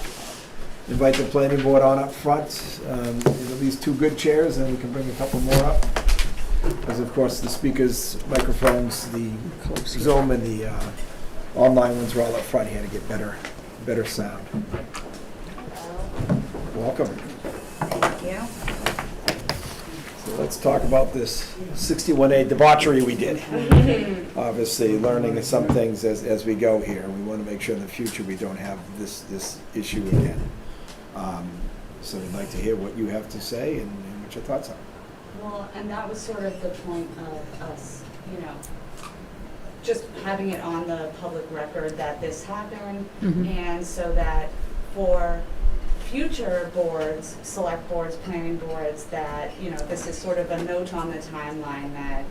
Invite the planning board on up front. At least 2 good chairs, and we can bring a couple more up. Because of course, the speakers, microphones, the Zoom and the online ones are all up front here to get better sound. Welcome. Thank you. So let's talk about this 61A debauchery we did. Obviously, learning some things as we go here. We want to make sure in the future we don't have this issue again. So we'd like to hear what you have to say and what your thoughts are. Well, and that was sort of the point of us, you know, just having it on the public record that this happened, Mhm. and so that for future boards, select boards, planning boards, that, you know, this is sort of a note on the timeline that,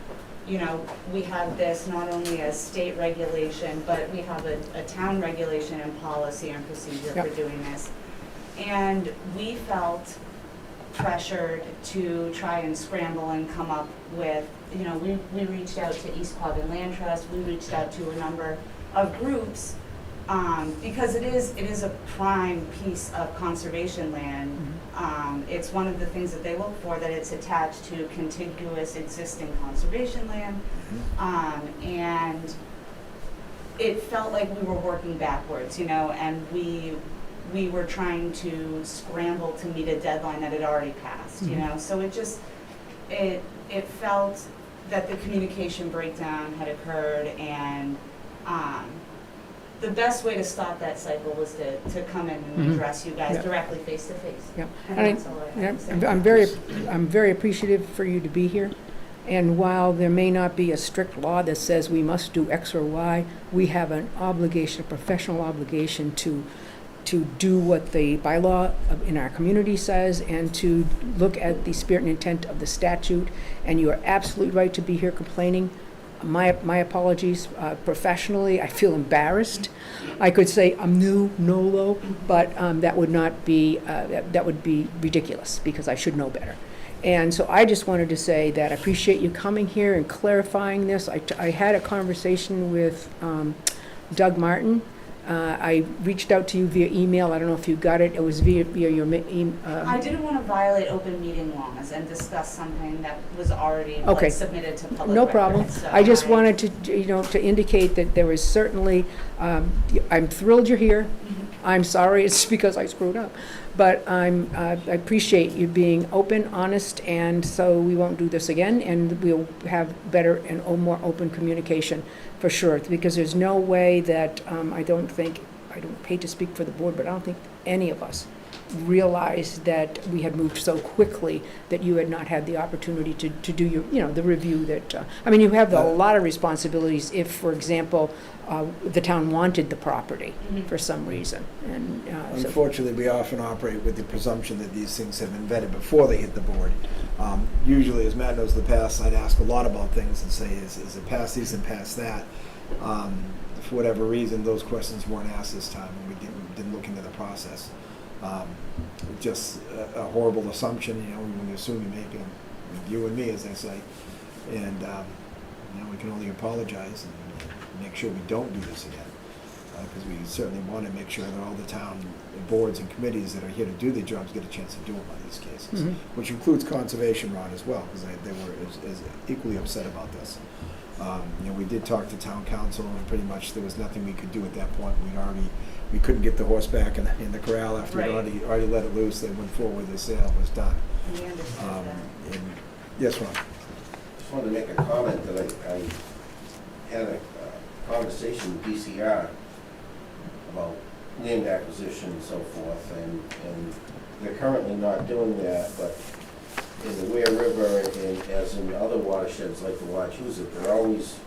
you know, we have this not only as state regulation, but we have a town regulation and policy and procedure for Yep. doing this. And we felt pressured to try and scramble and come up with, you know, we reached out to East Quad and Land Trust, we reached out to a number of groups, because it is a prime piece of conservation land. It's one of the things that they look for, that it's attached to contiguous existing conservation land. And it felt like we were working backwards, you know, and we were trying to scramble to meet a deadline that had already passed, you know. So it felt that the communication breakdown had occurred, and the best way to stop that cycle was to come in and address you guys directly face to face. Yep. And And that's all I have to say. I'm very appreciative for you to be here. And while there may not be a strict law that says we must do X or Y, we have an obligation, a professional obligation to do what the bylaw in our community says, and to look at the spirit and intent of the statute. And you are absolutely right to be here complaining. My apologies. Professionally, I feel embarrassed. I could say I'm new, NOLO, but that would not be, that would be ridiculous, because I should know better. And so I just wanted to say that I appreciate you coming here and clarifying this. I had a conversation with Doug Martin. I reached out to you via email. I don't know if you got it. It was via your I didn't want to violate open meeting laws and discuss something that was already Okay. submitted to public No problem. record, so I just wanted to, you know, to indicate that there is certainly, I'm thrilled you're here. I'm sorry it's because I screwed up. But I appreciate you being open, honest, and so we won't do this again, and we'll have better and more open communication for sure. Because there's no way that, I don't hate to speak for the board, but I don't think any of us realized that we had moved so quickly that you had not had the opportunity to do your, you know, the review that, I mean, you have a lot of responsibilities if, for example, the town wanted the property for some reason. And so, Unfortunately, we often operate with the presumption that these things have been vetted before they hit the board. Usually, as Matt knows in the past, I'd ask a lot about things and say, is it past these and past that? For whatever reason, those questions weren't asked this time, and we didn't look into the process. Just a horrible assumption, you know, when you assume you're making them, you and me, as they say. And, you know, we can only apologize and make sure we don't do this again. Because we certainly want to make sure that all the town boards and committees that are here to do their jobs get a chance to do them on these cases. Which includes Conservation, Ron, as well, because they were as equally upset about this. You know, we did talk to town council, and pretty much there was nothing we could do at that point. We couldn't get the horse back in the corral after we'd already let it loose. They went forward, the sale was done. We understand that. And yes, Ron. Just wanted to make a comment that I had a conversation with DCR about land acquisition and so forth, and they're currently not doing that, but in the Ware River and as in other watersheds like the Wachusett, they're always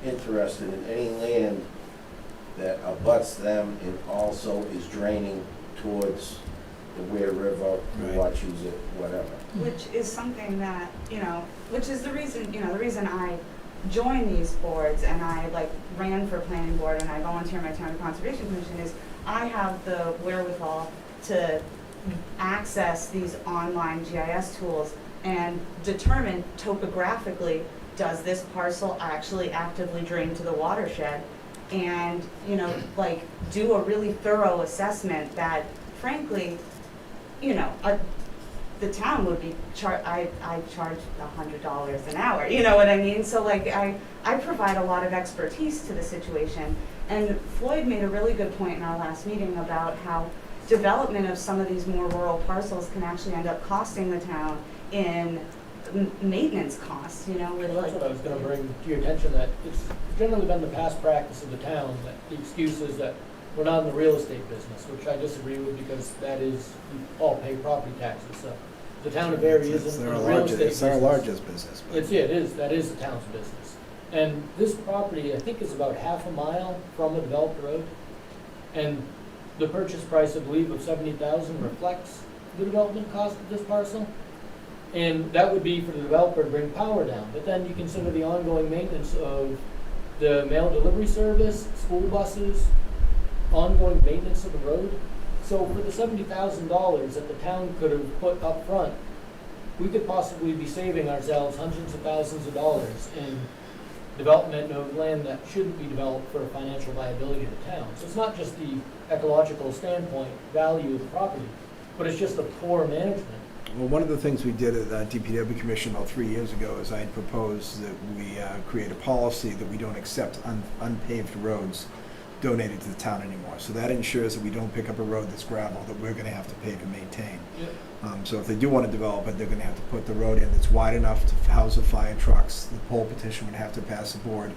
interested in any land that abuts them and also is draining towards the Ware River, the Right. Wachusett, whatever. Which is something that, you know, which is the reason, you know, the reason I joined these boards and I ran for planning board and I volunteer my town conservation commission is I have the wherewithal to access these online GIS tools and determine topographically, does this parcel actually actively drain to the watershed? And, you know, do a really thorough assessment that frankly, you know, the town would be I charge $100 an hour, you know what I mean? So I provide a lot of expertise to the situation. And Floyd made a really good point in our last meeting about how development of some of these more rural parcels can actually end up costing the town in maintenance costs, you know, with That's what I was gonna bring to your attention, that it's generally been the past practice of the town that the excuse is that we're not in the real estate business, which I disagree with, because that is, you all pay property taxes, so the town of Barre isn't in the real estate business. It's our largest business. It is, that is the town's business. And this property, I think, is about half a mile from a developed road, and the purchase price, I believe, of $70,000 reflects the development cost of this parcel. And that would be for the developer to bring power down, but then you consider the ongoing maintenance of the mail delivery service, school buses, ongoing maintenance of the road. So for the $70,000 that the town could have put up front, we could possibly be saving ourselves hundreds of thousands of dollars in development of land that shouldn't be developed for financial viability of the town. So it's not just the ecological standpoint value of the property, but it's just the poor management. Well, one of the things we did at the DPW Commission about 3 years ago is I had proposed that we create a policy that we don't accept unpaved roads donated to the town anymore. So that ensures that we don't pick up a road that's gravel that we're gonna have to pave and maintain. Yep. So if they do wanna develop it, they're gonna have to put the road in that's wide enough to house the fire trucks. The poll petition would have to pass the board,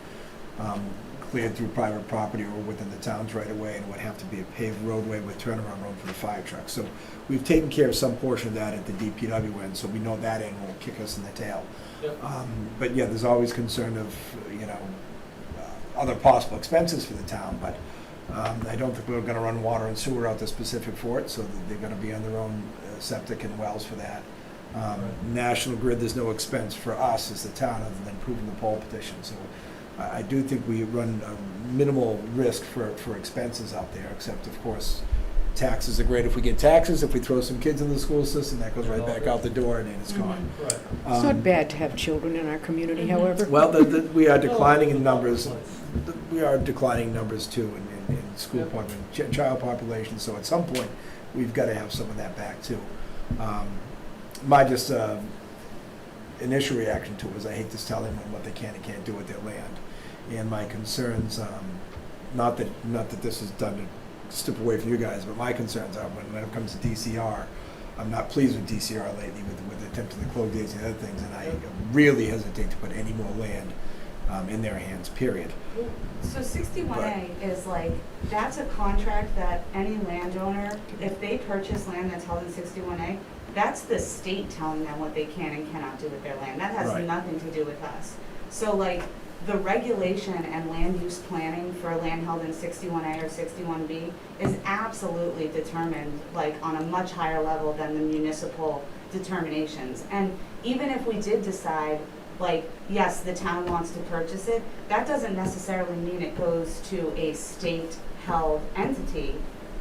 cleared through private property or within the town's right of way, and it would have to be a paved roadway with turnaround road for the fire trucks. So we've taken care of some portion of that at the DPW end, so we know that end will kick us in the tail. Yep. But yeah, there's always concern of, other possible expenses for the town, but I don't think we're gonna run water and sewer out there specific for it, so that they're gonna be on their own septic and wells for that. National Grid, there's no expense for us as the town other than proving the poll petition, so I do think we run a minimal risk for expenses out there, except of course, taxes are great if we get taxes. If we throw some kids in the school system, that goes right back out the door and then it's gone. Right. It's not bad to have children in our community, however. Well, we are declining in numbers. We are declining numbers too in school child population. So at some point, we've got to have some of that back too. My just initial reaction to it was I hate to tell them what they can and can't do with their land, and my concerns. Not that this is done to step away from you guys, but my concerns are when it comes to DCR, I'm not pleased with DCR lately with attempting to close dates and other things, and I really hesitate to put any more land in their hands, period. So 61A is like, that's a contract that any landowner, if they purchase land that's held in 61A, that's the state telling them what they can and cannot do with their land. That has Right. nothing to do with us. So like, the regulation and land use planning for land held in 61A or 61B is absolutely determined like on a much higher level than the municipal determinations. And even if we did decide, like, yes, the town wants to purchase it, that doesn't necessarily mean it goes to a state-held entity.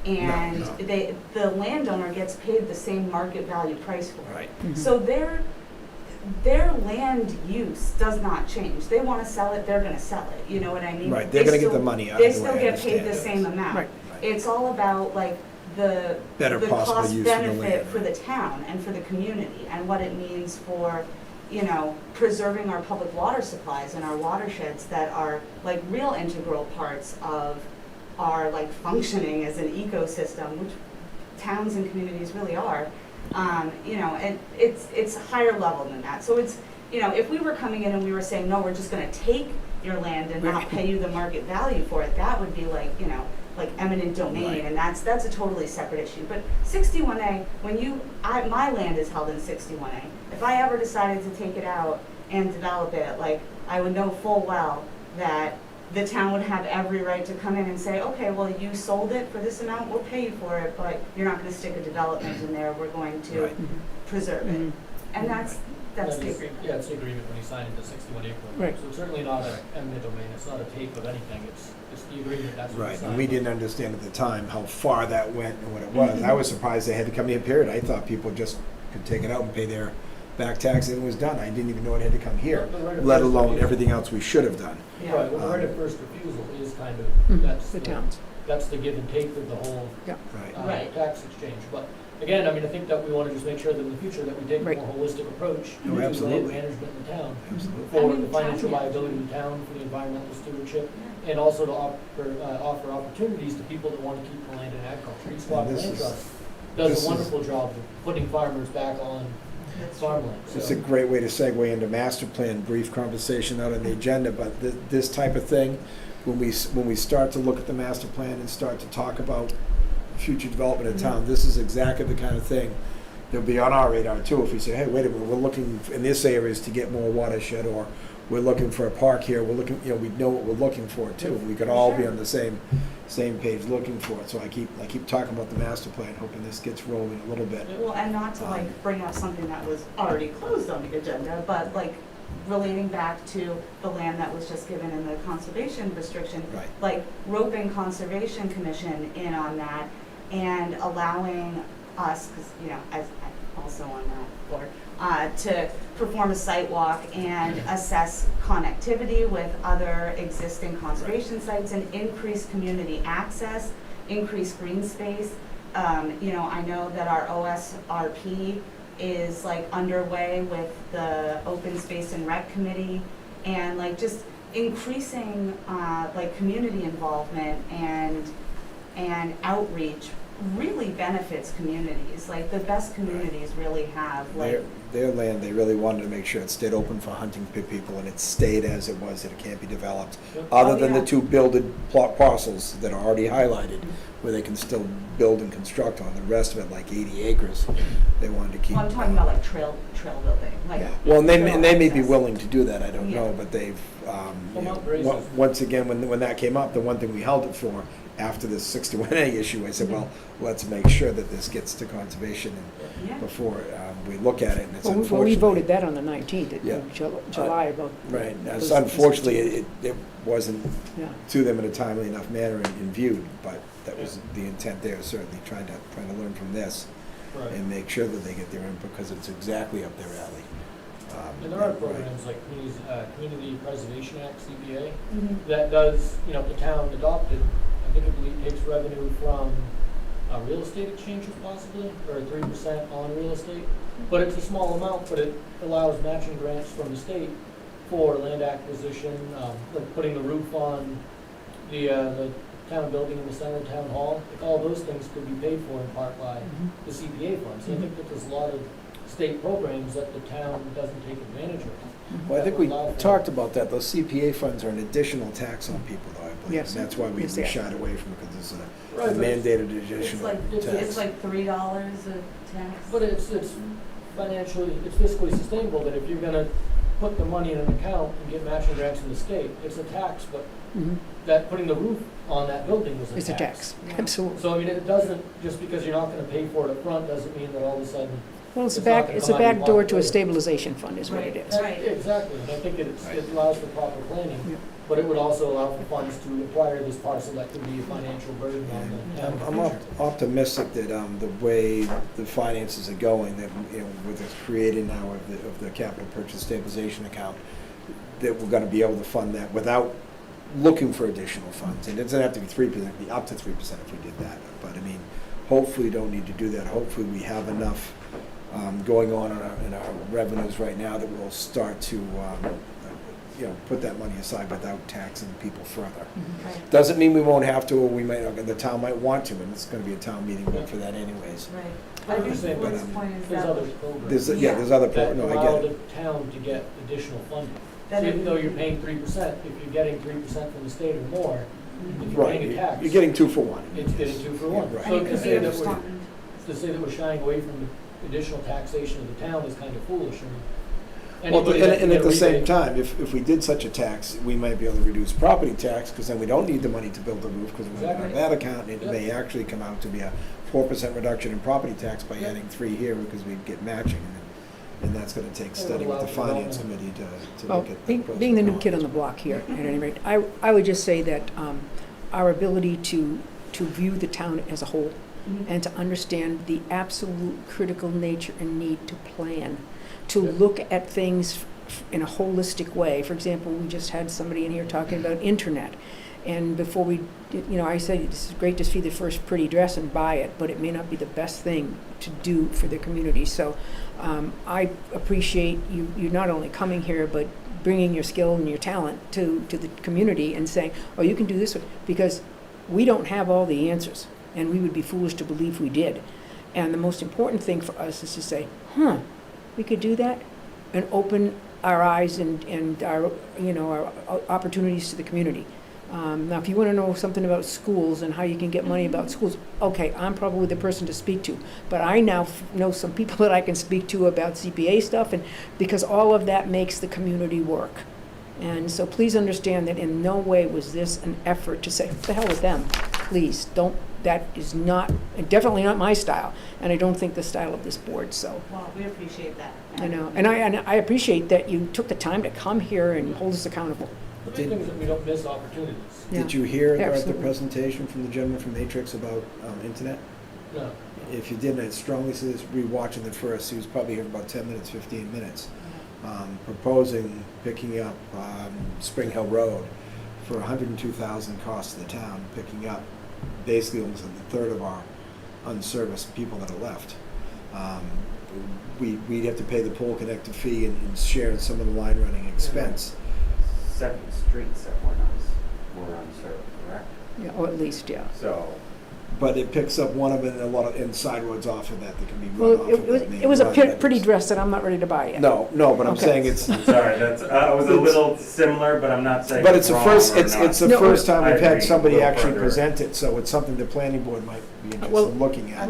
And No. the landowner gets paid the same market value price for it. Right. So their land use does not change. They want to sell it, they're gonna sell it, you know what I mean? Right, they're They gonna get still- the money out They of the way still I get paid the understand it. same amount. Right. It's all about like the Better possible cost use for the benefit land, for the town and for the community and what it means for, preserving our public water supplies and our watersheds that are like real integral parts of our like functioning as an ecosystem, which towns and communities really are. And it's a higher level than that. So it's, if we were coming in and we were saying, no, we're just gonna take your land and not pay you the market value for it, that would be like, like eminent domain, Right. and that's a totally separate issue. But 61A, my land is held in 61A. If I ever decided to take it out and develop it, like, I would know full well that the town would have every right to come in and say, okay, well, you sold it for this amount, we'll pay you for it, but you're not gonna stick a development in there, we're going to Right. preserve it. Mhm. And that's the agreement. Yeah, it's the agreement when you sign the 61A program. Right. So it's certainly not an eminent domain, it's not a tape of anything, it's the agreement, that's what you Right, sign. and we didn't understand at the time how far that went and what it was. I was surprised they had to come here, period. I thought people just could take it out and pay their back tax and it was done. I didn't even know it had to come here, The right of let first alone refusal. everything else we should have done. Yeah. Right, well, the right of first refusal is kind of, Mhm, that's the towns. that's the give and take of the whole Right. Right. tax exchange. But again, I mean, I think that we want to just make sure that in the future that we take a Right. more holistic approach Oh, to land absolutely. management in the town Absolutely. I for mean, the financial town- viability of the town, for the environmental stewardship, and also to offer opportunities to people that want to keep the land in agriculture. East Quadrant this Land is- Trust this does is- a wonderful job of putting farmers back on That's farmland. It's So- a great way to segue into master plan, brief conversation out on the agenda, but this type of thing, when we start to look at the master plan and start to talk about future development of town, this is exactly the kind of thing that'll be on our radar too. If we say, hey, wait a minute, we're looking in this areas to get more watershed, or we're looking for a park here, we're looking, we know what we're looking for too. We could all be on the same page looking for it. So I keep talking about the master plan, hoping this gets rolling a little bit. Well, and not to like bring up something that was already closed on the agenda, but like relating back to the land that was just given in the conservation restriction, Right. like roping Conservation Commission in on that, and allowing us, because, you know, as I'm also on that board, to perform a site walk and assess connectivity with other existing conservation sites and increase community access, increase green space. You know, I know that our OSRP is like underway with the Open Space and Rec Committee, and like just increasing like community involvement and outreach really benefits communities. Like the best communities really have like Their land, they really wanted to make sure it stayed open for hunting people, and it stayed as it was, that it can't be developed. Yep. Other Oh, than yeah. the two builded plot parcels that are already highlighted, where they can still build and construct on. The rest of it, like 80 acres, they wanted to keep. well, I'm talking about like trail building, like Yeah. Well, and trail they may be access. willing to do that, I don't Yeah. know, but they've, Well, Mount Brace is- once again, when that came up, the one thing we held it for, after this 61A issue, I said, Mhm. well, let's make sure that this gets to conservation and Yeah. before we look at it, and it's Well, we unfortunate. voted that on the 19th Yeah. of July about. Right, those- so unfortunately, it wasn't Yeah. to them in a timely enough manner and viewed, but that was the intent there, certainly trying to learn from this Right. and make sure that they get their input, because it's exactly up their alley. And there are right. programs like Community Preservation Act, CPA, Mhm. that does, you know, the town adopted, I think it takes revenue from real estate exchanges possibly, or 3% on real estate. But it's a small amount, but it allows matching grants from the state for land acquisition, like putting the roof on the town building in the center of town hall. Like all those things could be paid for in part by Mhm. the CPA funds. So I think that there's a lot of state programs that the town doesn't take advantage of. Well, I think that we allow for- talked about that. Those CPA funds are an additional tax on people, though, I believe. Yes. And that's why we Yes, they are. shied away from it, because it's a Right, but it's- mandated It's additional like, tax. it's like $3 a tax. But it's financially, it's fiscally sustainable that if you're gonna put the money in an account and get matching grants from the state, it's a tax, but Mhm. that, putting the roof on that building was a tax. It's a tax, Yeah. absolutely. So I mean, it doesn't, just because you're not gonna pay for it up front, doesn't mean that all of a sudden. Well, it's a It's not back, gonna it's a come out of your back door pocket to a later. stabilization fund is what it is. Right. Exactly, and I think it allows for proper planning, Yeah. but it would also allow for funds to acquire this parcel that could be a financial burden on the town. I'm optimistic that the way the finances are going, that, you know, with the creating now of the capital purchase stabilization account, that we're gonna be able to fund that without looking for additional funds. And it doesn't have to be 3%, it'd be up to 3% if we did that. But I mean, hopefully we don't need to do that. Hopefully we have enough going on in our revenues right now that we'll start to, you know, put that money aside without taxing people further. Right, Doesn't mean we won't have to, or we might, the town might want to, and it's gonna be a town meeting vote for that anyways. right. I I was think saying, Lynn's but, point is There's that, other programs. There's other, That no, I allow get the it. town to get additional funding. that So even though it, you're paying 3%, if you're getting 3% from the state or more, if you're Right, paying a tax, you're getting 2 for 1. it's getting 2 for 1. Right. So and it to could be say a that fund. we're shying away from additional taxation of the town is kind of foolish. I mean, Well, anybody that can and get at a the same rebate- time, if we did such a tax, we might be able to reduce property tax, because then we don't need the money to build the roof, because we're going to have that account, and it Yep. may actually come out to be a 4% reduction in property tax by Yep. adding 3 here, because we get matching, and that's gonna take study with the finance committee to Well, look at. the pros being the and new cons. kid on the block here, at any rate, I would just say that our ability to view the town as a whole Mhm. and to understand the absolute critical nature and need to plan, to Yeah. look at things in a holistic way. For example, we just had somebody in here talking about internet. And before we, you know, I said, it's great to see the first pretty dress and buy it, but it may not be the best thing to do for the community. So I appreciate you not only coming here, but bringing your skill and your talent to the community and saying, oh, you can do this, because we don't have all the answers, and we would be foolish to believe we did. And the most important thing for us is to say, we could do that, and open our eyes and our, you know, our opportunities to the community. Now, if you want to know something about schools and how you can get money about schools, okay, I'm probably the person to speak to. But I now know some people that I can speak to about CPA stuff, and because all of that makes the community work. And so please understand that in no way was this an effort to say, the hell with them. Please, don't, that is not, definitely not my style, and I don't think the style of this board, so. Well, we appreciate that. I know, and I appreciate that you took the time to come here and hold us accountable. The main thing is that we don't miss opportunities. Yeah. Did you hear at the Absolutely. presentation from the gentleman from Matrix about internet? No. If you didn't, I'd strongly suggest rewatching the first. He was probably here for about 10 minutes, 15 minutes, proposing picking up Spring Hill Road for $102,000 cost to the town, picking up basically almost a third of our unserviced people that are left. We'd have to pay the pole connector fee and share in some of the line running expense. 7 streets that were unserved, correct? Yeah, or at least, yeah. So, But it picks up one of it and a lot of, and side roads off of that can be run Well, off it of was, that main it was a run. pretty dress that I'm not ready to buy yet. No, but I'm Okay. saying it's, sorry, that's, I was a little similar, but I'm not saying but it's the wrong first, or it's not. the No, first time I we've had agree. somebody A little actually further. present it, so it's something the planning board might be interested Well, in looking at.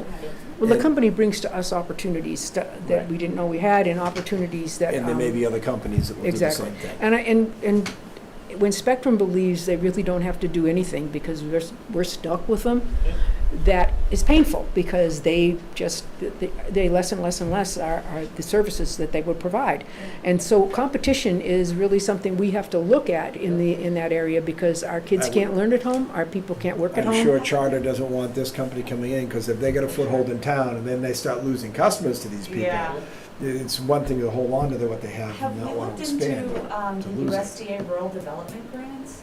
Well, the And- company brings to us opportunities that we didn't know we had, and opportunities that. And there may be other companies that will do the Exactly. same thing. And when Spectrum believes they really don't have to do anything because we're stuck with them, that is painful because they less and less and less are the services that they would provide. And so competition is really something we have to look at in that area because our kids I would- can't learn at home, our people can't work at home. I'm sure Charter doesn't want this company coming in, because if they get a foothold in town and then they start losing customers to these people, Yeah. it's one thing to hold on to what they have Have and we not want looked to expand. into but to the lose it. USDA rural development grants?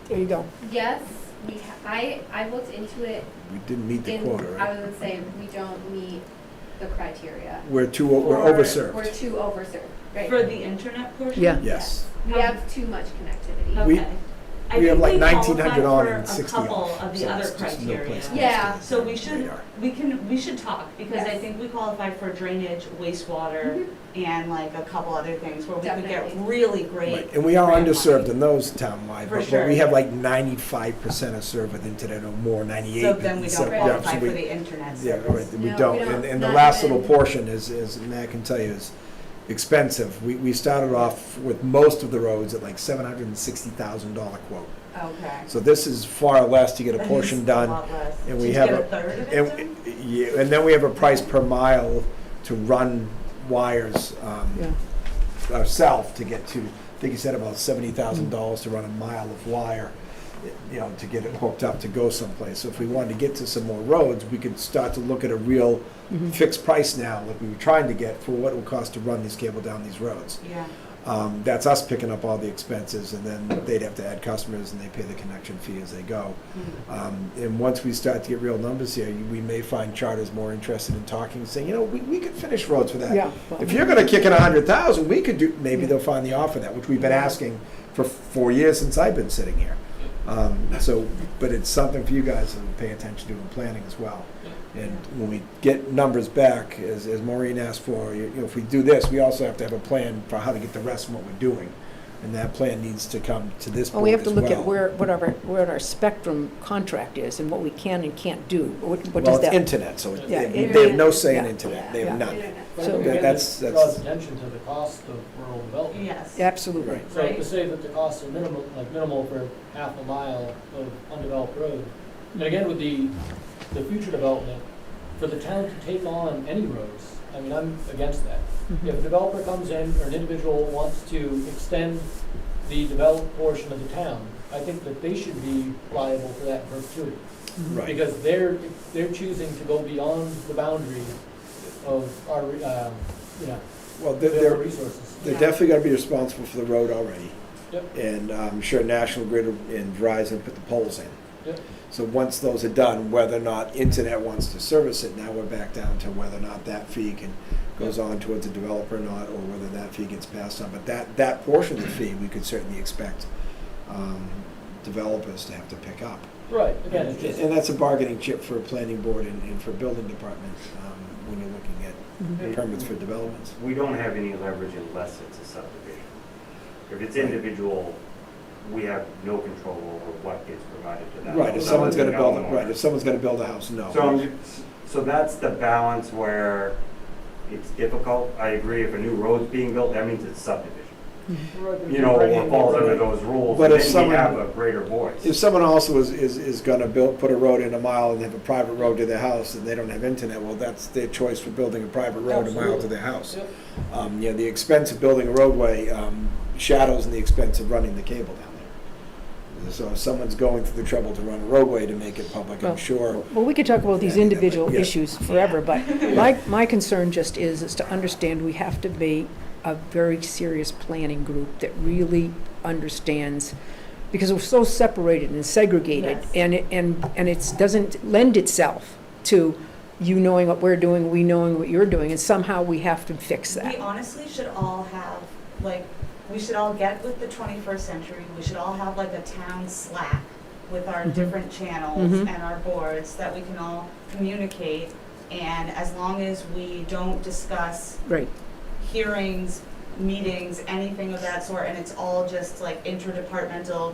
There you go. Yes, I looked into it We didn't meet the in, quota, I right? would say we don't meet the criteria. We're Or overserved. We're too overserved, right? For the internet portion? Yeah. Yes. We have too much connectivity. Okay. We- I we have think like we 1,900 on qualify and for 60 a couple off, of the so other it's just no criteria. place to Yeah. So we should, radar. we should talk, because I Yes. think we qualify for drainage, wastewater, and like a couple other things where we could get Definitely. really great. Right, and we are grant underserved money. in those townwide, For but sure. we have like 95% of served with internet or more, 98. So then we So, don't yeah, qualify so for we- the internet Yeah, service. right, we No, don't, we don't. and the Not last even- little portion is Matt can tell you, is expensive. We started off with most of the roads at like $760,000 quote. Okay. So this is far less to get a That portion is a done. lot less. and Did we you have get a- a third of it And, done? yeah, and then we have a price per mile to run wires Yeah. ourselves to get to, I think he said about $70,000 to run a mile of wire, to get it hooked up to go someplace. So if we wanted to get to some more roads, we could start to look at a real fixed price now, like we were trying to get for what it would cost to run these cable down these roads. Yeah. That's us picking up all the expenses, and then they'd have to add customers, and they pay the connection fee as they go. And once we start to get real numbers here, we may find Charter's more interested in talking, saying, we could finish roads for that. Yeah. If you're gonna kick in 100,000, we could do, maybe they'll finally offer that, which we've been asking for 4 years since I've been sitting here. But it's something for you guys to pay attention to in planning as well. And when we get numbers back, as Maureen asked for, if we do this, we also have to have a plan for how to get the rest of what we're doing. And that plan needs to come to this Well, board we have to as look at well. what our Spectrum contract is and what we can and can't do. What Well, does it's that? internet, so Yeah, they have no say in yeah. internet, they have Yeah. none. Internet. But So- again, That's- it that's- draws attention to the cost of rural development. Yes. Absolutely. Right. So Right. to say that the costs are minimal for half a mile of undeveloped road. And again, with the future development, for the town to take on any roads, I mean, I'm against that. If a developer comes in or an individual wants to extend the developed portion of the town, I think that they should be liable for that in perpetuity. Right. Because they're choosing to go beyond the boundary of our, Well, available they're resources. definitely gotta be responsible for the road already. Yep. And I'm sure National Grid and Verizon put the poles in. Yep. So once those are done, whether or not internet wants to service it, now we're back down to whether or not that fee goes on towards the developer or not, or whether that fee gets passed on. But that portion of the fee, we could certainly expect developers to have to pick up. Right, again, it's just. And that's a bargaining chip for a planning board and for building department when you're looking at permits for developments. We don't have any leverage unless it's a subdivision. If it's individual, we have no control over what gets provided to them. Right, if someone's gonna build a house, no. So that's the balance where it's difficult. I agree, if a new road's being built, that means it's subdivision. Or falls under those rules, But and if then we someone- have a greater voice. If someone also is gonna put a road in a mile and they have a private road to their house and they don't have internet, well, that's their choice for building a private road a mile to their house. Yep. The expense of building a roadway shadows in the expense of running the cable down there. So if someone's going through the trouble to run a roadway to make it public, Well, I'm sure. Well, we could talk about these individual Yeah. issues forever, but my concern just is to understand we have to be a very serious planning group that really understands, because we're so separated and segregated, Yes. and it doesn't lend itself to you knowing what we're doing, we knowing what you're doing, and somehow we have to fix We that. honestly should all have, like, we should all get with the 21st century, we should all have like a town Slack with our Mhm. different channels Mhm. and our boards that we can all communicate, and as long as we don't discuss Right. hearings, meetings, anything of that sort, and it's all just like interdepartmental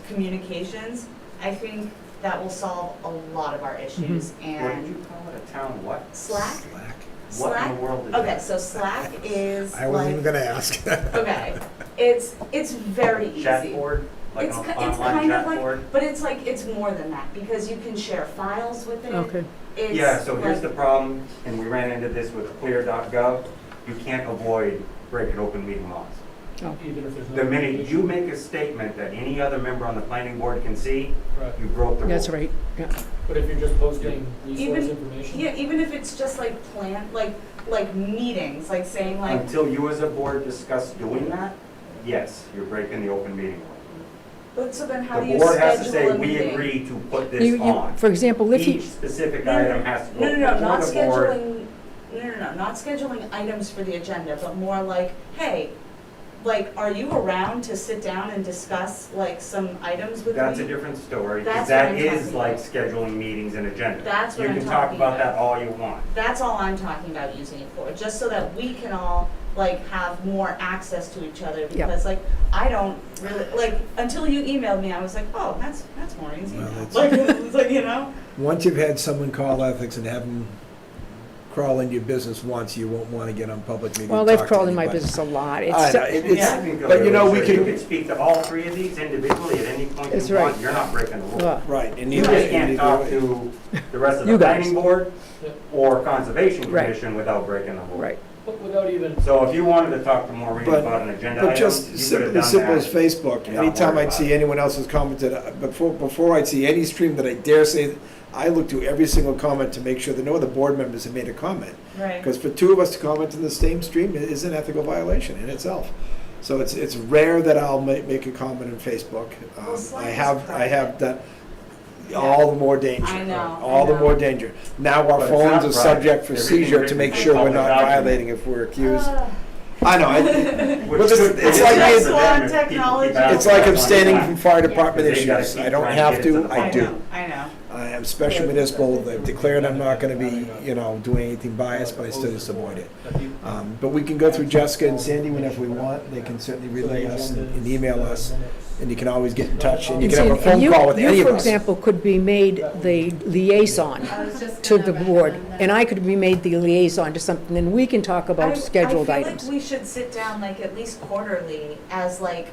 communications, I think that will solve a lot of our issues. What did And you call it, a town what? Slack? What in Slack? the world is Okay, that? so Slack is I wasn't even like, gonna ask. okay, it's very easy. Chat board, like It's an ki- it's online kind of chat like- board? But it's like, it's more than that, because you can share files with it. Okay. It's Yeah, so here's like- the problem, and we ran into this with clear.gov, you can't avoid breaking open meeting laws. Even if there's no. The minute communication. you make a statement that any other member on the planning board can see, Right. you broke the rule. That's right, yeah. But if you're just posting resource Even- information. Yeah, even if it's just like like meetings, like saying like, Until you as a board discuss doing that, yes, you're breaking the open meeting law. but so then how do The you board has to schedule say, a we meeting? agree to put You- this you- on. For example, if you, Each specific No, no, item has to go No, not before the board. scheduling, no, not scheduling items for the agenda, but more like, hey, like, are you around to sit down and discuss like some items with me? That's a different story, because That's that what I'm is talking like about. scheduling meetings and agendas. That's what I'm You can talk talking about about. that all you want. That's all I'm talking about using it for, just so that we can all like have more access to each other, because like, I don't really, like, until you emailed me, I was like, oh, that's more easy Well, now. that's- Like, it's like, you know? Once you've had someone call ethics and have them crawl into your business once, you won't want to get on public media. well, and they've talk to crawled in my anybody. business a lot. I It's, know, it- Yeah, I think but they'll you know, we really- You can, could speak to all three of these individually at any point That's you want, right. you're not breaking the rule. right, and You neither, just can't talk neither, to the rest of You the guys. planning board Yeah. or conservation Right. commission without breaking the rule. right. But without even, So if you wanted to talk to Maureen But- about an agenda but item, just you could simple, have as done simple as that. Facebook, and not anytime worry I'd about see it. anyone else has commented, before I'd see any stream that I dare say, I look through every single comment to make sure that no other board members have made a comment. Right. Because for two of us to comment in the same stream is an ethical violation in itself. So it's rare that I'll make a comment on Facebook. Well, Slack I is have private. done, all the more danger. I know, All I the know. more danger. Now our But it's phones not are private. subject for Everything seizure to written make is sure we're public not document. violating if we're accused. Ah. I know, Which Well, this is- could- it's could like be being- for them Swan if people technology. keep asking it's like us on abstaining that. from fire department Because they gotta issues. keep I don't trying to have get it to to, the I public. do. I know. I am special municipal, they've declared I'm not gonna be, doing anything biased, but I still just avoid it. But we can go through Jessica and Sandy whenever we want, they can certainly relay us and email us, and you can always get in touch, and you And can have a see, phone you- call with any You, of for us. example, could be made the liaison I was just to gonna the board, recommend that. and I could be made the liaison to something, and we can talk about scheduled I items. feel like we should sit down like at least quarterly as like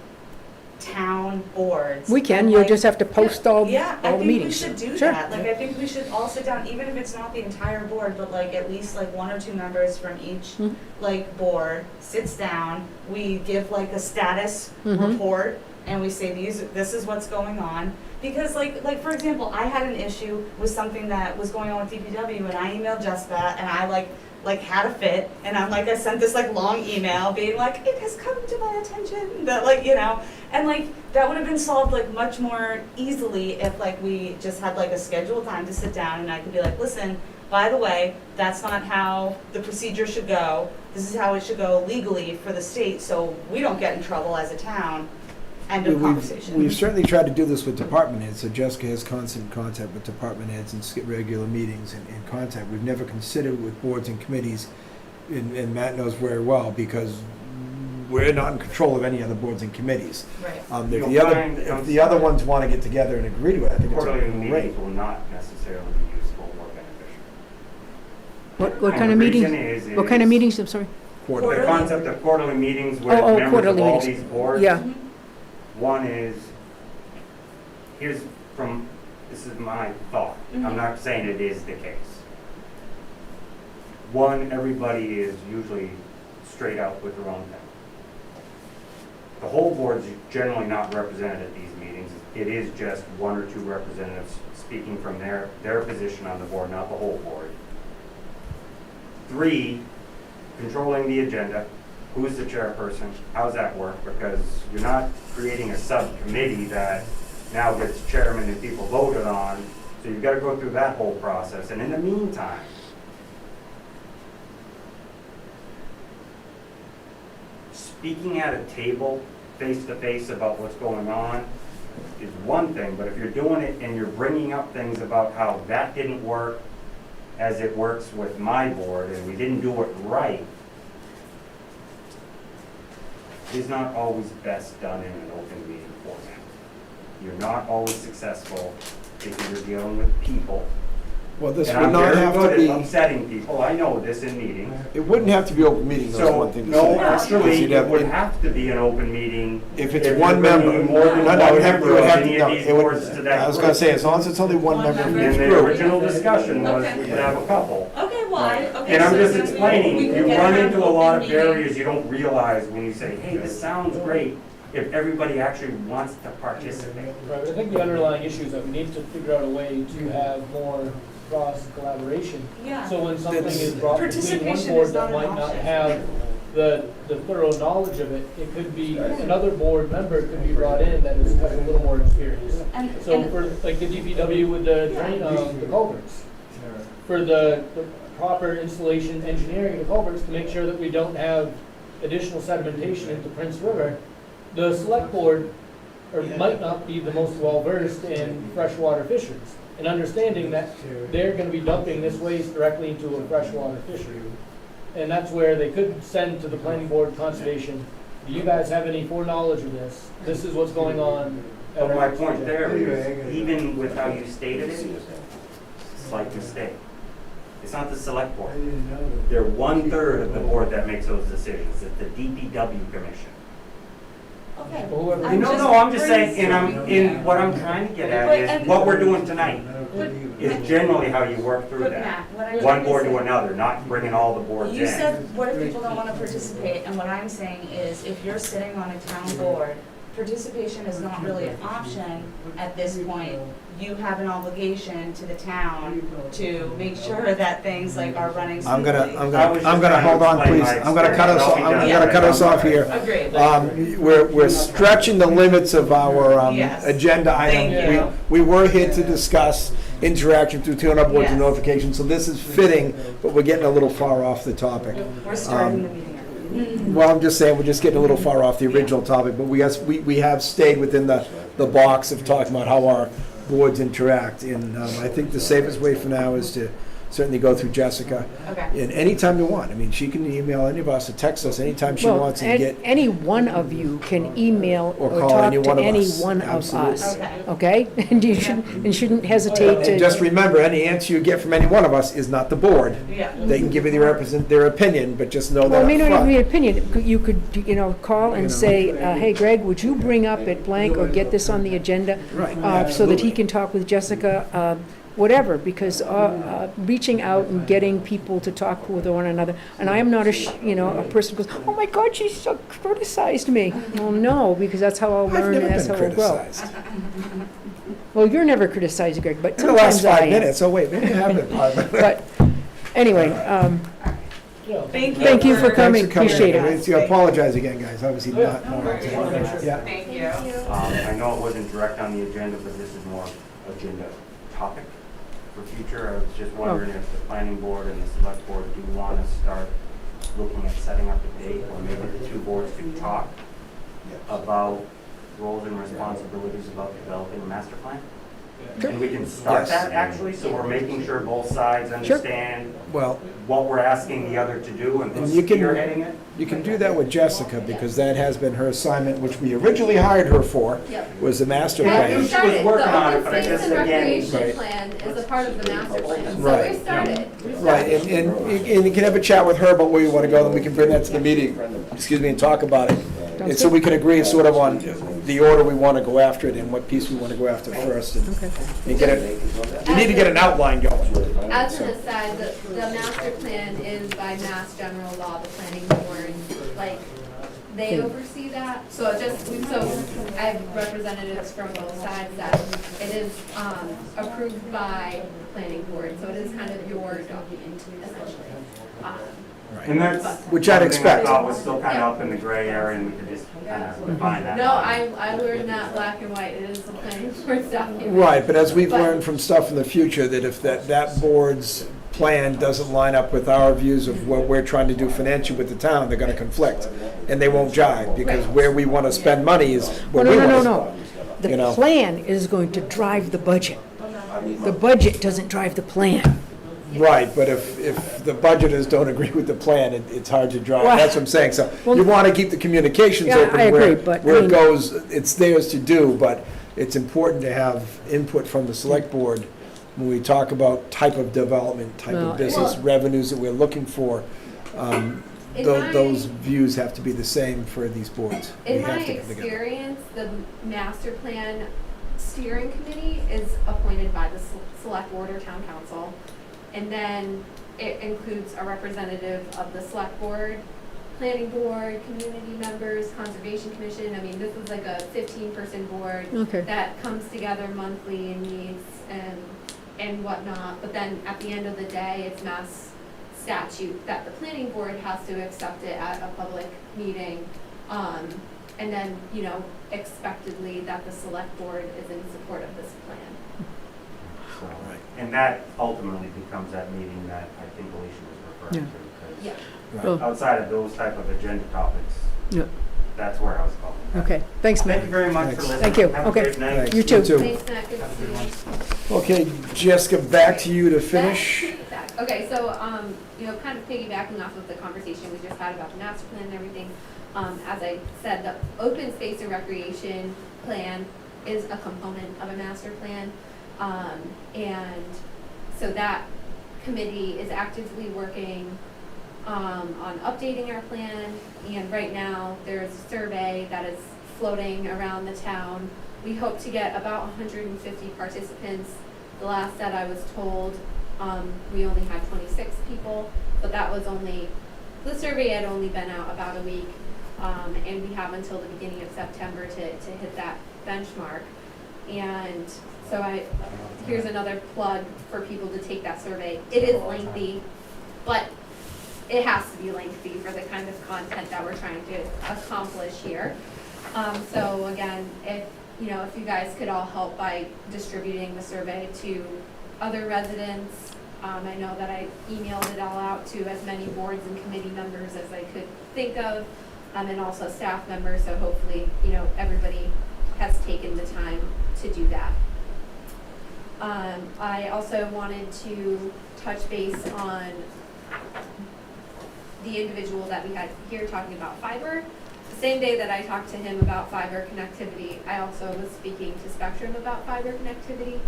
town boards. We can, and, you'll like- just have to post all Yeah, I the think we meetings. should do Sure. that. Like, I think we should all sit down, even if it's not the entire board, but like at least like one or two members from each Mhm. like board sits down. We give like a status Mhm. report and we say this is what's going on. Because like for example, I had an issue with something that was going on with DPW and I emailed Jessica and I like had a fit and I sent this like long email being like, it has come to my attention that and like that would have been solved like much more easily if like we just had like a scheduled time to sit down and I could be like, listen, by the way, that's not how the procedure should go. This is how it should go legally for the state so we don't get in trouble as a town. End of conversation. We've certainly tried to do this with department heads, so Jessica has constant contact with department heads and regular meetings and contact. We've never considered with boards and committees, and Matt knows very well, because we're not in control of any other boards and committees. Right. If the other ones want to get together and agree to it, I think it's Quarterly great. meetings will not necessarily be useful or beneficial. What And kind the of meetings? reason is- What kind of meetings, I'm sorry? Quarterly. The concept of quarterly meetings with Oh, members quarterly of all meetings. these boards. Yeah. Mhm. One is, this is my thought, Mhm. I'm not saying it is the case. One, everybody is usually straight out with their own thing. The whole board's generally not represented at these meetings. It is just one or two representatives speaking from their position on the board, not the whole board. 3, controlling the agenda. Who's the chairperson? How's that work? Because you're not creating a subcommittee that now gets chairman and people voted on. So you've got to go through that whole process. And in the meantime, speaking at a table face to face about what's going on is one thing, but if you're doing it and you're bringing up things about how that didn't work as it works with my board and we didn't do it right, is not always best done in an open meeting format. You're not always successful if you're dealing with people. Well, this And would I'm not very have to good be, at upsetting people, I know this in meetings. it wouldn't have to be open meeting, that's So, one thing to no, say. actually, You'd it have- would have to be an open meeting. If it's you're one member, bringing more than no, one it would have, member of any of no, these it would, boards to that I was gonna group. say, as long as it's only one member from And each the group. original discussion was Okay. we could have a couple. Okay, well, okay. And I'm so just then explaining, we you could get run an into a lot of open meeting. barriers you don't realize when you say, hey, this sounds great, if everybody actually wants to participate. Right, but I think the underlying issue is that we need to figure out a way to have more cross collaboration. Yeah. So when something That's- is brought between one Participation board is that not an might not option. have the thorough knowledge of it, it could be, another board member could be brought in that has a little more experience. And, So and for, like the DPW with the drain, the culverts, for the proper installation engineering of the culverts to make sure that we don't have additional sedimentation into Prince River, the select board might not be the most well-versed in freshwater fisheries, and understanding that they're gonna be dumping this waste directly into a freshwater fishery. And that's where they could send to the planning board, conservation, do you guys have any foreknowledge of this? This is what's going on. at But our my next point project." there is, even with how you stated it, slight mistake. It's not the select board. They're 1/3 of the board that makes those decisions. It's the DPW commission. okay. Or whoever- I'm No, I'm just saying, and what I'm trying to get But- at and- is, what we're doing tonight But- is generally how you work through But that. Matt, what I'm One trying to board say- to another, not bringing all the boards in. You said, what if people don't want to participate? And what I'm saying is, if you're sitting on a town board, participation is not really an option at this point. You have an obligation to the town to make sure that things like are running I'm smoothly. gonna, hold on, please, I'm gonna cut us, I'm gonna cut us off here. Agreed. We're stretching the limits of our Yes. agenda item. Thank you. We were here to discuss interaction through town boards and Yes. notifications, so this is fitting, but we're getting a little far off the topic. We're starting the meeting early. Well, I'm just saying, we're just getting a little far off the original topic, but we have stayed within the box of talking about how our boards interact. And I think the safest way for now is to certainly go through Jessica. Okay. And anytime you want. I mean, she can email any of us or text us anytime she Well, wants and get, any one of you can email Or or call talk any to one of any us. one of Absolutely. us, Okay. okay? And you shouldn't hesitate and to. just remember, any answer you get from any one of us is not the board. Yeah. They can give you their opinion, but just know Well, that it may up not even be front. an opinion. You could, call and say, hey, Greg, would you bring up at blank or get this on the agenda? Right. So that he can talk with Jessica, whatever, because reaching out and getting people to talk with one another. And I am not a person who goes, oh my God, she so criticized me. Well, no, because that's how I'll I've learn and never that's been how I'll grow. criticized. Well, you're never criticized, Greg, but In the last sometimes I 5 am. minutes, oh wait, maybe I have been. But anyway, Yeah. Thank you for coming. Appreciate it. I apologize again, guys, obviously not. Yeah. Thank you. I know it wasn't direct on the agenda, but this is more agenda topic for future. I was just wondering if the planning board and the select board do want to start looking at setting up a date where maybe the two boards can talk about roles and responsibilities about developing a master plan. And we can start Yes. that actually, so we're making sure both sides understand Well, what we're asking the other to do and who's And you can- spearheading it. you can do that with Jessica, because that has been her assignment, which we originally hired her for, Yep. was the master Yeah, And plan. we she was started, working on the it, but I open space just, and again, recreation Right. plan is a part of the master plan, so Right. we started. Right, and you can have a chat with her about where you want to go, then we can bring that to the meeting, and talk about it. And so we can agree sort of on the order we want to go after it and what piece we want to go after first. And get it, we need to get an outline going. As an aside, the master plan is by mass general law, the planning board, like, they thing. oversee that. So I have representatives from both sides that it is approved by the planning board, so it is kind of your document essentially. And that's Which I'd one thing expect. I thought was still kind of up in the gray area, and we could just kind of define that. No, I learned that black and white, it is the planning board's document. Right, but as we've But- learned from stuff in the future, that if that board's plan doesn't line up with our views of what we're trying to do financially with the town, they're gonna conflict, and they won't jive, because Right. where we wanna spend money is Well, where we no. wanna. The You know. plan is going to drive the budget. The budget doesn't drive the plan. Right, but if the budgeters don't agree with the plan, it's hard to drive, Well- that's what I'm saying, so Well- you wanna keep the communications Yeah, open I where, agree, but, I where it mean- goes, it's theirs to do, but it's important to have input from the select board when we talk about type of development, type Well, of business, Well- revenues that we're looking for. In Those my- views have to be the same for these boards. We In my have to come together. experience, the master plan steering committee is appointed by the select board or town council. And then it includes a representative of the select board, planning board, community members, conservation commission. I mean, this is like a 15-person board Okay. that comes together monthly and meets and whatnot. But then at the end of the day, it's mass statute that the planning board has to accept it at a public meeting. And then, expectedly that the select board is in support of this plan. So, Right. and that ultimately becomes that meeting that I think Alicia was referring to. 'Cause Yeah. Well, outside of those type of agenda topics, Yeah. that's where I was going. Okay, thanks, Thank Matt. you very much for Thanks. listening. Thank you. Have a Okay. great night. Thanks. You too. Thanks, Matt, good to see you. Okay, Jessica, back to you to finish. Okay, so, kind of piggybacking off of the conversation we just had about the master plan and everything, as I said, the open space and recreation plan is a component of a master plan. And so that committee is actively working, on updating our plan. And right now, there's a survey that is floating around the town. We hope to get about 150 participants. The last that I was told, we only had 26 people, but that was the survey had only been out about a week. And we have until the beginning of September to hit that benchmark. And so here's another plug for people to take that survey. It is lengthy, but it has to be lengthy for the kind of content that we're trying to accomplish here. So again, if you guys could all help by distributing the survey to other residents. I know that I emailed it all out to as many boards and committee members as I could think of, and also staff members, so hopefully, everybody has taken the time to do that. I also wanted to touch base on the individual that we had here talking about fiber. The same day that I talked to him about fiber connectivity, I also was speaking to Spectrum about fiber connectivity.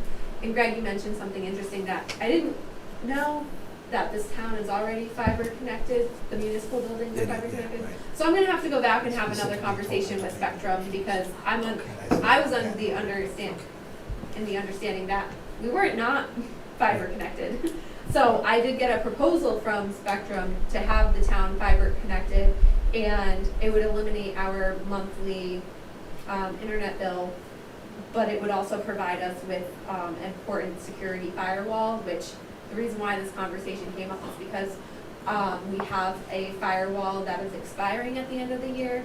And Greg, you mentioned something interesting that I didn't know, that this town is already fiber connected, the municipal buildings are fiber connected. So I'm gonna have to go back and have another conversation with Spectrum, because I was under the understanding that we weren't not fiber connected. So I did get a proposal from Spectrum to have the town fiber connected, and it would eliminate our monthly internet bill, but it would also provide us with important security firewall, which the reason why this conversation came up is because we have a firewall that is expiring at the end of the year.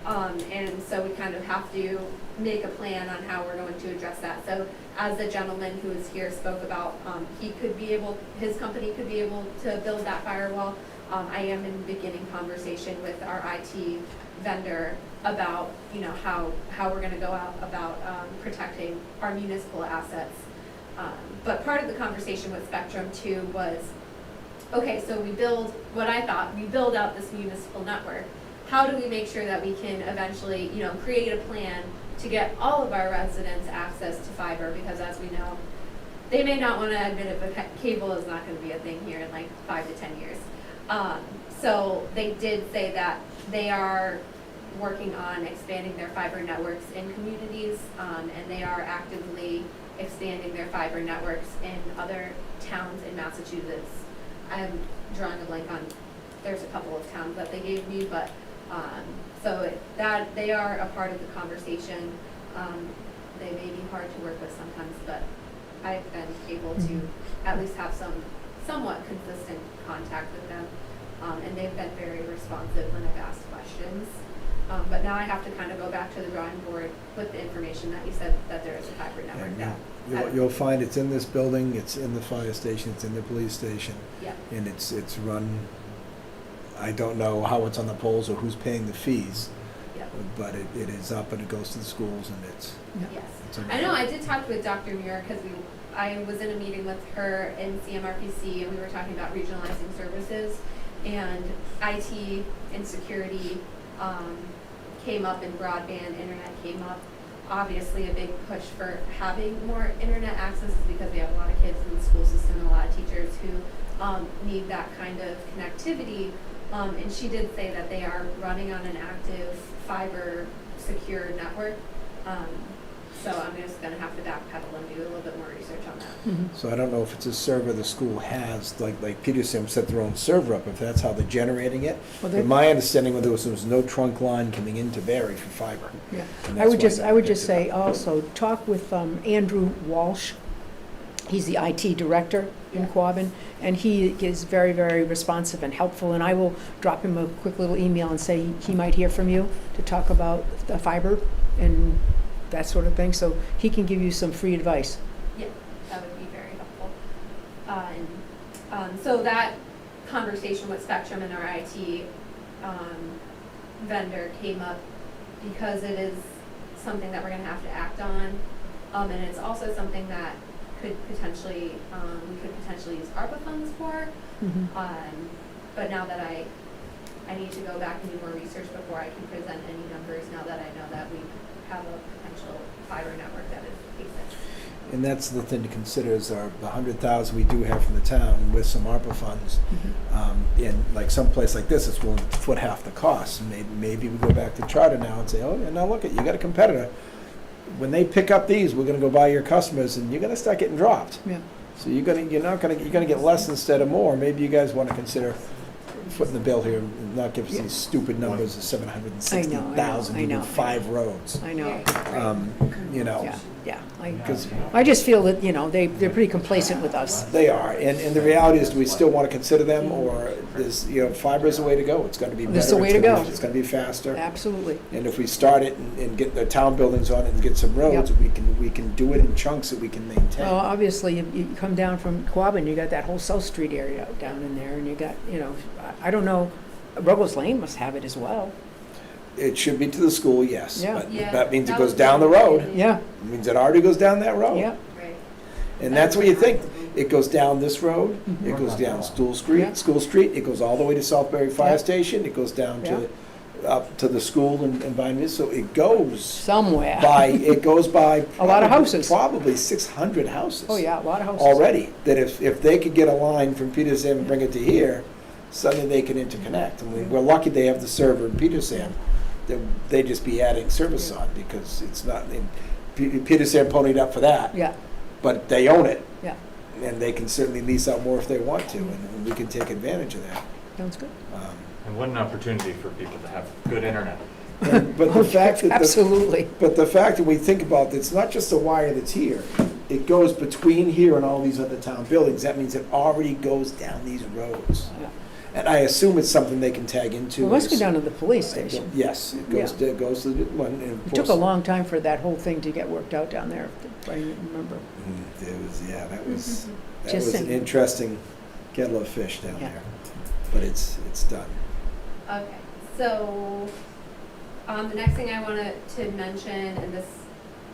And so we kind of have to make a plan on how we're going to address that. So as the gentleman who is here spoke about, his company could be able to build that firewall. I am in beginning conversation with our IT vendor about, how we're gonna go out about protecting our municipal assets. But part of the conversation with Spectrum too was, okay, so we build out this municipal network. How do we make sure that we can eventually, create a plan to get all of our residents access to fiber? Because as we know, they may not want to admit it, but cable is not going to be a thing here in like 5 to 10 years. So they did say that they are working on expanding their fiber networks in communities, and they are actively expanding their fiber networks in other towns in Massachusetts. I'm drawing a blank on, there's a couple of towns that they gave me, but That, they are a part of the conversation. They may be hard to work with sometimes, but I've been able to at least have some somewhat consistent contact with them. And they've been very responsive when I've asked questions. But now I have to kind of go back to the drawing board with the information that you said that there is a hybrid network now. You'll find it's in this building, it's in the fire station, it's in the police station. Yeah. And it's run, I don't know how it's on the polls or who's paying the fees, Yeah. but it is up and it goes to the schools and it's. Yes. it's I know, I did talk with Dr. Muir because I was in a meeting with her in CMRPC and we were talking about regionalizing services, and IT and security came up, and broadband internet came up. Obviously a big push for having more internet access is because we have a lot of kids in the school system and a lot of teachers who need that kind of connectivity. And she did say that they are running on an active fiber secure network. So I'm just gonna have to backpedal and do a little bit more research on that. So I don't know if it's a server the school has, like Peterson set their own server up, if that's how they're generating it. Well, But my understanding was there was no trunk line coming into Barre for fiber. Yeah. And I that's would why just, they I would picked just it say up. also, talk with Andrew Walsh. He's the IT director in Yeah. Quabbin, and he is very, very responsive and helpful, and I will drop him a quick little email and say he might hear from you to talk about the fiber and that sort of thing, so he can give you some free advice. Yeah, that would be very helpful. So that conversation with Spectrum and our IT vendor came up because it is something that we're gonna have to act on. And it's also something that could potentially, we could potentially use ARPA funds for. But now that I need to go back and do more research before I can present any numbers, now that I know that we have a potential fiber network that exists. And that's the thing to consider is the 100,000 we do have from the town with some ARPA funds. In like some place like this, it's willing to foot half the cost. Maybe we go back to charter now and say, oh, yeah, now look at, you got a competitor. When they pick up these, we're gonna go buy your customers and you're gonna start getting dropped. Yeah. So you're gonna get less instead of more. Maybe you guys wanna consider footing the bill here and not give us these stupid numbers of 760,000 I to know. do 5 roads. I know. You know. Yeah, Because I just feel that, they're pretty complacent with us. they are, and the reality is, do we still want to consider them, or is, fiber is the way to go? It's got to be better. It's the way to go. It's going to be faster. Absolutely. And if we start it and get the town buildings on it and get some roads, we can do it in chunks that we can maintain. Well, obviously, you come down from Quabbin, you got that whole South Street area down in there, and you got, I don't know, Ruggles Lane must have it as well. It should be to the school, yes, Yeah. but Yeah, that means it that goes was down the really road. good. Yeah, It means it already goes down that road. yeah. Right. And that's what you think. It goes down this road, it goes down School Yeah. Street, it goes all the way to Southbury Yeah. Fire Station, it goes down to, up to the school and Vine, so it goes Somewhere. it goes by. A lot of probably- houses. Probably 600 houses. Oh, yeah, a lot of houses. Already, that if they could get a line from Peterson and bring it to here, suddenly they can interconnect. And we're lucky they have the server in Peterson, that they just be adding service on, because it's not, Peterson ponied up for that. Yeah, But they own it, yeah, and they can certainly lease out more if they want to, and we can take advantage of that. sounds good. And what an opportunity for people to have good internet. But the fact that Absolutely. But the fact that we think about, it's not just the wire that's here, it goes between here and all these other town buildings. That means it already goes down these roads. Yeah. And I assume it's something they can tag into. Well, it must go as- down to the police station. Yes, it goes to the one. And of It took a course- long time for that whole thing to get worked out down there, if I remember. It was, that was Just an saying. interesting kettle of fish down Yeah. there. But it's done. Okay, so, the next thing I wanted to mention, and this,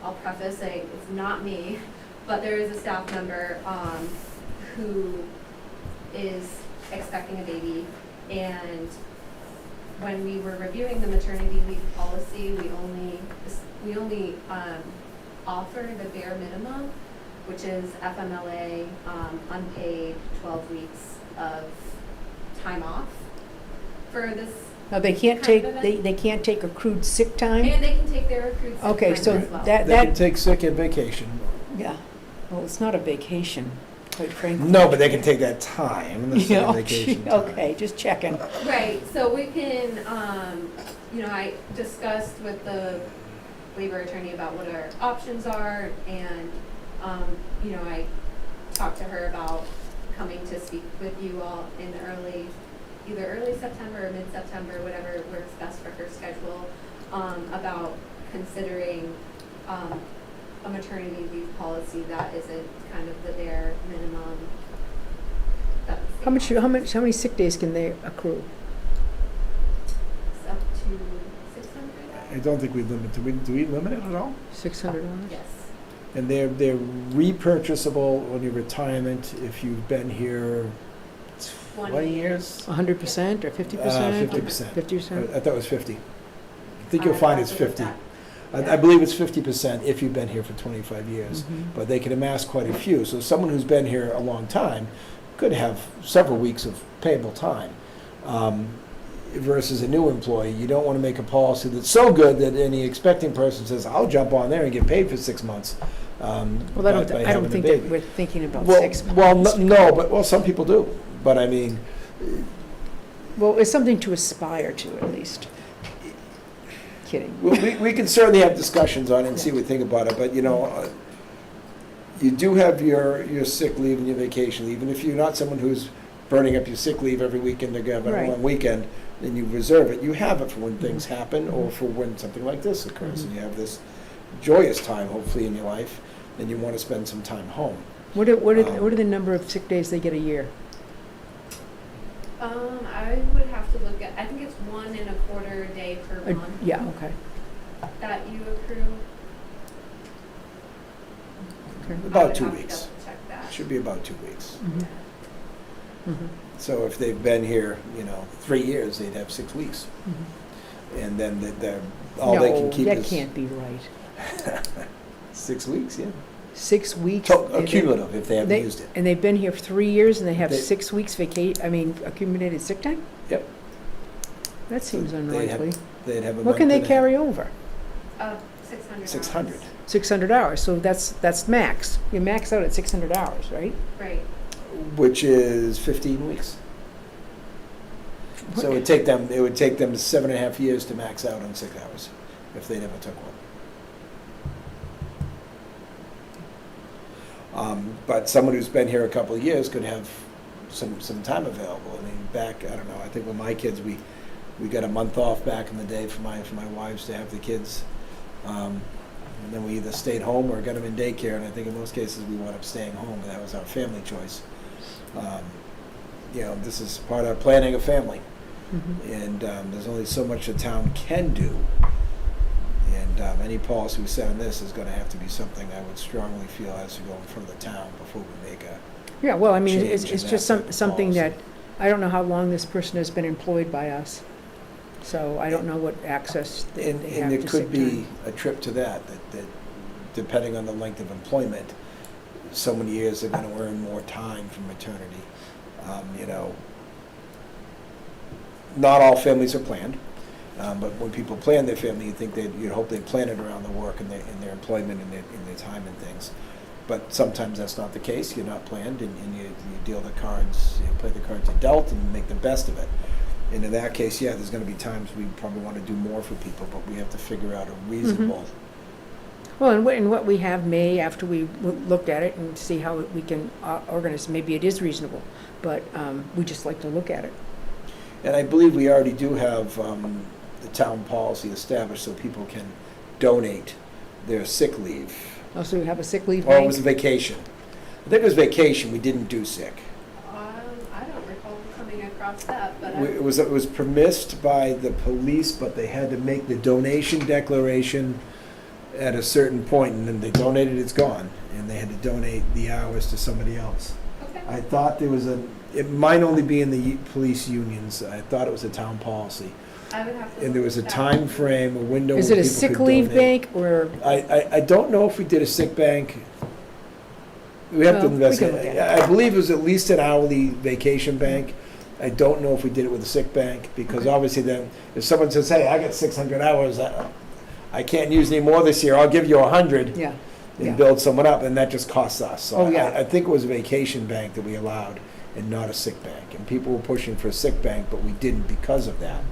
I'll preface, it's not me, but there is a staff member, who is expecting a baby, and when we were reviewing the maternity leave policy, we only offer the bare minimum, which is FMLA, unpaid 12 weeks of time off for this. Now, they can't kind take, of they can't take accrued sick time? And they can take their accrued sick Okay, time so as well. that, They can take sick and vacation. yeah, well, it's not a vacation. quite frankly. No, but they can take that time, unless Yeah, they're on vacation time. okay, just checking. Right, so we can, I discussed with the labor attorney about what our options are, and, I talked to her about coming to speak with you all in either early September or mid-September, whatever works best for her schedule, about considering, a maternity leave policy that isn't kind of the bare minimum. that the state How many sick days can they accrue? It's up to 600? I don't think we limit, do we limit it at all? $600? Yes. And they're repurchasable on your retirement if you've been here 20 years? 100% or 50%? 50%. 50%? I thought it was 50. I think you'll find it's 50. I Yeah. believe it's 50% if you've been here for 25 years, Mhm. but they can amass quite a few. So someone who's been here a long time could have several weeks of payable time. Versus a new employee, you don't want to make a policy that's so good that any expecting person says, I'll jump on there and get paid for 6 months. Well, I by don't having a think that baby. we're thinking about Well, 6 months. well, no, but some people do. But I mean, Well, it's something to aspire to, at least. Kidding. we can certainly have discussions on it and see what we think about it, but you do have your sick leave and your vacation leave, and if you're not someone who's burning up your sick leave every weekend to have a Right. long weekend, then you reserve it. You have it for when things happen or for when something like this occurs, and you have this joyous time, hopefully, in your life, and you want to spend some time home. What are the number of sick days they get a year? I would have to look at, I think it's 1.25 day per month Yeah, okay. that you accrue. Okay. I About would 2 have to weeks. double check that. Should be about 2 weeks. Mhm. Mhm. So if they've been here, 3 years, they'd have 6 weeks. Mhm. And then all they can keep No, is... that can't be right. 6 weeks, yeah. 6 weeks. Cumulative, if they haven't used it. And they've been here for 3 years and they have They- 6 weeks accumulated sick time? Yep. That seems They'd have- unlikely. They'd have a What can month they and a- carry over? 600 600. hours. 600 hours, so that's max. You max out at 600 hours, right? Right. Which is 15 weeks. So it would take them 7.5 years to max out on 6 hours, if they never took one. But someone who's been here a couple of years could have some time available. I mean, back, I don't know, I think with my kids, we got a month off back in the day for my wives to have the kids. And then we either stayed home or got them in daycare, and I think in most cases we wound up staying home, and that was our family choice. This is part of planning a family, and there's only so much the town can do. And any policy we set on this is going to have to be something I would strongly feel has to go in front of the town before we make a... Yeah, well, I mean, Change it's in just that type of something policy. that, I don't know how long this person has been employed by us, so I don't know what access they And have there to could sick be time. a trip to that depending on the length of employment, so many years they're going to earn more time from maternity. Not all families are planned, but when people plan their family, you'd hope they plan it around the work and their employment and their time and things. But sometimes that's not the case. You're not planned, and you deal the cards, play the cards you're dealt, and make the best of it. And in that case, yeah, there's going to be times we probably want to do more for people, but we have to figure out a reasonable. Well, and what we have may, after we looked at it and see how we can organize, maybe it is reasonable, but we just like to look at it. And I believe we already do have the town policy established so people can donate their sick leave. Also, we have a sick leave Or it bank. was a vacation. I think it was vacation, we didn't do sick. I don't recall coming across that, but It was permissed by the police, but they had to make the donation declaration at a certain point, and then they donated, it's gone, and they had to donate the hours to somebody else. okay. I thought it might only be in the police unions. I thought it was a town policy. I would have to. And there was a look at time that. frame, a window. Is when it a people sick could leave donate. bank or? I don't know if we did a sick bank. We have to Well, we can investigate. look at it. I believe it was at least an hourly vacation bank. I don't know if we did it with a sick bank, because Okay. obviously then, if someone says, hey, I got 600 hours, I can't use any more this year, I'll give you 100. Yeah, Yeah. and build someone up, and that just costs us. So Oh, yeah. I think it was a vacation bank that we allowed and not a sick bank. And people were pushing for a sick bank, but we didn't because of that.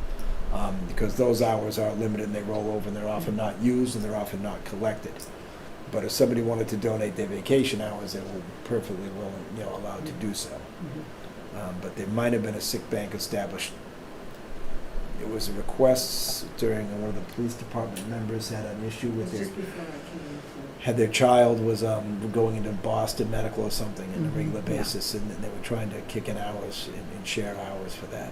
Because those hours are limited and they roll over and they're often not used and they're often not collected. But if somebody wanted to donate their vacation hours, they were perfectly willing, allowed to do so. But there might have been a sick bank established. It was a request during one of the police department members had an issue with their, Just before I came in. had their child was going into Boston Medical or something on a Mhm. regular Yeah. basis, and they were trying to kick in hours and share hours for that.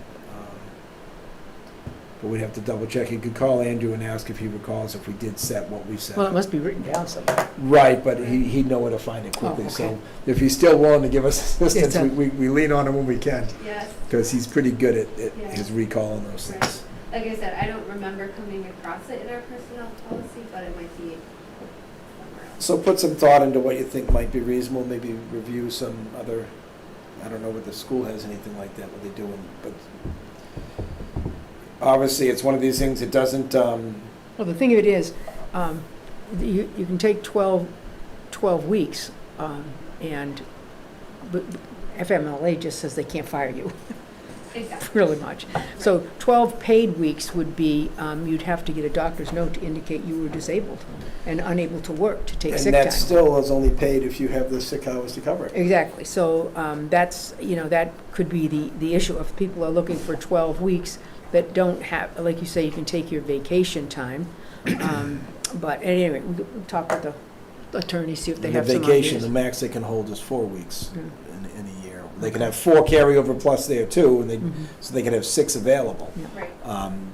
But we'd have to double check. You could call Andrew and ask if he recalls if we did set what we set. Well, it must be written down somewhere. Right, but he'd know where to find it quickly. Oh, okay. So if he's still willing to give us assistance, It's a- we lean on him when we can, Yes. because he's pretty good at Yeah. his recall on those Right. things. Like I said, I don't remember coming across it in our personnel policy, but it might be somewhere else. So put some thought into what you think might be reasonable, maybe review some other, I don't know what the school has anything like that, what they're doing, but obviously it's one of these things that doesn't, Well, the thing of it is, you can take 12 weeks, and but FMLA just says they can't fire you, Exactly. really much. So 12 paid weeks would be, you'd have to get a doctor's note to indicate you were disabled and unable to work, to take and sick that time. still is only paid if you have the sick hours to cover it. Exactly, so that's, that could be the issue. If people are looking for 12 weeks that don't have, like you say, you can take your vacation time. But anyway, we'll talk with the attorney, see if they And have the some vacation, ideas. the max they can hold is 4 weeks Yeah. in a year. They can have 4 carryover plus there too, and Mhm. so they can have 6 available. Right.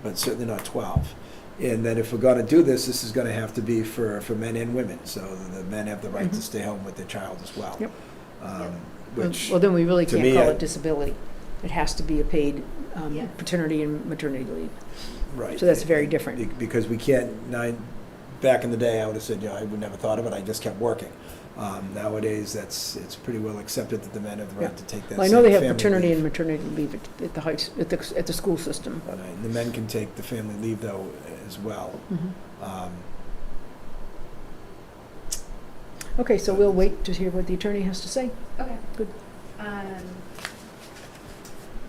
But certainly not 12. And then if we're gonna do this is gonna have to be for men and women, so the men have the right to Mhm. stay home with their child as well. Yep. Which, Well, then we really to can't me, call I- it disability. It has to be a paid Yeah. paternity and maternity leave. right. So that's very different. Because we can't, back in the day, I would have said, I would never thought of it, I just kept working. Nowadays, it's pretty well accepted that the men have the right to take that Well, I know they have family paternity leave. and maternity leave at the high, at the school system. Right. The men can take the family leave though as well. Mhm. Um, Okay, so we'll wait to hear what the attorney has to say. Okay. Good.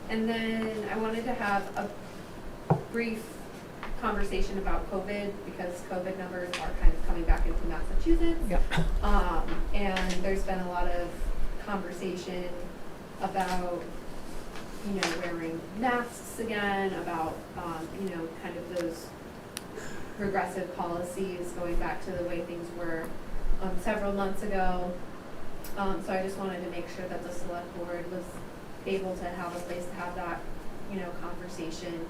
And then I wanted to have a brief conversation about COVID, because COVID numbers are kind of coming back into Massachusetts. Yep. And there's been a lot of conversation about, wearing masks again, about, kind of those regressive policies going back to the way things were several months ago. So I just wanted to make sure that the select board was able to have a place to have that, conversation.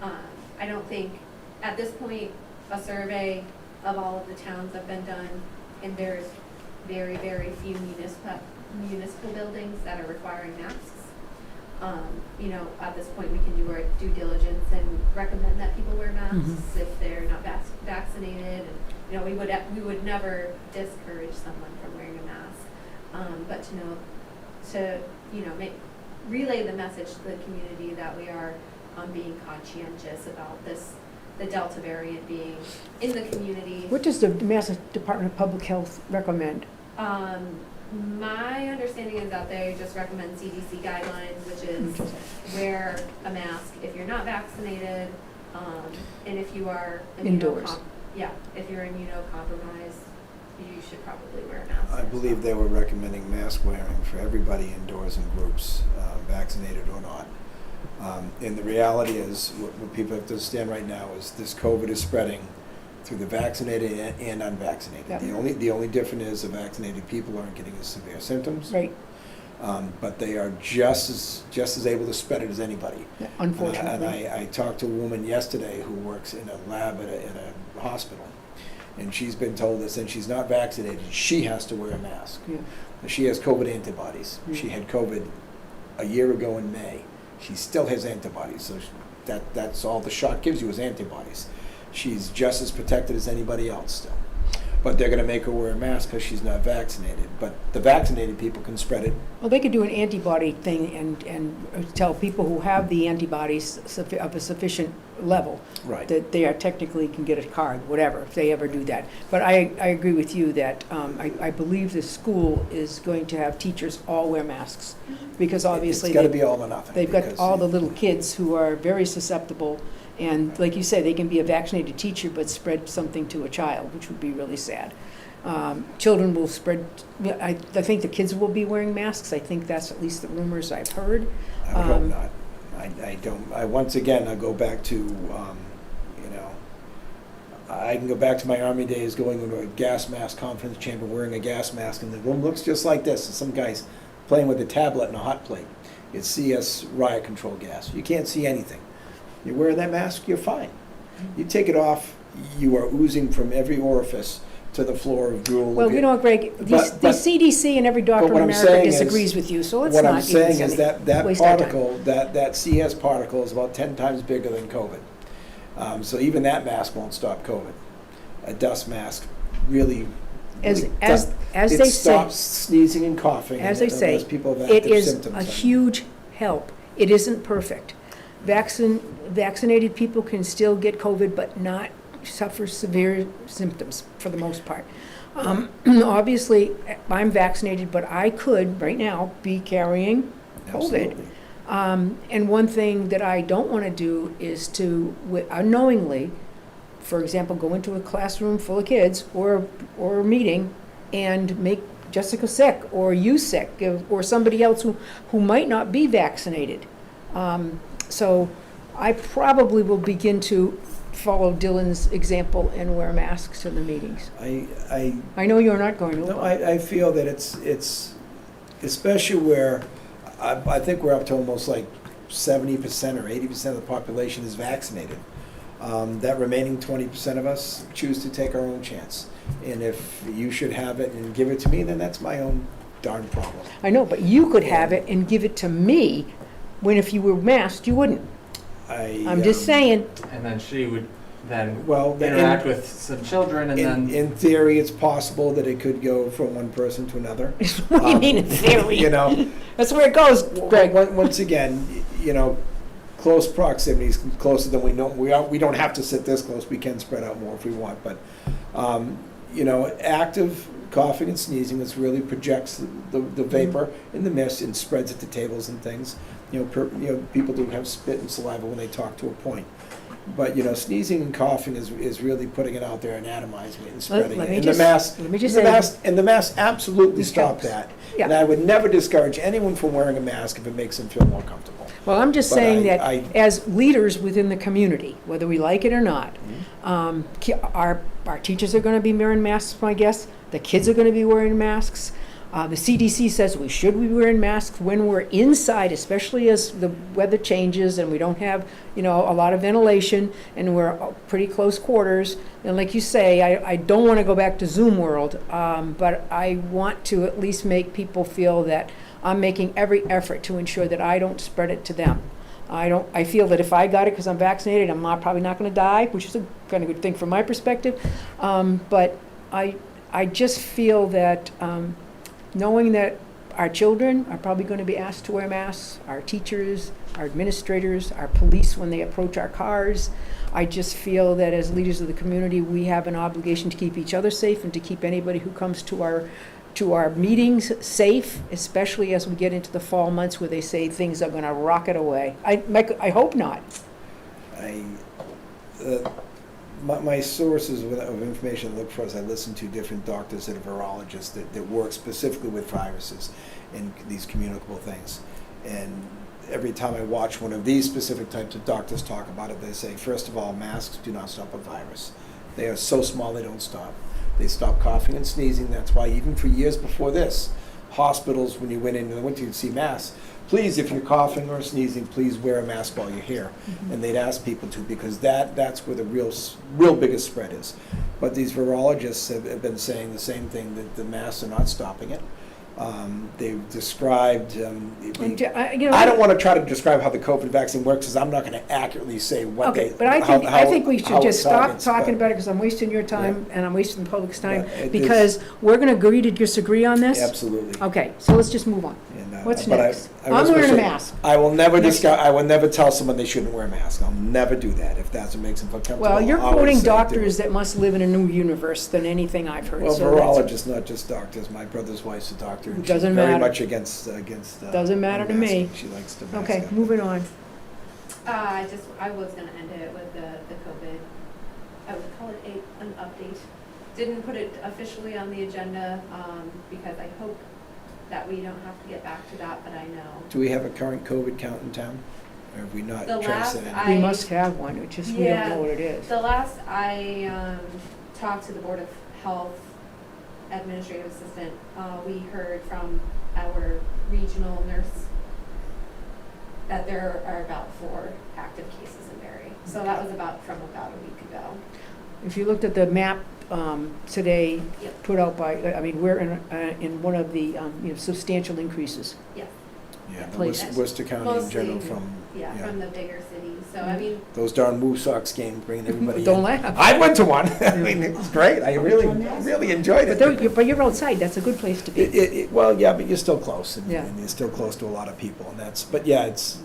I don't think, at this point, a survey of all of the towns have been done, and there's very, very few municipal buildings that are requiring masks. At this point, we can do our due diligence and recommend that people wear masks if they're not vaccinated, and, we would never discourage someone from wearing a mask. But relay the message to the community that we are being conscientious about the Delta variant being in the community. What does the Mass Department of Public Health recommend? My understanding is that they just recommend CDC guidelines, which is wear a mask if you're not vaccinated, and if you are Indoors. If you're immunocompromised, you should probably wear a mask. I believe they were recommending mask wearing for everybody indoors in groups, vaccinated or not. And the reality is, what people have to understand right now is this COVID is spreading through the vaccinated and unvaccinated. Yep. The only difference is the vaccinated people aren't getting as severe symptoms. Right, But they are just as able to spread it as anybody. unfortunately. And I talked to a woman yesterday who works in a lab in a hospital, and she's been told that since she's not vaccinated, she has to wear a mask. Yeah. She has COVID antibodies. Mm. She had COVID a year ago in May. She still has antibodies, so that's all the shot gives you is antibodies. She's just as protected as anybody else still. but they're gonna make her wear a mask because she's not vaccinated. But the vaccinated people can spread it. Well, they could do an antibody thing and tell people who have the antibodies of a sufficient level Right. that they are technically can get a card, whatever, if they ever do that. But I agree with you that I believe the school is going to have teachers all wear masks, because obviously It's gotta be all or nothing. they've got because all the little kids who are very susceptible, and like you say, they can be a vaccinated teacher but spread something to a child, which would be really sad. Children will spread, I think the kids will be wearing masks. I think that's at least the rumors I've heard. I would hope not. I don't, once again, I go back to, you know, I can go back to my Army days, going into a gas mask conference chamber, wearing a gas mask, and the room looks just like this, and some guy's playing with a tablet and a hot plate. It's CS riot control gas. You can't see anything. You're wearing that mask, you're fine. You take it off, you are oozing from every orifice to the floor of drool. Well, you know, Greg, the But- CDC and every doctor but what in I'm America saying is- disagrees with you, so let's What not I'm even saying is that waste our time. particle, that CS particle is about 10 times bigger than COVID. So even that mask won't stop COVID. A dust mask really, As really as does- as it they say, stops sneezing and coughing. as they unless say, people have it active is symptoms. a huge help. It isn't perfect. Vaccinated people can still get COVID, but not suffer severe symptoms for the most part. Obviously, I'm vaccinated, but I could, right now, be carrying COVID. Absolutely. And one thing that I don't want to do is to unknowingly, for example, go into a classroom full of kids or a meeting and make Jessica sick or you sick or somebody else who might not be vaccinated. So I probably will begin to follow Dylan's example and wear masks to the meetings. I know you're not going to. No, I feel that it's, especially where, I think we're up to almost like 70% or 80% of the population is vaccinated. That remaining 20% of us choose to take our own chance. And if you should have it and give it to me, then that's my own darn problem. I know, but you could have it and give it to me, when if you were masked, you wouldn't. I'm just saying. And then she would then Well, interact with some children and then. In theory, it's possible that it could go from one person to another. What do you mean in theory? You know, That's where it goes, Greg. once again, you know, close proximity is closer than we know. We don't have to sit this close. We can spread out more if we want. But, you know, active coughing and sneezing, this really projects the vapor in the mist and spreads it to tables and things. You know, people do have spit and saliva when they talk to a point. But, you know, sneezing and coughing is really putting it out there and atomizing it and spreading it. And the mask absolutely stop that. Yeah. And I would never discourage anyone from wearing a mask if it makes them feel more comfortable. Well, I'm just But saying that I- as leaders within the community, whether we like it or not, our teachers are going to be wearing masks, my guess. The kids are going to be wearing masks. The CDC says we should be wearing masks when we're inside, especially as the weather changes and we don't have, you know, a lot of ventilation and we're pretty close quarters. And like you say, I don't want to go back to Zoom world, but I want to at least make people feel that I'm making every effort to ensure that I don't spread it to them. I feel that if I got it because I'm vaccinated, I'm probably not going to die, which is a kind of good thing from my perspective. But I just feel that knowing that our children are probably going to be asked to wear masks, our teachers, our administrators, our police when they approach our cars, I just feel that as leaders of the community, we have an obligation to keep each other safe and to keep anybody who comes to our meetings safe, especially as we get into the fall months where they say things are going to rocket away. I hope not. My sources of information I look for is I listen to different doctors that are virologists that work specifically with viruses and these communicable things. And every time I watch one of these specific types of doctors talk about it, they say, first of all, masks do not stop a virus. They are so small they don't stop. They stop coughing and sneezing. That's why even for years before this, hospitals, when you went in to see masks, please, if you're coughing or sneezing, please wear a mask while you're here. Mm-hmm. And they'd ask people to, because that's where the real biggest spread is. But these virologists have been saying the same thing, that the masks are not stopping it. They've described, I I don't want to try to describe how the COVID vaccine works, because I'm not going to accurately say what they. Okay, but I think we should how just it stop targets, talking but- about it, because I'm wasting your time, and I'm wasting the public's time, Yeah, it because we're gonna agree to disagree on this? Absolutely. Okay, so let's just move on. And, What's but next? I was I'm wearing a gonna say, mask. I will never Next discuss, I will never tell someone they shouldn't wear a mask. I'll never do that. If that's what makes them feel comfortable. Well, you're I'll always quoting say do it. doctors that must live in a new universe than anything I've heard. Well, so that's- virologists, not just doctors. My brother's wife's a doctor. And Doesn't she's very matter. much against. Doesn't matter to me. unmasking. She likes to mask Okay, up. moving on. I was gonna end it with the COVID, I would call it an update. Didn't put it officially on the agenda, because I hope that we don't have to get back to that, but I know. Do we have a current COVID count in town? Or have we not The traced it? last We I- must have one, it's just we don't Yeah. know what it is. The last I talked to the Board of Health Administrative Assistant, we heard from our regional nurse that there are about 4 active cases in Barre. So that was from about a week ago. If you looked at the map today, Yep. put out by, we're in one of the substantial increases. Yeah, Yeah, the places. Worcester County in Mostly, general from, yeah, from the bigger cities. So I mean, those darn Move Sox games bringing everybody in. Don't laugh. I went to one. I mean, it was great. I really enjoyed it. But you're outside, that's a good place to be. Well, yeah, but you're still close, and, Yeah. and you're still close to a lot of people, and that's. But yeah, it's.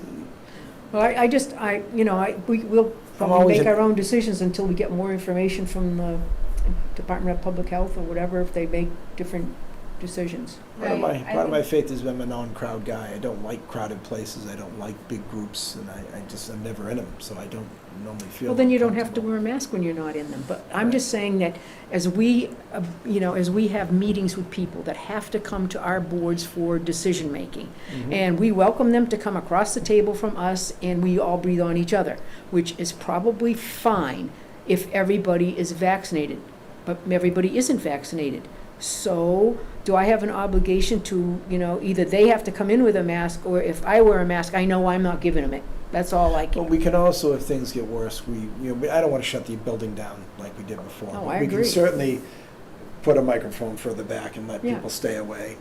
Well, we'll probably always make a- our own decisions until we get more information from the Department of Public Health or whatever, if they make different decisions. Part of Right, my I think- faith is I'm a non-crowd guy. I don't like crowded places. I don't like big groups, and I'm never in them, so I don't normally feel. Well, then you don't have to comfortable. wear a mask when you're not in them. But I'm just saying that as we have meetings with people that have to come to our boards for decision-making, Mhm. and we welcome them to come across the table from us, and we all breathe on each other, which is probably fine if everybody is vaccinated, but everybody isn't vaccinated. So, do I have an obligation to, either they have to come in with a mask, or if I wear a mask, I know I'm not giving them it. That's all I But can. we can also, if things get worse, I don't want to shut the building down like we did before. Oh, but I We agree. can certainly put a microphone further back and let Yeah. people stay away.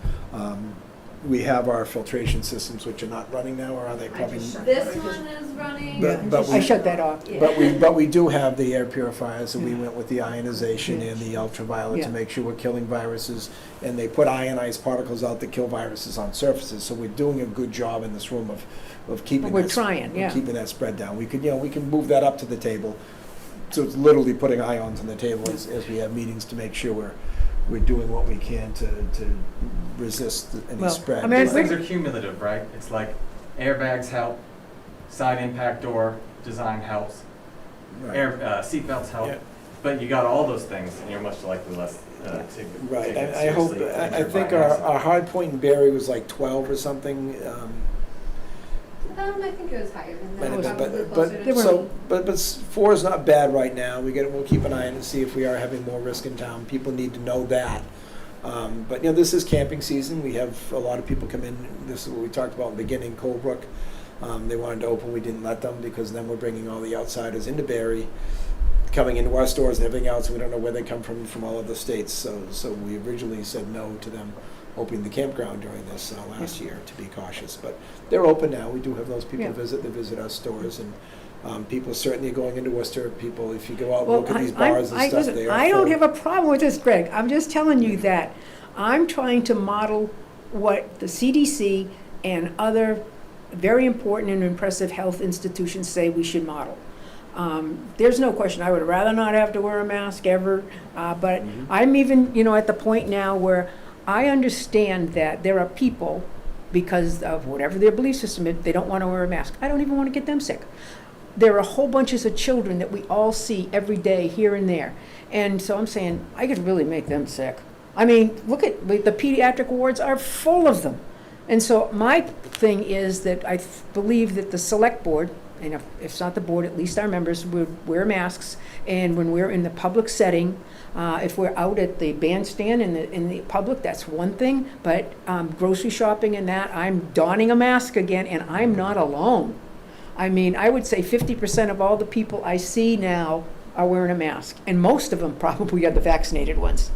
We have our filtration systems, which are not running now, or are they probably? this one is running. But I we- shut that off. Yeah. But we do have the air purifiers, and we went with the ionization and the ultraviolet Yeah. to make sure we're killing viruses. And they put ionized particles out that kill viruses on surfaces, so we're doing a good job in this room of keeping. We're that trying, of yeah. Keeping that spread down. We can move that up to the table. So it's literally putting ions on the table as we have meetings to make sure we're doing what we can to resist any Well, spread. I mean, These things are cumulative, right? It's like airbags help, side impact door design helps, Right. seatbelts help, Yeah. but you got all those things, and you're much likely less to Right, take it and I hope, seriously if I you're think buying our high point in Barre was like 12 or something. I think it was higher than Might have that, been, probably but, closer to They were- so, but 4 is not bad right now. We'll keep an eye on it and see if we are having more risk in town. People need to know that. But, this is camping season. We have a lot of people come in. This is what we talked about in the beginning, Colebrook. They wanted to open, we didn't let them, because then we're bringing all the outsiders into Barre, coming into our stores and everything else. We don't know where they come from all other states. So we originally said no to them opening the campground during this last year, to be cautious. But they're open now. We do have those people Yeah. they visit our stores, and people certainly are going into Worcester. People, if you go out and Well, look at these I- bars and stuff, listen, they are I don't full. have a problem with this, Greg. I'm just telling you that I'm trying to model what the CDC and other very important and impressive health institutions say we should model. There's no question, I would rather not have to wear a mask ever, but I'm even, at the point now where I understand that there are people, because of whatever their belief system is, they don't want to wear a mask. I don't even want to get them sick. There are whole bunches of children that we all see every day here and there. And so I'm saying, I could really make them sick. I mean, look at, the pediatric wards are full of them. And so my thing is that I believe that the select board, and if it's not the board, at least our members would wear masks. And when we're in the public setting, if we're out at the bandstand in the public, that's one thing. But grocery shopping and that, I'm donning a mask again, and I'm not alone. I mean, I would say 50% of all the people I see now are wearing a mask, and most of them probably are the vaccinated ones.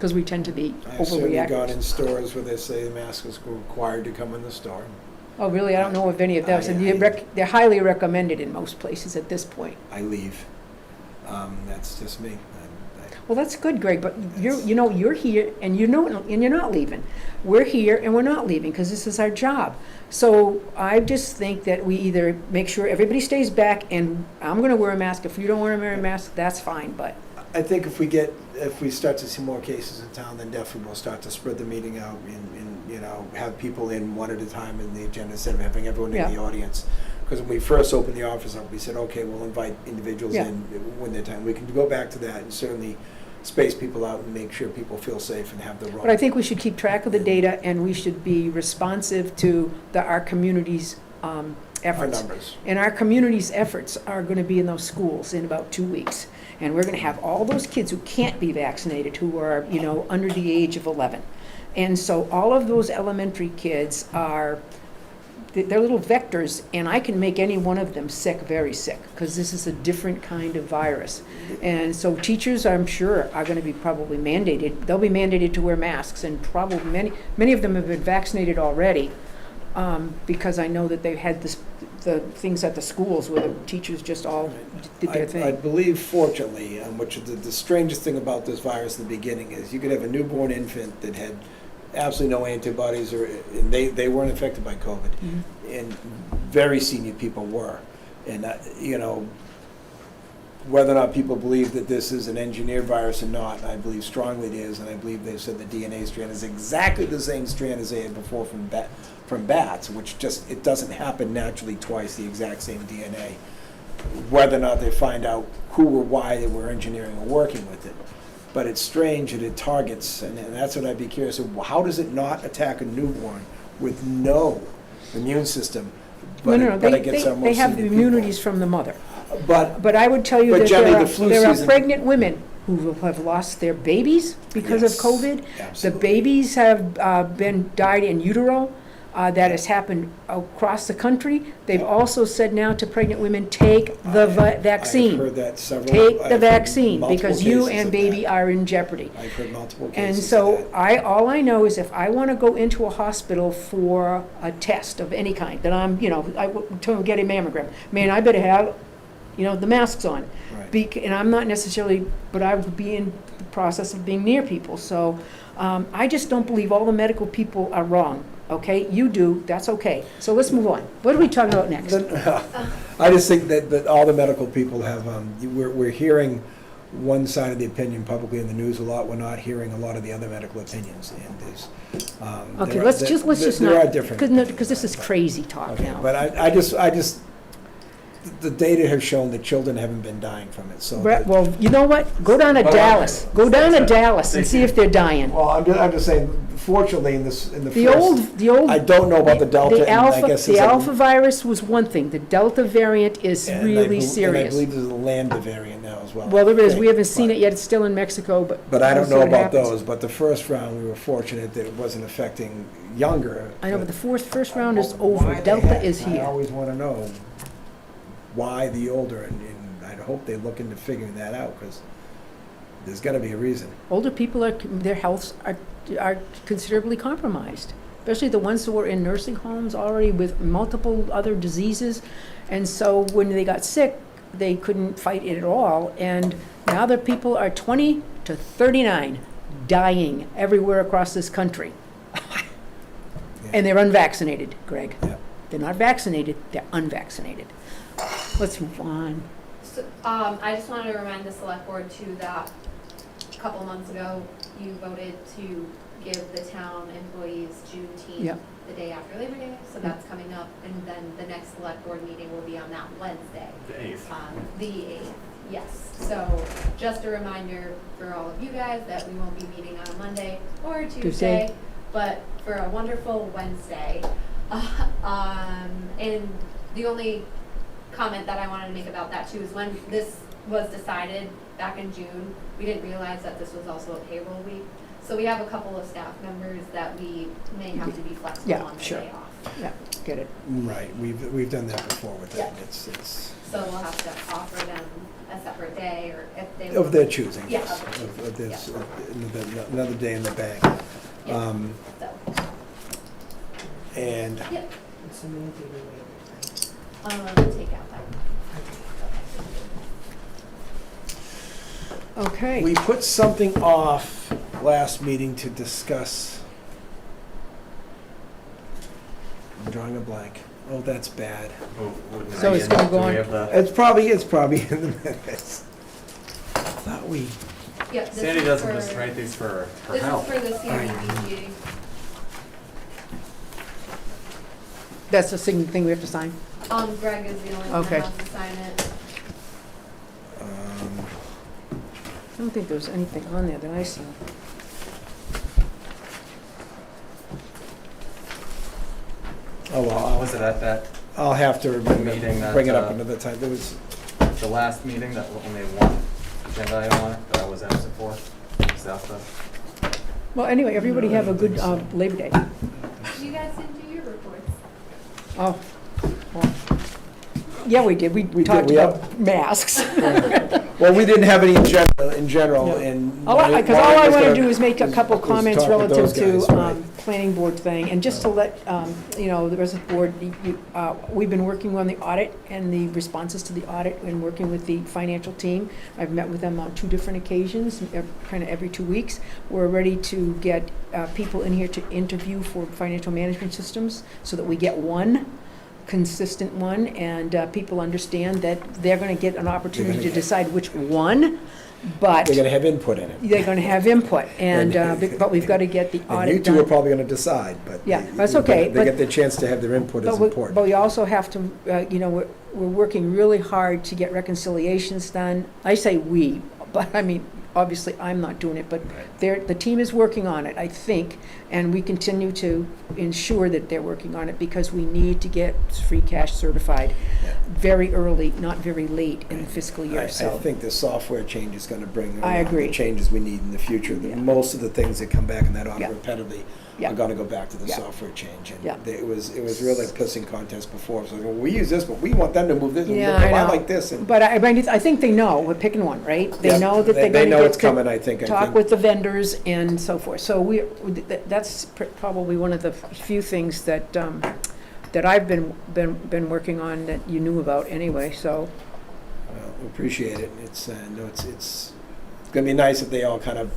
because we tend to be I've certainly gone in overreactive. stores where they say the mask is required to come in the store. Oh, really? I don't know of any of those, and they're highly recommended in most places at this point. I leave. That's just me. Well, that's good, Greg, but you're here, and you're not leaving. We're here, and we're not leaving, because this is our job. So I just think that we either make sure everybody stays back, and I'm gonna wear a mask. If you don't want to wear a mask, that's fine, but I think if we start to see more cases in town, then definitely we'll start to spread the meeting out and have people in one at a time in the agenda instead of having everyone in the audience. Because when we first opened the office up, we said, okay, we'll invite individuals in when they're time. We can go back to that and certainly space people out and make sure people feel safe and have the room. But I think we should keep track of the data, and we should be responsive to our community's efforts. Our numbers. And our community's efforts are going to be in those schools in about 2 weeks. And we're going to have all those kids who can't be vaccinated, who are, under the age of 11. And so all of those elementary kids they're little vectors, and I can make any one of them sick, very sick, because this is a different kind of virus. And so teachers, I'm sure, are going to be probably mandated. They'll be mandated to wear masks, and probably many of them have been vaccinated already, because I know that they've had the things at the schools where the teachers just all did their thing. I believe, fortunately, which the strangest thing about this virus in the beginning is you could have a newborn infant that had absolutely no antibodies, and they weren't affected by COVID. Mm-hmm. And very senior people were. And, whether or not people believe that this is an engineered virus or not, I believe strongly it is, and I believe they've said the DNA strand is exactly the same strand as they had before from bats, which it doesn't happen naturally twice, the exact same DNA. Whether or not they find out who or why they were engineering or working with it. But it's strange that it targets, and that's what I'd be curious of. How does it not attack a newborn with no immune system? But it gets our most they have senior immunities people? from the mother. But I would tell you that generally the flu there are season- pregnant women who have lost their babies because Yes, of COVID. absolutely. The babies have died in utero. That has happened across the country. They've also said now to pregnant women, take the vaccine. I've heard that several. Take I've the heard vaccine, multiple because you cases and of baby that. are in jeopardy. I've heard multiple And cases so of that. all I know is if I want to go into a hospital for a test of any kind, that I'm, to get a mammogram, man, I better have, the masks on. Right. And I'm not necessarily, but I would be in the process of being near people. So I just don't believe all the medical people are wrong. Okay, you do, that's okay. So let's move on. What are we talking about next? I just think that all the medical people have, we're hearing one side of the opinion publicly in the news a lot. We're not hearing a lot of the other medical opinions. And there's, Okay, there let's are- just there not. are different. Because this is crazy talk Okay, now. but I just, the data has shown that children haven't been dying from it, so. that- Well, you know what? Go down to Well, Dallas. Go down to Dallas and Thank see you. if they're dying. Well, I'm just saying, fortunately, in the The first, old. I don't know about the Delta, The and I alpha, guess the there's a- alpha virus was one thing. The Delta variant is and I really bel- And I serious. believe there's a Lambda variant now as well. Well, there is. We Okay, haven't seen but- it yet. It's still in Mexico, but. But I we'll don't see know what about happens. those, but the first round, we were fortunate that it wasn't affecting younger. I know, but the first round is Why over. they Delta have- is I here. always want to know why the older, and I hope they look into figuring that out, because there's got to be a reason. Older people their healths are considerably compromised, especially the ones who were in nursing homes already with multiple other diseases. And so when they got sick, they couldn't fight it at all. And now the people are 20 to 39 dying everywhere across this country. And they're unvaccinated, Greg. Yeah. They're not vaccinated, they're unvaccinated. Let's move on. So, I just wanted to remind the select board too that a couple months ago, you voted to give the town employees Juneteenth Yep. the day after Labor Day, so that's coming up, and then the next select board meeting will be on that Wednesday. The 8th. The 8th, yes. So just a reminder for all of you guys that we won't be meeting on a Monday or a Tuesday, but for a wonderful Wednesday. And the only comment that I wanted to make about that too is when this was decided back in June, we didn't realize that this was also a payroll week. So we have a couple of staff members that we may have to be flexible Yeah, on the sure. day off. Yeah, get it. Right, we've done that before with them. Yeah. It's So we'll have to offer them a separate day, or if they. of their choosing, Yeah, yes. of their Of this, Yeah. another day in the bank. Yeah. So, And yep, take out that. Okay. we put something off last meeting to discuss. I'm drawing a blank. Oh, that's bad. So it's gonna go on- It's probably in the minutes. I thought we, Yep, this Sandy is doesn't for- just write these for her This is help. for the Cdbg. That's the thing we have to sign? Greg is the only one Okay. that has to sign it. I don't think there was anything on there that I saw. oh, well, Was it at that, I'll have to meeting that, bring it up another time. There was, the last meeting that only one agenda item on it that I was absent for? Is that the? Well, anyway, everybody have a good Labor Day. You guys didn't do your reports. Oh, well, yeah, we did. We did, talked we about masks. well, we didn't have any in general, No. and. Because all I want to do is make a was- couple was comments talk with relative those to guys, right. planning board thing, and just to let, the rest of the board, we've been working on the audit and the responses to the audit and working with the financial team. I've met with them on 2 different occasions, kind of every 2 weeks. We're ready to get people in here to interview for financial management systems so that we get one consistent one, and people understand that they're going to get an opportunity to decide which one, but They're gonna have input in it. they're going to have input, and, but we've got to get the And you audit two are done. probably gonna decide, but. Yeah, that's okay, They but- get the chance to have their input is But we important. also have to, we're working really hard to get reconciliations done. I say we, but I mean, obviously, I'm not doing it, but the team is working on it, I think, and we continue to ensure that they're working on it because we need to get free cash certified very early, not very late in the fiscal I year, so. think the software change is gonna bring. I around agree. The changes we need in the future. Yeah. Most of the things that come back in that audit Yeah. repetitively Yeah. are gonna go back to the Yeah. software change. Yeah. And it was really a pissing contest before. So, well, we use this, but we want them to move this, and Yeah, well, I I know. like this. And But I think they know, we're picking one, right? They Yeah, know that they're they gonna know it's get to coming, I think. talk with the vendors and so forth. So that's probably one of the few things that, that I've been working on that you knew about anyway, so. Well, we appreciate it. It's, no, it's gonna be nice if they all kind of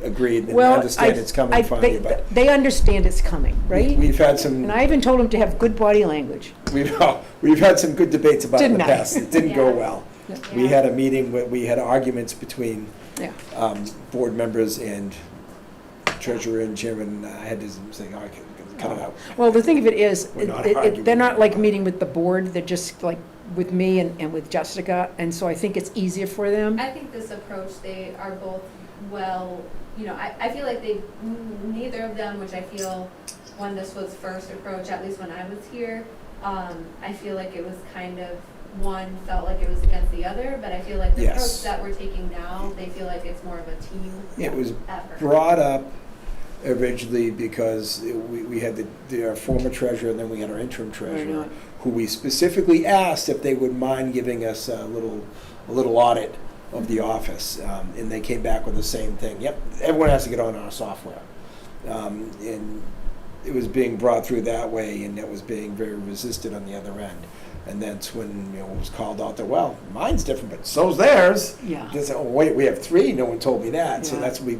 agreed and Well, understand it's coming finally, but. They understand it's coming, right? We've had some. And I even told them to have good body language. We've had some good debates about it in the Didn't I? past. It didn't go Yeah. well. Yeah. We had a meeting where we had arguments between Yeah. board members and treasurer and chairman. I had to say, "Oh, I can cut it out." Well, the thing of it is, We're not they're arguing. not like meeting with the board, they're just like with me and with Jessica, and so I think it's easier for them. I think this approach, they are both well, I feel like neither of them, which I feel when this was first approached, at least when I was here, I feel like it was kind of, one felt like it was against the other, but I feel like the Yes. approach that we're taking now, they feel like it's more of a team It was effort. brought up originally because we had our former treasurer and then we had our interim treasurer, who we specifically asked if they would mind giving us a little audit of the office, and they came back with the same thing. Yep, everyone has to get on our software, and it was being brought through that way, and it was being very resisted on the other end. And that's when it was called out that, well, mine's different, but so's theirs. Yeah. They said, oh, wait, we have 3, no one told me that. So Yeah. that's we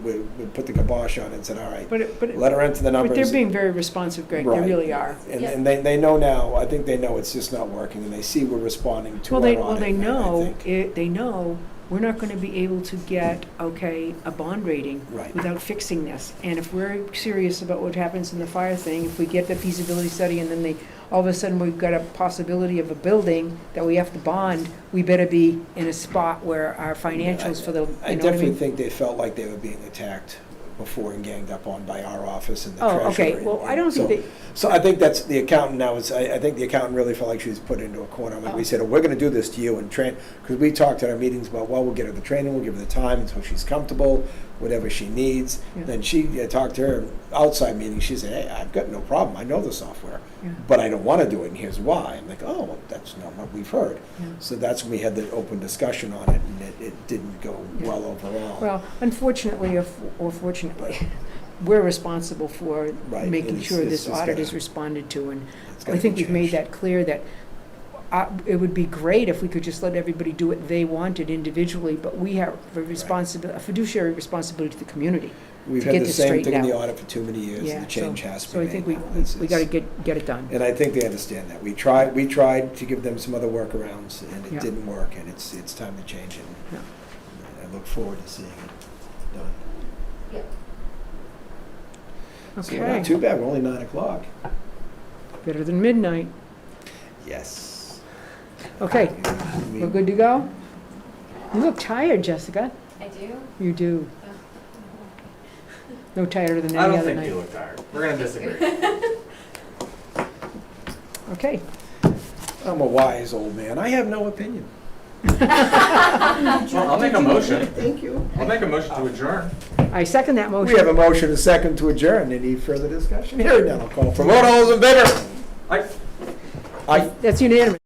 put the kibosh on it and said, all right, But let her enter the numbers. But they're being very responsive, Greg, they Right. really are. And, Yeah. and they know now, I think they know it's just not working, and they see we're responding to Well, our they audit, I know, think. they know we're not gonna be able to get, a bond rating Right. without fixing this. And if we're serious about what happens in the fire thing, if we get the feasibility study and then all of a sudden we've got a possibility of a building that we have to bond, we better be in a spot where our financials for the, I you know what I definitely mean? think they felt like they were being attacked before and ganged up on by our office and the Oh, treasurer. okay, well, I don't think So I think that's, the accountant now is, I think the accountant really felt like she was put into a corner. Like we said, oh, we're gonna do this to you and train, because we talked at our meetings about, well, we'll get her the training, we'll give her the time until she's comfortable, whatever she needs. Yeah. Then she talked to her outside meeting, she said, hey, I've got no problem, I know the software, Yeah. but I don't wanna do it, and here's why. I'm like, oh, well, that's not what we've heard. Yeah. So that's when we had the open discussion on it, and it didn't go Yeah. well overall. Well, unfortunately, or fortunately, we're responsible for Right, making it's- sure it's- this it's audit gotta- is responded to, and It's I gotta think be we've made changed. that clear that it would be great if we could just let everybody do what they wanted individually, but we have a fiduciary responsibility to the community. We've to had get the this same thing in straightened the out. audit for too many years, Yeah, and the change has to be So I made think now. It's- we gotta get it done. And I think they understand that. We tried to give them some other workarounds, and it Yeah. didn't work, and it's time to change it. Yeah. I look forward to seeing it done. So we're Okay, not too bad, we're only 9:00. better than midnight. Yes. Okay, We- we're good to go? You look tired, Jessica. I do? You do. No tighter than I any don't other think night. you look tired. We're gonna disagree. Okay. I'm a wise old man, I have no opinion. Well, I'll make a motion. Thank you. I'll make a motion to adjourn. I second that motion. We have a motion and a second to adjourn. Any further discussion? Hearing none, I'll call for vote. All those in favor? Aye. Aye. That's unanimous.